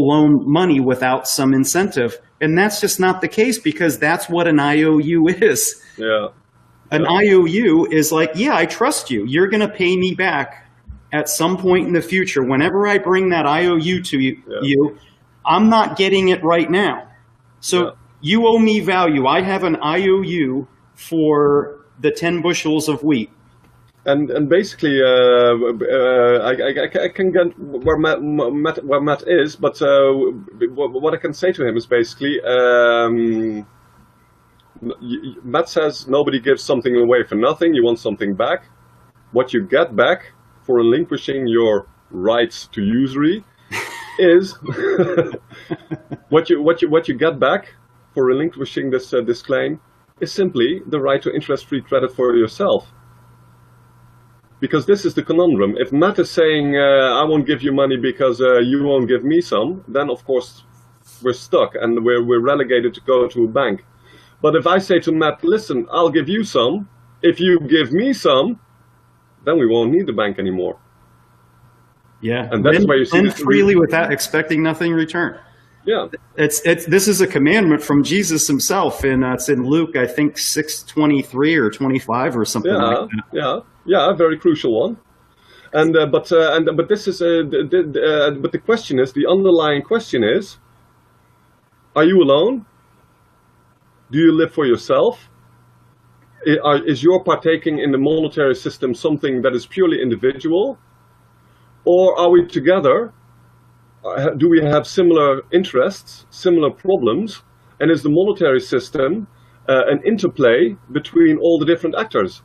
loan money without some incentive. And that's just not the case, because that's what an IOU is. Yeah. An IOU is like, yeah, I trust you. You're going to pay me back at some point in the future. Whenever I bring that IOU to you, I'm not getting it right now. So you owe me value. I have an IOU for the 10 bushels of wheat. And basically, I can get where Matt is, but what I can say to him is basically, Matt says nobody gives something away for nothing. You want something back. What you get back for relinquishing your rights to usury is what you get back for relinquishing this claim is simply the right to interest-free credit for yourself. Because this is the conundrum. If Matt is saying, I won't give you money because you won't give me some, then of course we're stuck and we're relegated to go to a bank. But if I say to Matt, listen, I'll give you some, if you give me some, then we won't need the bank anymore. Yeah, and that's where you see freely without expecting nothing in return. Yeah, this is a commandment from Jesus himself, and it's in Luke, I think 6:23 or 25 or something like that. Yeah, a very crucial one. But this is but the question is, the underlying question is, are you alone? Do you live for yourself? Is your partaking in the monetary system something that is purely individual? Or are we together? Do we have similar interests, similar problems? And is the monetary system an interplay between all the different actors?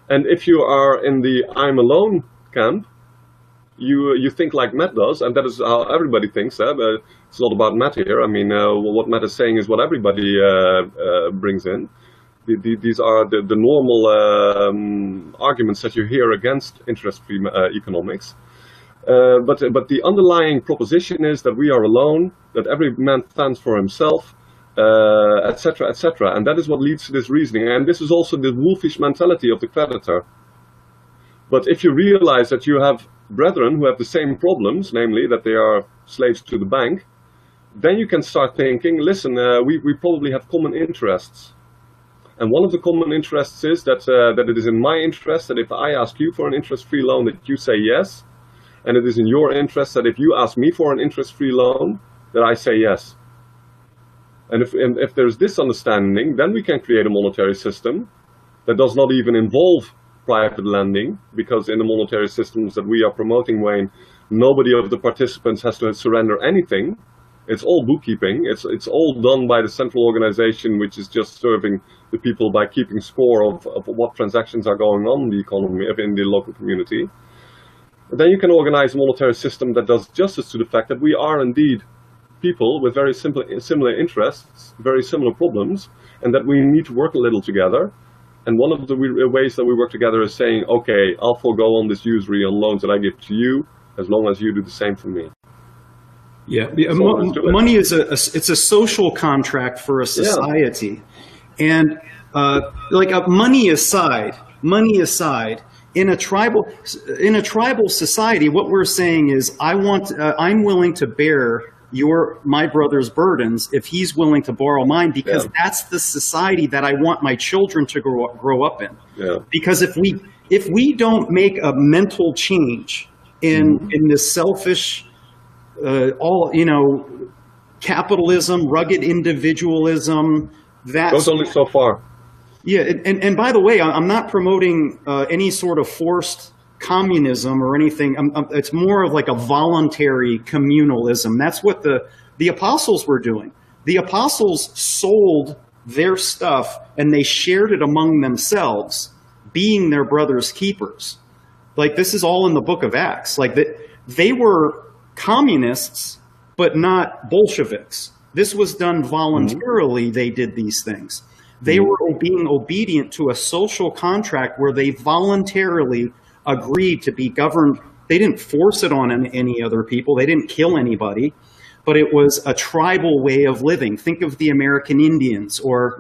And if you are in the I'm alone camp, you think like Matt does, and that is how everybody thinks. It's not about Matt here. I mean, what Matt is saying is what everybody brings in. These are the normal arguments that you hear against interest-free economics. But the underlying proposition is that we are alone, that every man stands for himself, etc., etc. And that is what leads to this reasoning. And this is also the wolfish mentality of the creditor. But if you realize that you have brethren who have the same problems, namely that they are slaves to the bank, then you can start thinking, listen, we probably have common interests. And one of the common interests is that it is in my interest that if I ask you for an interest-free loan that you say yes, and it is in your interest that if you ask me for an interest-free loan that I say yes. And if there's this understanding, then we can create a monetary system that does not even involve private lending, because in the monetary systems that we are promoting, Wayne, nobody of the participants has to surrender anything. It's all bookkeeping. It's all done by the central organization, which is just serving the people by keeping score of what transactions are going on in the economy, in the local community. Then you can organize a monetary system that does justice to the fact that we are indeed people with very similar interests, very similar problems, and that we need to work a little together. And one of the ways that we work together is saying, okay, I'll forego on this usury on loans that I give to you, as long as you do the same for me. Yeah, money is it's a social contract for a society, and money aside, in a tribal society, what we're saying is, I'm willing to bear my brother's burdens if he's willing to borrow mine, because that's the society that I want my children to grow up in. Yeah. Because if we don't make a mental change in this selfish, capitalism, rugged individualism, that goes only so far. Yeah, and by the way, I'm not promoting any sort of forced communism or anything. It's more of like a voluntary communalism. That's what the apostles were doing. The apostles sold their stuff and they shared it among themselves, being their brother's keepers. Like, this is all in the book of Acts. Like, they were communists, but not Bolsheviks. This was done voluntarily. They did these things. They were being obedient to a social contract where they voluntarily agreed to be governed. They didn't force it on any other people. They didn't kill anybody, but it was a tribal way of living. Think of the American Indians or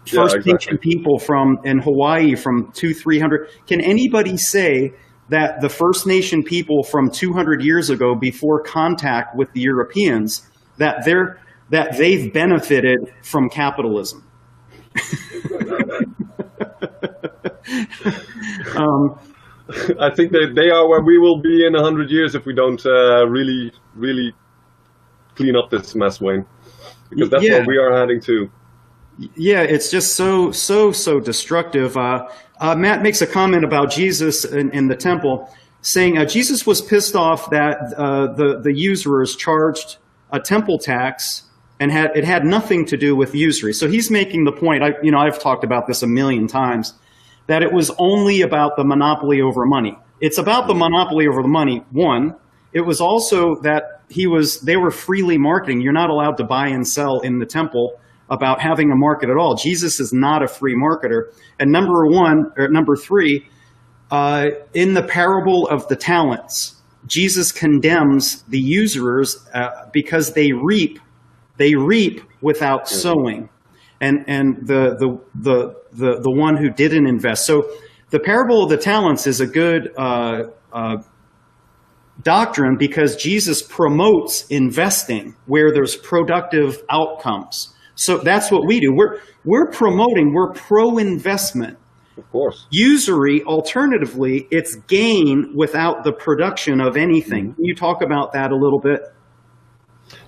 First Nation people in Hawaii from 200-300. Can anybody say that the First Nation people from 200 years ago, before contact with the Europeans, that they've benefited from capitalism? I think that they are where we will be in 100 years if we don't really clean up this mess, Wayne. Because that's where we are heading to. Yeah, it's just so destructive. Matt makes a comment about Jesus in the temple, saying Jesus was pissed off that the usurers charged a temple tax, and it had nothing to do with usury. So he's making the point. I've talked about this a million times, that it was only about the monopoly over money. It's about the monopoly over the money. One, it was also that they were freely marketing. You're not allowed to buy and sell in the temple about having a market at all. Jesus is not a free marketer. And number three, in the parable of the talents, Jesus condemns the usurers because they reap without sowing, and the one who didn't invest. So the parable of the talents is a good doctrine, because Jesus promotes investing where there's productive outcomes. So that's what we do. We're pro-investment. Of course. Usury, alternatively, it's gain without the production of anything. Can you talk about that a little bit?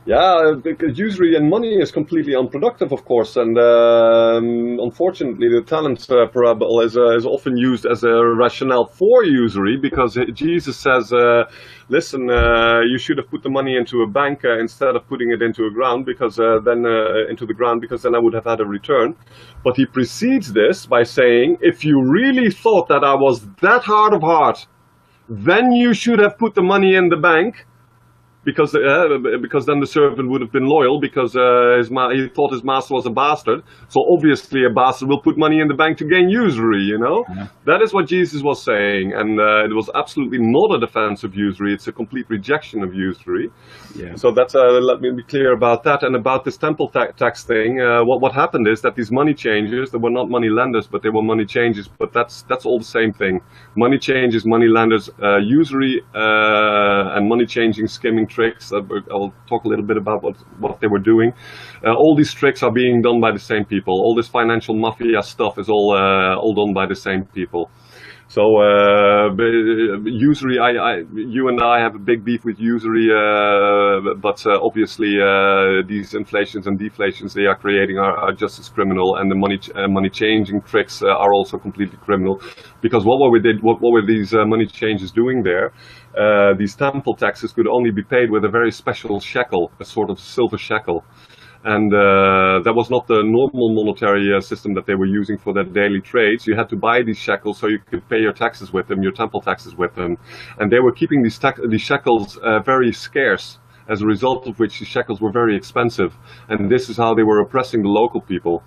Yeah, because usury and money is completely unproductive, of course, and unfortunately the talent parable is often used as a rationale for usury, because Jesus says, listen, you should have put the money into a bank instead of putting it into the ground, because then I would have had a return. But he precedes this by saying, if you really thought that I was that hard of heart, then you should have put the money in the bank. Because then the servant would have been loyal, because he thought his master was a bastard. So obviously a bastard will put money in the bank to gain usury, Yeah. That is what Jesus was saying, and it was absolutely not a defense of usury. It's a complete rejection of usury. Yeah. So that's let me be clear about that. And about this temple tax thing, what happened is that these money changers, they were not money lenders, but they were money changers. But that's all the same thing. Money changers, money lenders, usury and money changing, skimming tricks. I'll talk a little bit about what they were doing. All these tricks are being done by the same people. All this financial mafia stuff is all done by the same people. So usury, you and I have a big beef with usury, but obviously these inflations and deflations they are creating are just as criminal, and the money changing tricks are also completely criminal, because what were these money changers doing there? These temple taxes could only be paid with a very special shekel, a sort of silver shekel. And that was not the normal monetary system that they were using for their daily trades. You had to buy these shekels so you could pay your taxes with them, your temple taxes with them. And they were keeping these shekels very scarce, as a result of which the shekels were very expensive. And this is how they were oppressing the local people.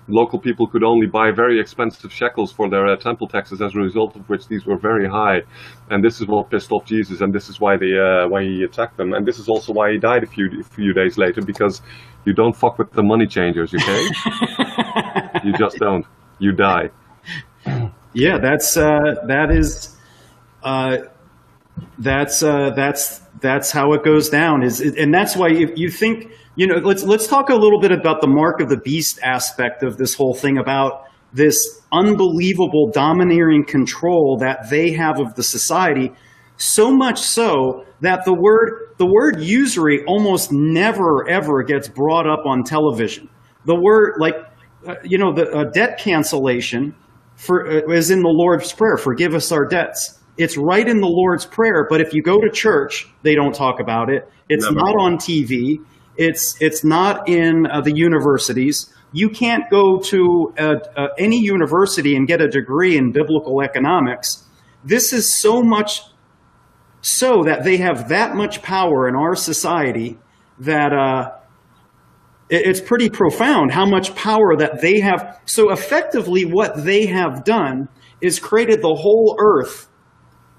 Local people could only buy very expensive shekels for their temple taxes, as a result of which these were very high. And this is what pissed off Jesus, and this is why he attacked them. And this is also why he died a few days later, because you don't fuck with the money changers, okay? You just don't. You die. Yeah, that is That's how it goes down. And that's why you think, let's talk a little bit about the mark of the beast aspect of this whole thing, about this unbelievable domineering control that they have of the society. So much so that the word usury almost never ever gets brought up on television. The word, the debt cancellation is in the Lord's Prayer. Forgive us our debts. It's right in the Lord's Prayer. But if you go to church, they don't talk about it. It's Never. Not on TV. It's not in the universities. You can't go to any university and get a degree in biblical economics. This is so much so that they have that much power in our society that it's pretty profound how much power that they have. So effectively what they have done is created the whole earth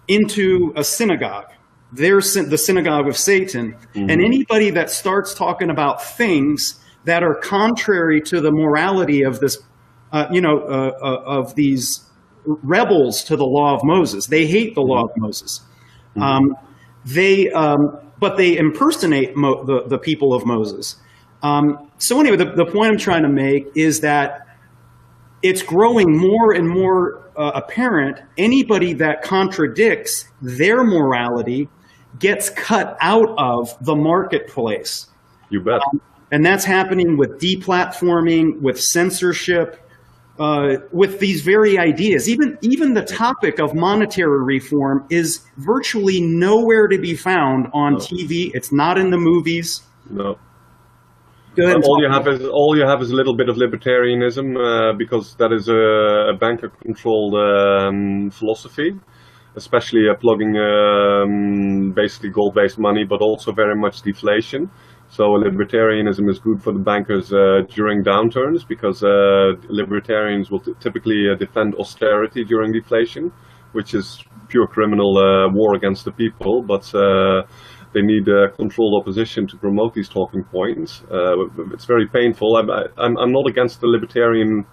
into a synagogue. They're the synagogue of Satan. Mm-hmm. And anybody that starts talking about things that are contrary to the morality of this, of these rebels to the law of Moses. They hate the law of Moses. But they impersonate the people of Moses. So anyway, the point I'm trying to make is that it's growing more and more apparent. Anybody that contradicts their morality gets cut out of the marketplace. You bet. And that's happening with deplatforming, with censorship, with these very ideas. Even the topic of monetary reform is virtually nowhere to be found on TV. It's not in the movies. No. All you have is a little bit of libertarianism, because that is a banker-controlled philosophy, especially plugging basically gold-based money, but also very much deflation. So libertarianism is good for the bankers during downturns, because libertarians will typically defend austerity during deflation, which is pure criminal war against the people, but they need controlled opposition to promote these talking points. It's very painful. I'm not against the libertarian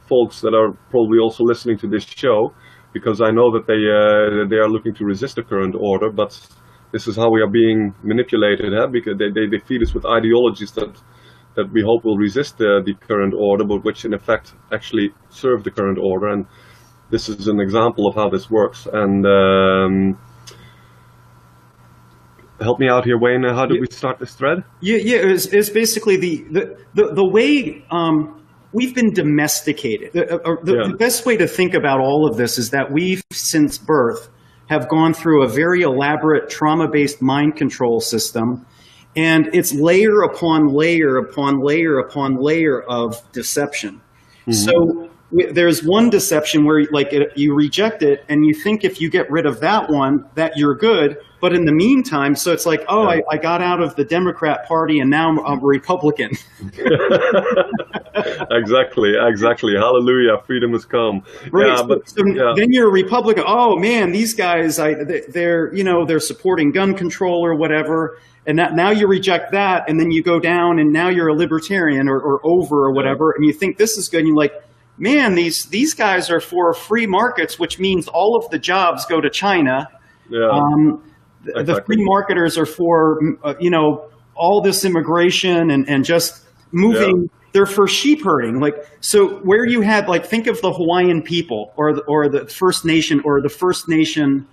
folks that are probably also listening to this show, because I know that they are looking to resist the current order, but this is how we are being manipulated, because they feed us with ideologies that we hope will resist the current order, but which in effect actually serve the current order. And this is an example of how this works. And help me out here, Wayne. How did we start this thread? It's basically the way we've been domesticated. The best way to think about all of this is that we've, since birth, have gone through a very elaborate trauma-based mind control system, and it's layer upon layer upon layer upon layer of deception. Mm-hmm. So there's one deception where you reject it, and you think if you get rid of that one, that you're good. But in the meantime, so it's like, I got out of the Democrat Party and now I'm a Republican. Exactly. Hallelujah, freedom has come. Right. Then you're a Republican. Oh man, these guys, they're supporting gun control or whatever. And now you reject that, and then you go down, and now you're a libertarian or over or whatever, and you think this is good, and you're like, man, these guys are for free markets, which means all of the jobs go to China. Yeah. Exactly. The free marketers are for, all this immigration and just moving. Yeah. They're for sheep herding. So where you had, think of the Hawaiian people or the First Nation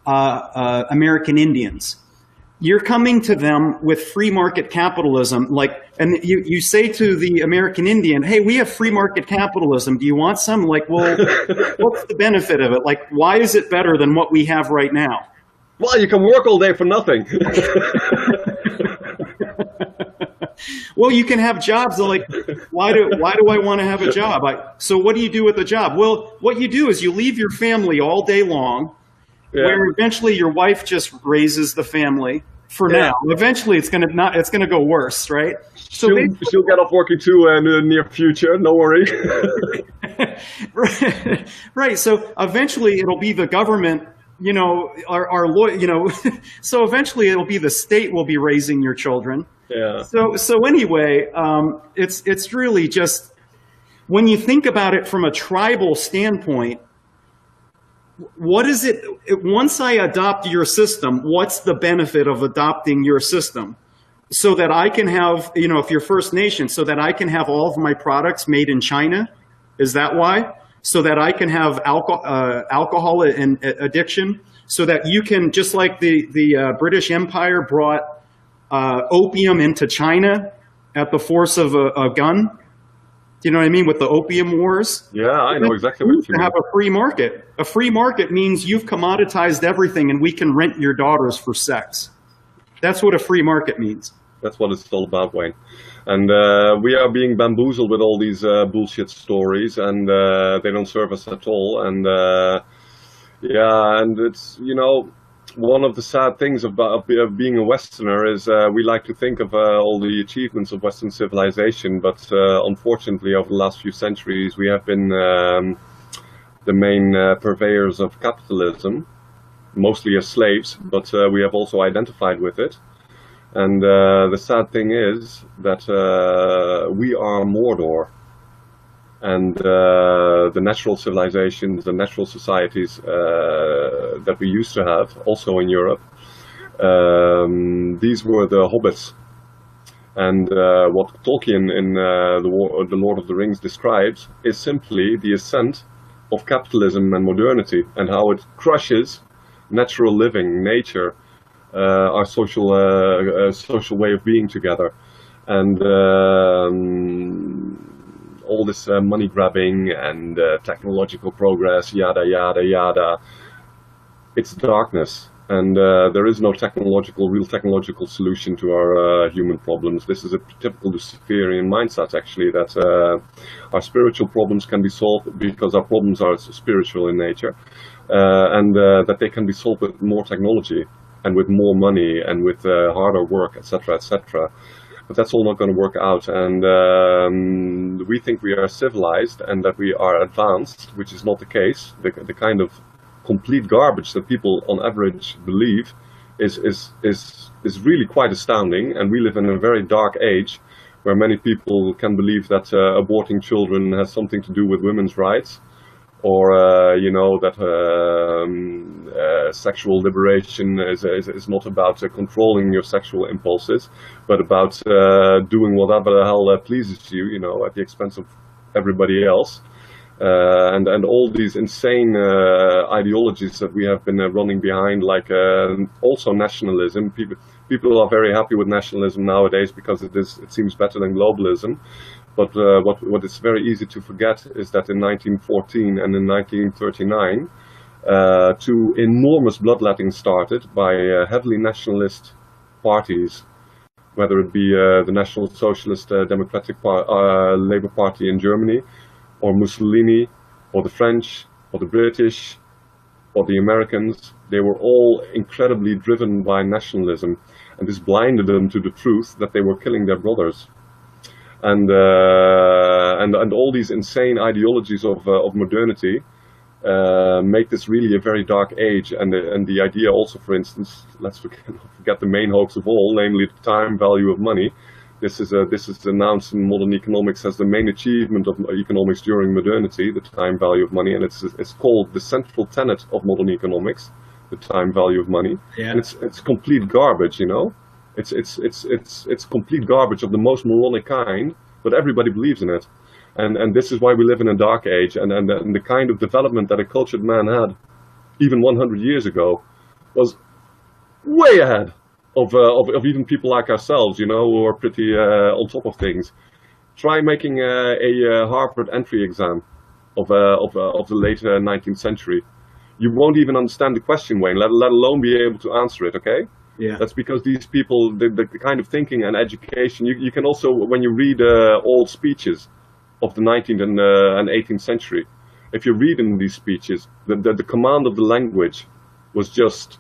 American Indians. You're coming to them with free market capitalism, and you say to the American Indian, hey, we have free market capitalism. Do you want some? Well, what's the benefit of it? Why is it better than what we have right now? Well, you can work all day for nothing. Well, you can have jobs. Why do I want to have a job? So what do you do with the job? Well, what you do is you leave your family all day long, where eventually your wife just raises the family. For now, eventually it's gonna go worse, right? So she'll get off working too in the near future. No worry. Right. So eventually it'll be the government. Our lawyer. So eventually it'll be the state will be raising your children. Yeah. So anyway, it's really just, when you think about it from a tribal standpoint, what is it, once I adopt your system, what's the benefit of adopting your system? So that I can have, you know, if you're First Nation, so that I can have all of my products made in China? Is that why? So that I can have alcohol and addiction? So that you can, just like the British Empire brought opium into China at the force of a gun? Do you know what I mean, with the opium wars? Yeah, I know exactly what you mean. Have a free market. A free market means you've commoditized everything and we can rent your daughters for sex. That's what a free market means. That's what it's all about, Wayne. And we are being bamboozled with all these bullshit stories, and they don't serve us at all. And yeah, and it's, you know, one of the sad things of being a Westerner is we like to think of all the achievements of Western civilization, but unfortunately over the last few centuries we have been the main purveyors of capitalism, mostly as slaves, but we have also identified with it. And the sad thing is that we are Mordor, and the natural civilizations, the natural societies that we used to have, also in Europe, these were the hobbits. And what Tolkien in the Lord of the Rings describes is simply the ascent of capitalism and modernity, and how it crushes natural living, nature, our social way of being together, and all this money grabbing and technological progress, yada yada yada. It's darkness, and there is no real technological solution to our human problems. This is a typical Luciferian mindset, actually, that our spiritual problems can be solved because our problems are spiritual in nature, and that they can be solved with more technology and with more money and with harder work, etc., etc. But that's all not going to work out, and we think we are civilized and that we are advanced, which is not the case. The kind of complete garbage that people on average believe is really quite astounding, and we live in a very dark age where many people can believe that aborting children has something to do with women's rights, or you know, that sexual liberation is not about controlling your sexual impulses, but about doing whatever the hell pleases you, you know, at the expense of everybody else. And all these insane ideologies that we have been running behind, like also nationalism. People are very happy with nationalism nowadays because it seems better than globalism. But what is very easy to forget is that in 1914 and in 1939, two enormous bloodletting started by heavily nationalist parties, whether it be the National Socialist Democratic Labour Party in Germany, or Mussolini, or the French, or the British, or the Americans. They were all incredibly driven by nationalism, and this blinded them to the truth that they were killing their brothers. And all these insane ideologies of modernity make this really a very dark age. And the idea also, for instance, let's forget the main hoax of all, namely the time value of money. This is announced in modern economics as the main achievement of economics during modernity, the time value of money, and it's called the central tenet of modern economics, the time value of money. Yeah. And it's complete garbage, you know. It's complete garbage of the most moronic kind, but everybody believes in it, and this is why we live in a dark age. And the kind of development that a cultured man had even 100 years ago was way ahead of even people like ourselves, you know, who are pretty on top of things. Try making a Harvard entry exam of the late 19th century. You won't even understand the question, Wayne, let alone be able to answer it. Okay. Yeah. That's because these people, the kind of thinking and education, you can also, when you read old speeches of the 19th and 18th century, if you read in these speeches, the command of the language was just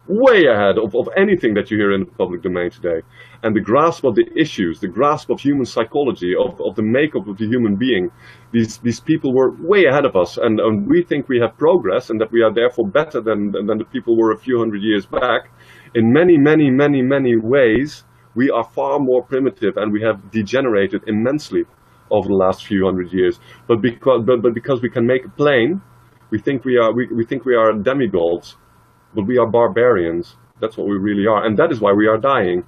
way ahead of anything that you hear in the public domain today. And the grasp of the issues, the grasp of human psychology, of the makeup of the human being, these people were way ahead of us. And we think we have progress and that we are therefore better than the people were a few hundred years back. In many, many, many, many ways, we are far more primitive, and we have degenerated immensely over the last few hundred years. But because we can make a plane, We think we are demigods, but we are barbarians. That's what we really are, and that is why we are dying.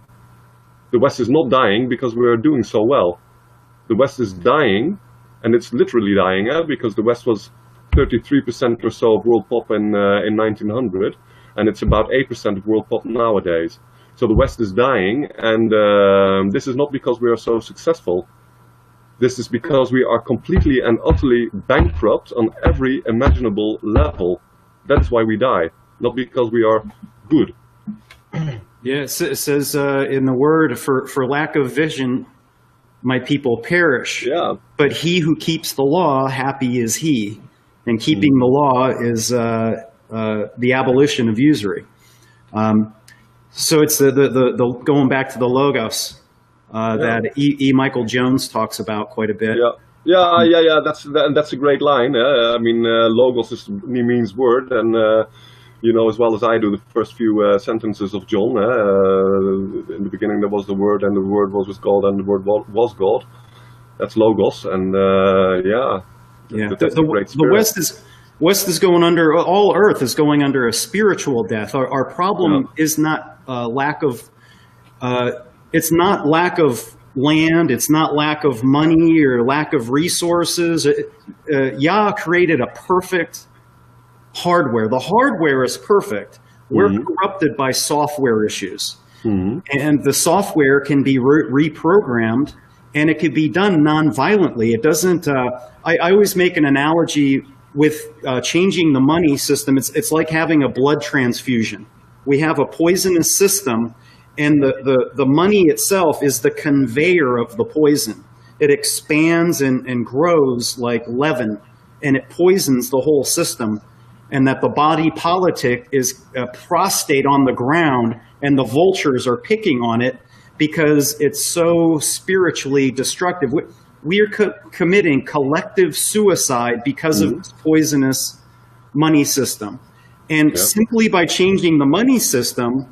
The West is not dying because we are doing so well. The West is dying, and it's literally dying, because the West was 33% or so of world pop in 1900, and it's about 8% of world pop nowadays. So the West is dying, and this is not because we are so successful. This is because we are completely and utterly bankrupt on every imaginable level. That's why we die, not because we are good. Yeah, it says in the word, for lack of vision, my people perish. Yeah. But he who keeps the law, happy is he. And keeping the law is the abolition of usury. So it's the going back to the logos that E. Michael Jones talks about quite a bit. Yeah. That's a great line. I mean, logos means word, and you know as well as I do the first few sentences of John. In the beginning there was the word, and the word was with God, and the word was God. That's logos, and The West is going under, all Earth is going under a spiritual death. Our problem is not lack of, it's not lack of land, it's not lack of money or lack of resources. Yah created a perfect hardware. The hardware is perfect. We're corrupted by software issues. And the software can be reprogrammed, and it can be done non-violently. It doesn't, I always make an analogy with changing the money system. It's like having a blood transfusion. We have a poisonous system, and the money itself is the conveyor of the poison. It expands and grows like leaven, and it poisons the whole system. And that the body politic is prostrate on the ground, and the vultures are picking on it because it's so spiritually destructive. We are committing collective suicide because of this poisonous money system. And simply by changing the money system,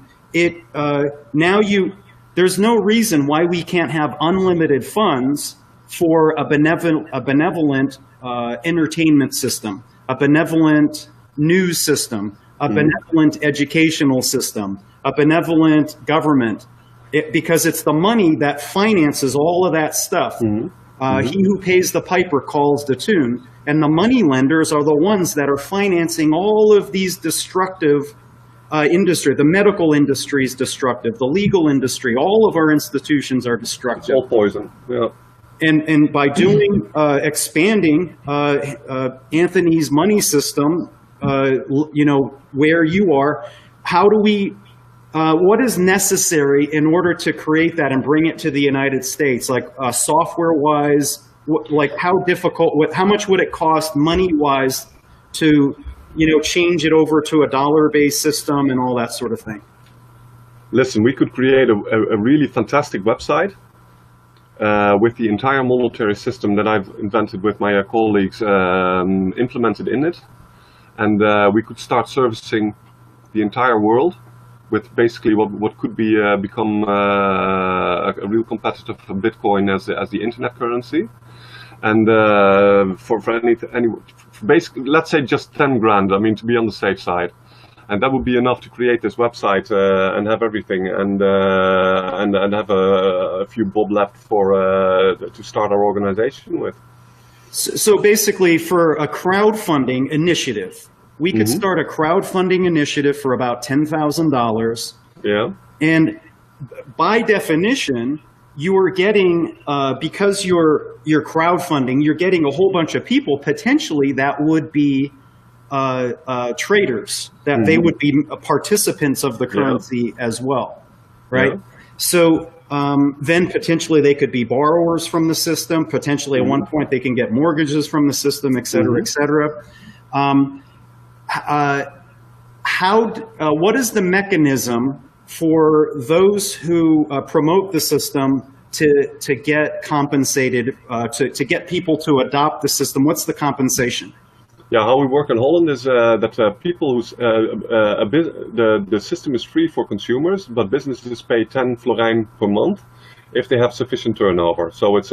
there's no reason why we can't have unlimited funds for a benevolent entertainment system, a benevolent news system, a benevolent educational system, a benevolent government, because it's the money that finances all of that stuff. He who pays the piper calls the tune, and the money lenders are the ones that are financing all of these destructive industry. The medical industry is destructive, the legal industry, all of our institutions are destructive. It's all poison. Yeah. And by doing expanding Anthony's money system, where you are, how do we, what is necessary in order to create that and bring it to the United States? Like software-wise, like how much would it cost money-wise to, change it over to a dollar-based system and all that sort of thing? Listen, we could create a really fantastic website with the entire monetary system that I've invented with my colleagues implemented in it. And we could start servicing the entire world with basically what could be become a real competitor for Bitcoin as the internet currency. And for basically, let's say just 10 grand, I mean, to be on the safe side. And that would be enough to create this website and have everything, and have a few bob left to start our organization with. So basically, for a crowdfunding initiative, we could start a crowdfunding initiative for about $10,000. Yeah. And by definition, you are getting, because you're crowdfunding, you're getting a whole bunch of people potentially that would be traders, that they would be participants of the currency as well, right? Yeah. So then potentially they could be borrowers from the system. Potentially at one point they can get mortgages from the system, et cetera, et cetera. What is the mechanism for those who promote the system to get compensated, to get people to adopt the system? What's the compensation? Yeah, how we work in Holland is that people who's the system is free for consumers, but businesses pay 10 Florijn per month if they have sufficient turnover. So it's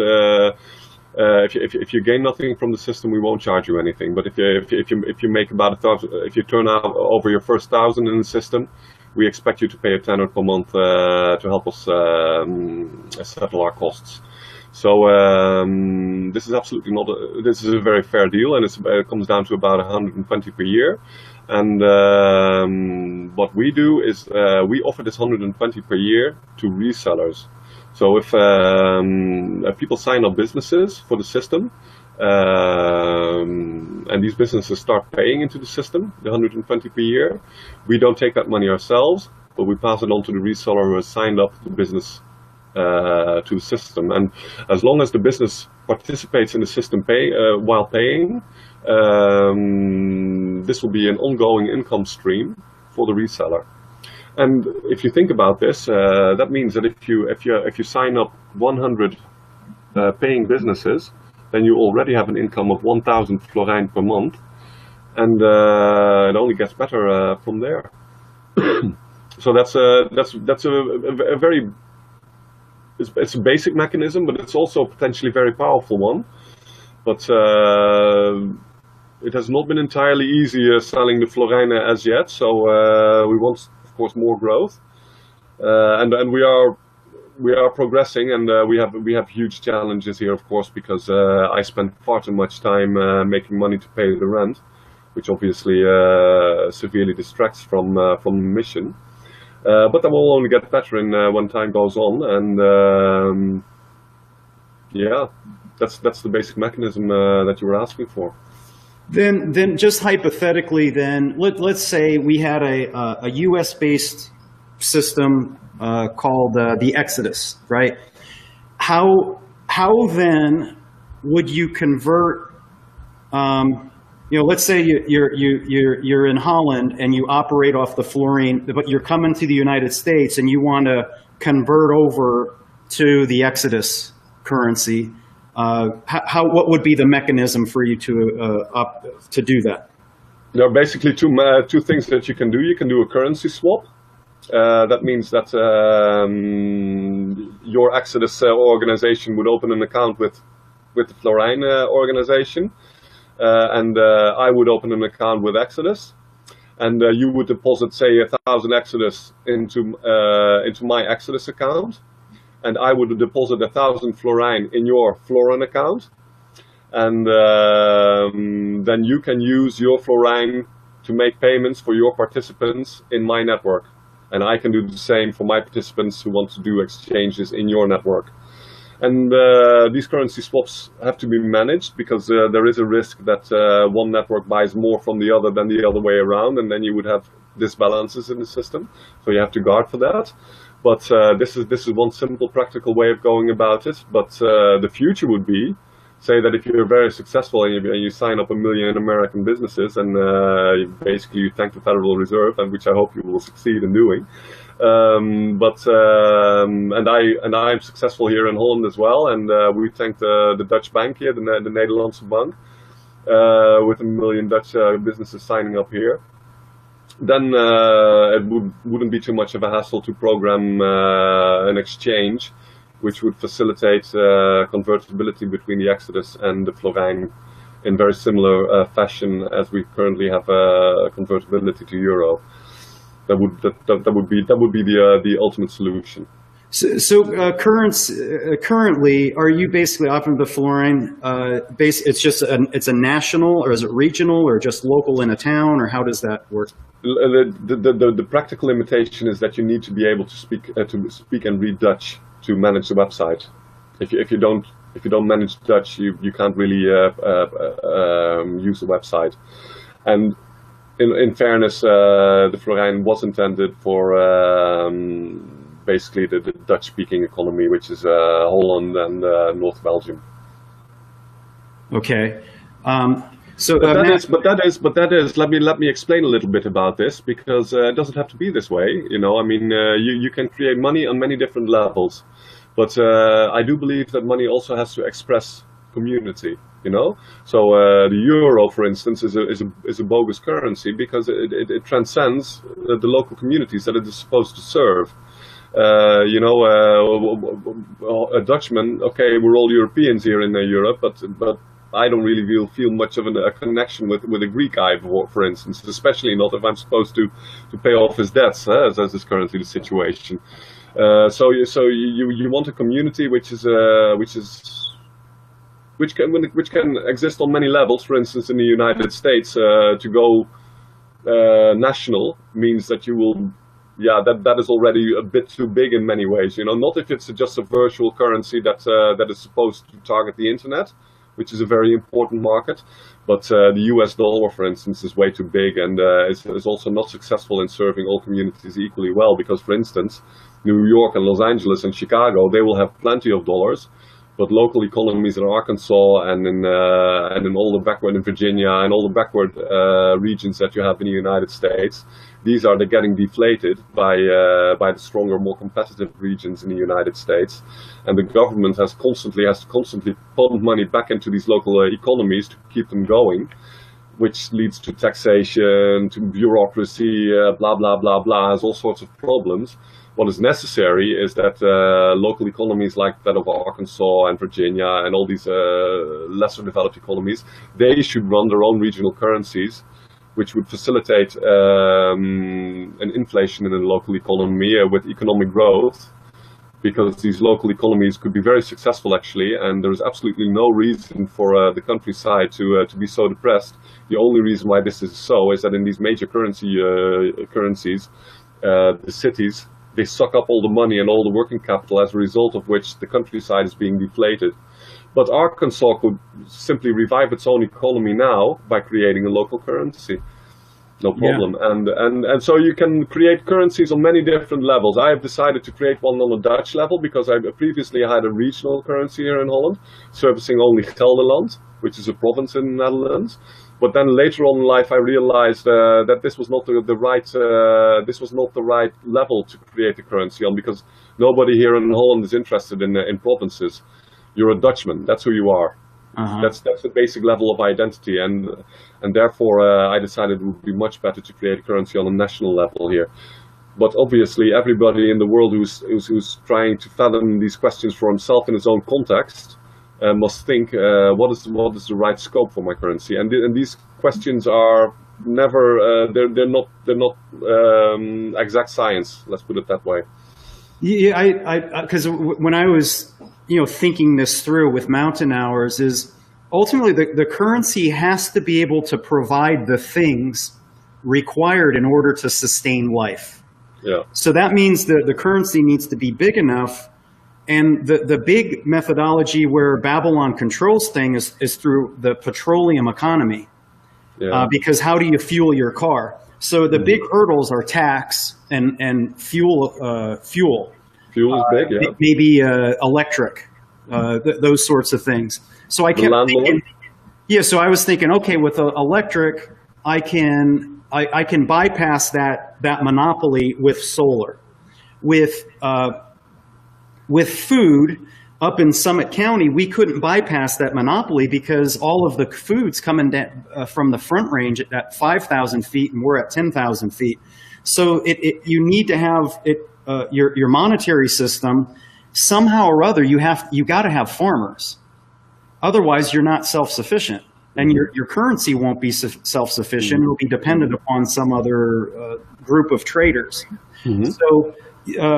if you gain nothing from the system, we won't charge you anything. But if you make about 1,000, if you turn out over your first 1,000 in the system, we expect you to pay a tenner per month to help us settle our costs. So this is absolutely not. This is a very fair deal, and it comes down to about 120 per year. And what we do is we offer this 120 per year to resellers. So if people sign up businesses for the system, and these businesses start paying into the system, the 120 per year, we don't take that money ourselves, but we pass it on to the reseller who has signed up the business to the system. And as long as the business participates in the system while paying, this will be an ongoing income stream for the reseller. And if you think about this, that means that if you sign up 100 paying businesses, then you already have an income of 1,000 Florijn per month, and it only gets better from there. So that's a very it's a basic mechanism, but it's also potentially a very powerful one. But it has not been entirely easy selling the Florijn as yet. So we want, of course, more growth, and we are progressing, and we have huge challenges here, of course, because I spend far too much time making money to pay the rent, which obviously severely distracts from the mission. But that will only get better when time goes on, and yeah, that's the basic mechanism that you were asking for. Then just hypothetically, then let's say we had a U.S.-based system called the Exodus, right? How then would you convert? Let's say you're in Holland and you operate off the Florijn, but you're coming to the United States and you want to convert over to the Exodus currency. What would be the mechanism for you to do that? There are basically two things that you can do. You can do a currency swap. That means that your Exodus organization would open an account with the Florijn organization, and I would open an account with Exodus, and you would deposit, say, 1,000 Exodus into my Exodus account, and I would deposit 1,000 Florijn in your Florijn account, and then you can use your Florijn to make payments for your participants in my network. And I can do the same for my participants who want to do exchanges in your network. And these currency swaps have to be managed because there is a risk that one network buys more from the other than the other way around, and then you would have disbalances in the system. So you have to guard for that. But this is one simple practical way of going about it. But the future would be, say that if you're very successful and you sign up 1 million American businesses, and basically you thank the Federal Reserve, and which I hope you will succeed in doing. And I'm successful here in Holland as well, and we thank the Dutch bank here, the Nederlandse bank, with 1 million Dutch businesses signing up here. Then it wouldn't be too much of a hassle to program an exchange which would facilitate convertibility between the Exodus and the Florijn in very similar fashion as we currently have convertibility to euro. That would be the ultimate solution. So currently, are you basically offering the Florijn? It's a national, or is it regional, or just local in a town, or how does that work? The practical limitation is that you need to be able to speak and read Dutch to manage the website. If you don't manage Dutch, you can't really use the website. And in fairness, the Florijn was intended for basically the Dutch-speaking economy, which is Holland and North Belgium. Okay. Let me explain a little bit about this, because it doesn't have to be this way. I mean, you can create money on many different levels, but I do believe that money also has to express community. So the euro, for instance, is a bogus currency because it transcends the local communities that it is supposed to serve. A Dutchman, okay, we're all Europeans here in Europe, but I don't really feel much of a connection with a Greek guy, for instance, especially not if I'm supposed to pay off his debts, as is currently the situation. So you want a community which can exist on many levels. For instance, in the United States, to go national means that you will. Yeah, that is already a bit too big in many ways. Not if it's just a virtual currency that is supposed to target the internet, which is a very important market. But the US dollar, for instance, is way too big and is also not successful in serving all communities equally well. Because, for instance, New York and Los Angeles and Chicago, they will have plenty of dollars. But local economies in Arkansas and in all the backward in Virginia and all the backward regions that you have in the United States, these are getting deflated by the stronger, more competitive regions in the United States, and the government has to constantly pump money back into these local economies to keep them going, which leads to taxation, to bureaucracy, blah blah blah blah, has all sorts of problems. What is necessary is that local economies like that of Arkansas and Virginia and all these lesser developed economies, they should run their own regional currencies, which would facilitate an inflation in the local economy with economic growth, because these local economies could be very successful actually, and there's absolutely no reason for the countryside to be so depressed. The only reason why this is so is that in these major currencies, the cities, they suck up all the money and all the working capital, as a result of which the countryside is being deflated. But Arkansas could simply revive its own economy now by creating a local currency. No problem. Yeah. And so you can create currencies on many different levels. I have decided to create one on a Dutch level because I previously had a regional currency here in Holland, servicing only Gelderland, which is a province in the Netherlands. But then later on in life, I realized that this was not the right level to create a currency on, because nobody here in Holland is interested in provinces. You're a Dutchman. That's who you are. Uh-huh. That's the basic level of identity, and therefore I decided it would be much better to create a currency on a national level here. But obviously, everybody in the world who's trying to fathom these questions for himself in his own context must think, what is the right scope for my currency? And these questions are never they're not exact science. Let's put it that way. Yeah, I because when I was thinking this through with Mountain Hours, is ultimately the currency has to be able to provide the things required in order to sustain life. Yeah. So that means that the currency needs to be big enough. And the big methodology where Babylon controls things is through the petroleum economy. Yeah. Because how do you fuel your car? So the big hurdles are tax and fuel. Fuel is big, yeah. Maybe electric, those sorts of things. So I kept thinking, so I was thinking, okay, with electric, I can bypass that monopoly with solar. With food, up in Summit County, we couldn't bypass that monopoly because all of the food's coming down, from the Front Range at 5,000 feet, and we're at 10,000 feet. So you need to have your monetary system somehow or other. You got to have farmers, otherwise you're not self-sufficient, and your currency won't be self-sufficient. It'll be dependent upon some other group of traders. Mm-hmm.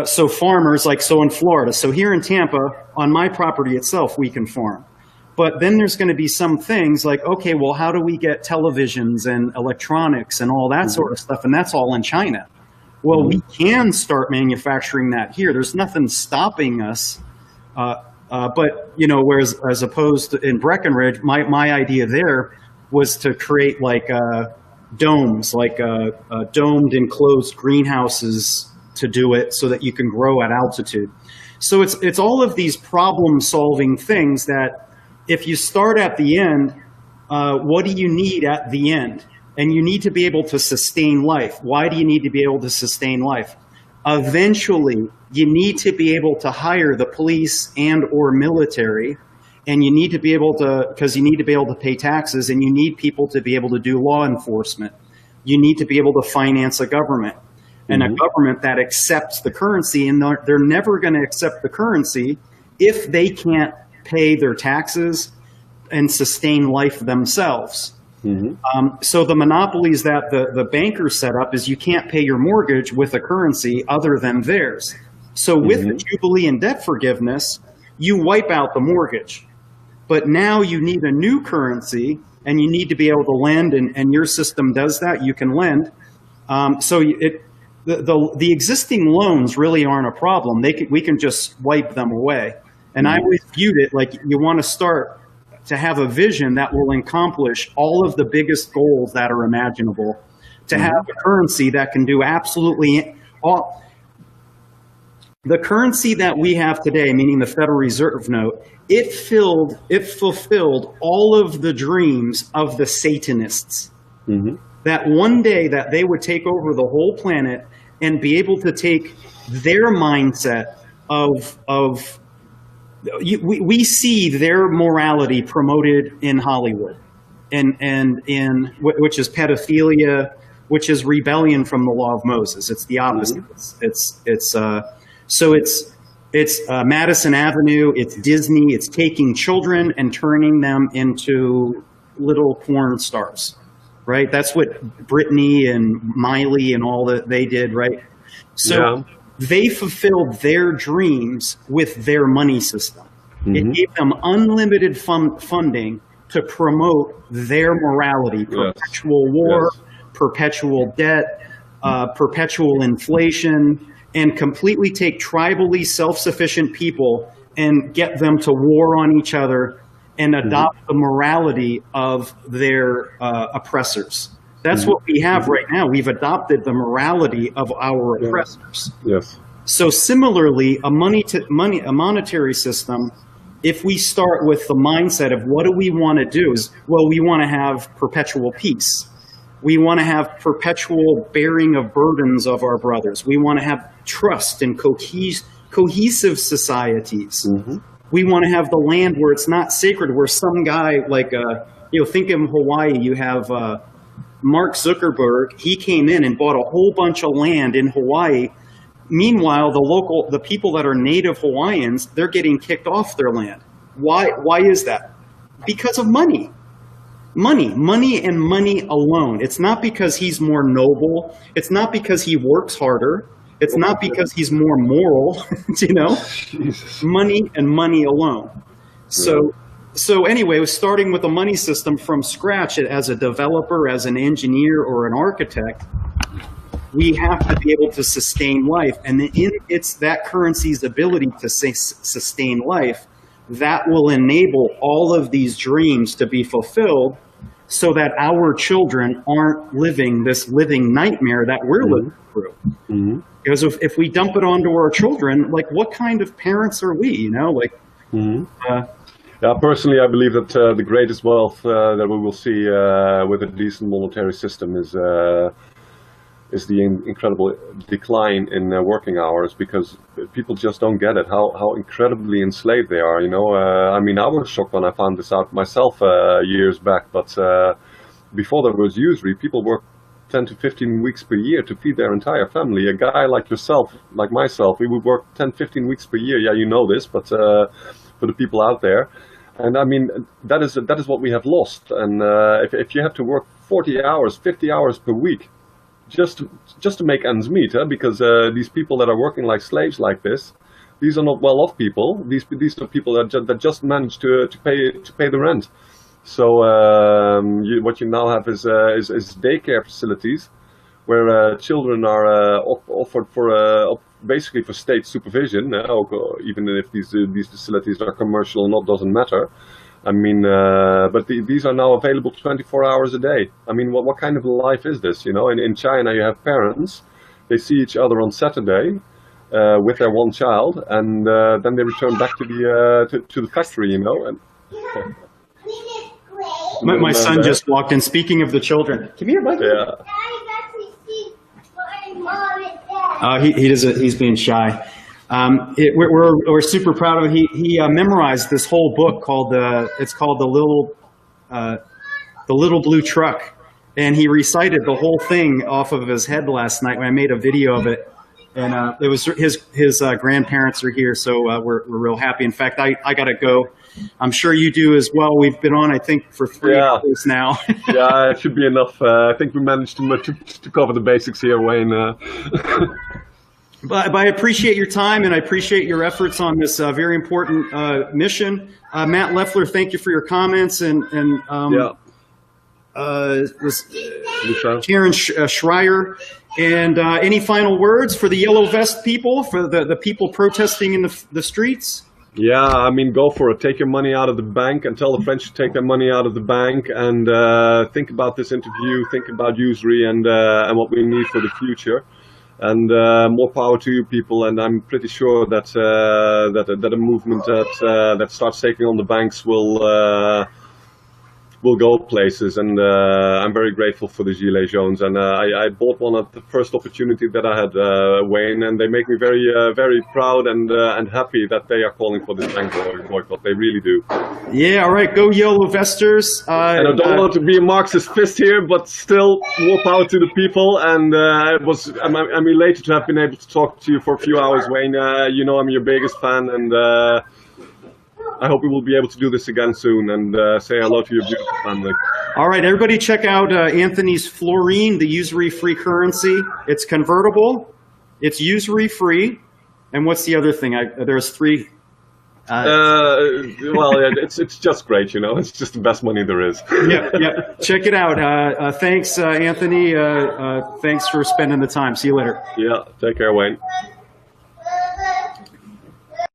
So farmers, in Florida. So here in Tampa, on my property itself, we can farm. But then there's going to be some things like, okay, well, how do we get televisions and electronics and all that sort of stuff? And that's all in China. Well, we can start manufacturing that here. There's nothing stopping us. But, whereas as opposed to in Breckenridge, my idea there was to create domes, domed enclosed greenhouses to do it so that you can grow at altitude. So it's all of these problem-solving things that if you start at the end, what do you need at the end? And you need to be able to sustain life. Why do you need to be able to sustain life? Eventually, you need to be able to hire the police and or military, and you need to be able to, because you need to be able to pay taxes, and you need people to be able to do law enforcement. You need to be able to finance a government. and a government that accepts the currency, and they're never going to accept the currency if they can't pay their taxes and sustain life themselves. So the monopolies that the bankers set up is you can't pay your mortgage with a currency other than theirs. So with the Jubilee and debt forgiveness, you wipe out the mortgage. But now you need a new currency, and you need to be able to lend, and your system does that. You can lend. So the existing loans really aren't a problem. We can just wipe them away. And I always viewed it like you want to start to have a vision that will accomplish all of the biggest goals that are imaginable, to have a currency that can do absolutely all. The currency that we have today, meaning the Federal Reserve note, it fulfilled all of the dreams of the Satanists. That one day that they would take over the whole planet and be able to take their mindset of we see their morality promoted in Hollywood, and in which is pedophilia, which is rebellion from the law of Moses. It's the opposite. It's Madison Avenue. It's Disney. It's taking children and turning them into little porn stars, right? That's what Britney and Miley and all that they did, right? So they fulfilled their dreams with their money system. It gave them unlimited funding to promote their morality, perpetual war, perpetual debt, perpetual inflation, and completely take tribally self-sufficient people and get them to war on each other and adopt the morality of their oppressors. That's what we have right now. We've adopted the morality of our oppressors. So similarly, a monetary system, if we start with the mindset of what do we want to do is, well, we want to have perpetual peace. We want to have perpetual bearing of burdens of our brothers. We want to have trust and cohesive societies. We want to have the land where it's not sacred, where some guy like, think of Hawaii, you have Mark Zuckerberg. He came in and bought a whole bunch of land in Hawaii. Meanwhile, the people that are native Hawaiians, they're getting kicked off their land. Why is that? Because of money. Money and money alone. It's not because he's more noble. It's not because he works harder. It's not because he's more moral, money and money alone. So anyway, starting with a money system from scratch as a developer, as an engineer or an architect, we have to be able to sustain life. And it's that currency's ability to sustain life that will enable all of these dreams to be fulfilled, so that our children aren't living this living nightmare that we're living through. Because if we dump it onto our children, like, what kind of parents are we, personally, I believe that the greatest wealth that we will see with a decent monetary system is the incredible decline in working hours, because people just don't get it, how incredibly enslaved they are, I was shocked when I found this out myself years back, but before there was Usury, people worked 10 to 15 weeks per year to feed their entire family. A guy like yourself, like myself, we would work 10, 15 weeks per year. Yeah, you know this, but for the people out there. And that is what we have lost. And if you have to work 40 hours, 50 hours per week, just to make ends meet, because these people that are working like slaves like this, these are not well-off people. These are people that just manage to pay the rent. So what you now have is daycare facilities where children are offered for basically for state supervision. Even if these facilities are commercial or not, doesn't matter. But these are now available 24 hours a day. What kind of life is this? In China, you have parents. They see each other on Saturday with their one child, and then they return back to the factory. And my son just walked in. Speaking of the children, come here, buddy. He's being shy. We're super proud of him. He memorized this whole book called the Little Blue Truck, and he recited the whole thing off of his head last night when I made a video of it. And it was his grandparents are here, so we're real happy. In fact, I got to go. I'm sure you do as well. We've been on, I think, for 3 hours now. Yeah, it should be enough. I think we managed to cover the basics here, Wayne. But I appreciate your time, and I appreciate your efforts on this very important mission. Matt Leffler, thank you for your comments, and Karen Schreier. And any final words for the yellow vest people, for the people protesting in the streets? Yeah, I mean, go for it. Take your money out of the bank and tell the French to take their money out of the bank, and think about this interview, think about Usury and what we need for the future. And more power to you people, and I'm pretty sure that that a movement that starts taking on the banks will go places, and I'm very grateful for the Gilets Jaunes, and I bought one at the first opportunity that I had, Wayne, and they make me very very proud and happy that they are calling for this bank boycott. They really do. Yeah, all right, go yellow vesters. And I don't want to be a Marxist fist here, but still, more power to the people, and I'm elated to have been able to talk to you for a few hours, Wayne. You know I'm your biggest fan, and I hope we will be able to do this again soon, and say hello to your beautiful family. All right, everybody check out Anthony's Florijn, the usury-free currency. It's convertible, it's usury-free, and what's the other thing? There's 3. Well, it's just great, you know. It's just the best money there is. Yeah. Check it out. Thanks, Anthony. Thanks for spending the time. See you later. Yeah, take care, Wayne.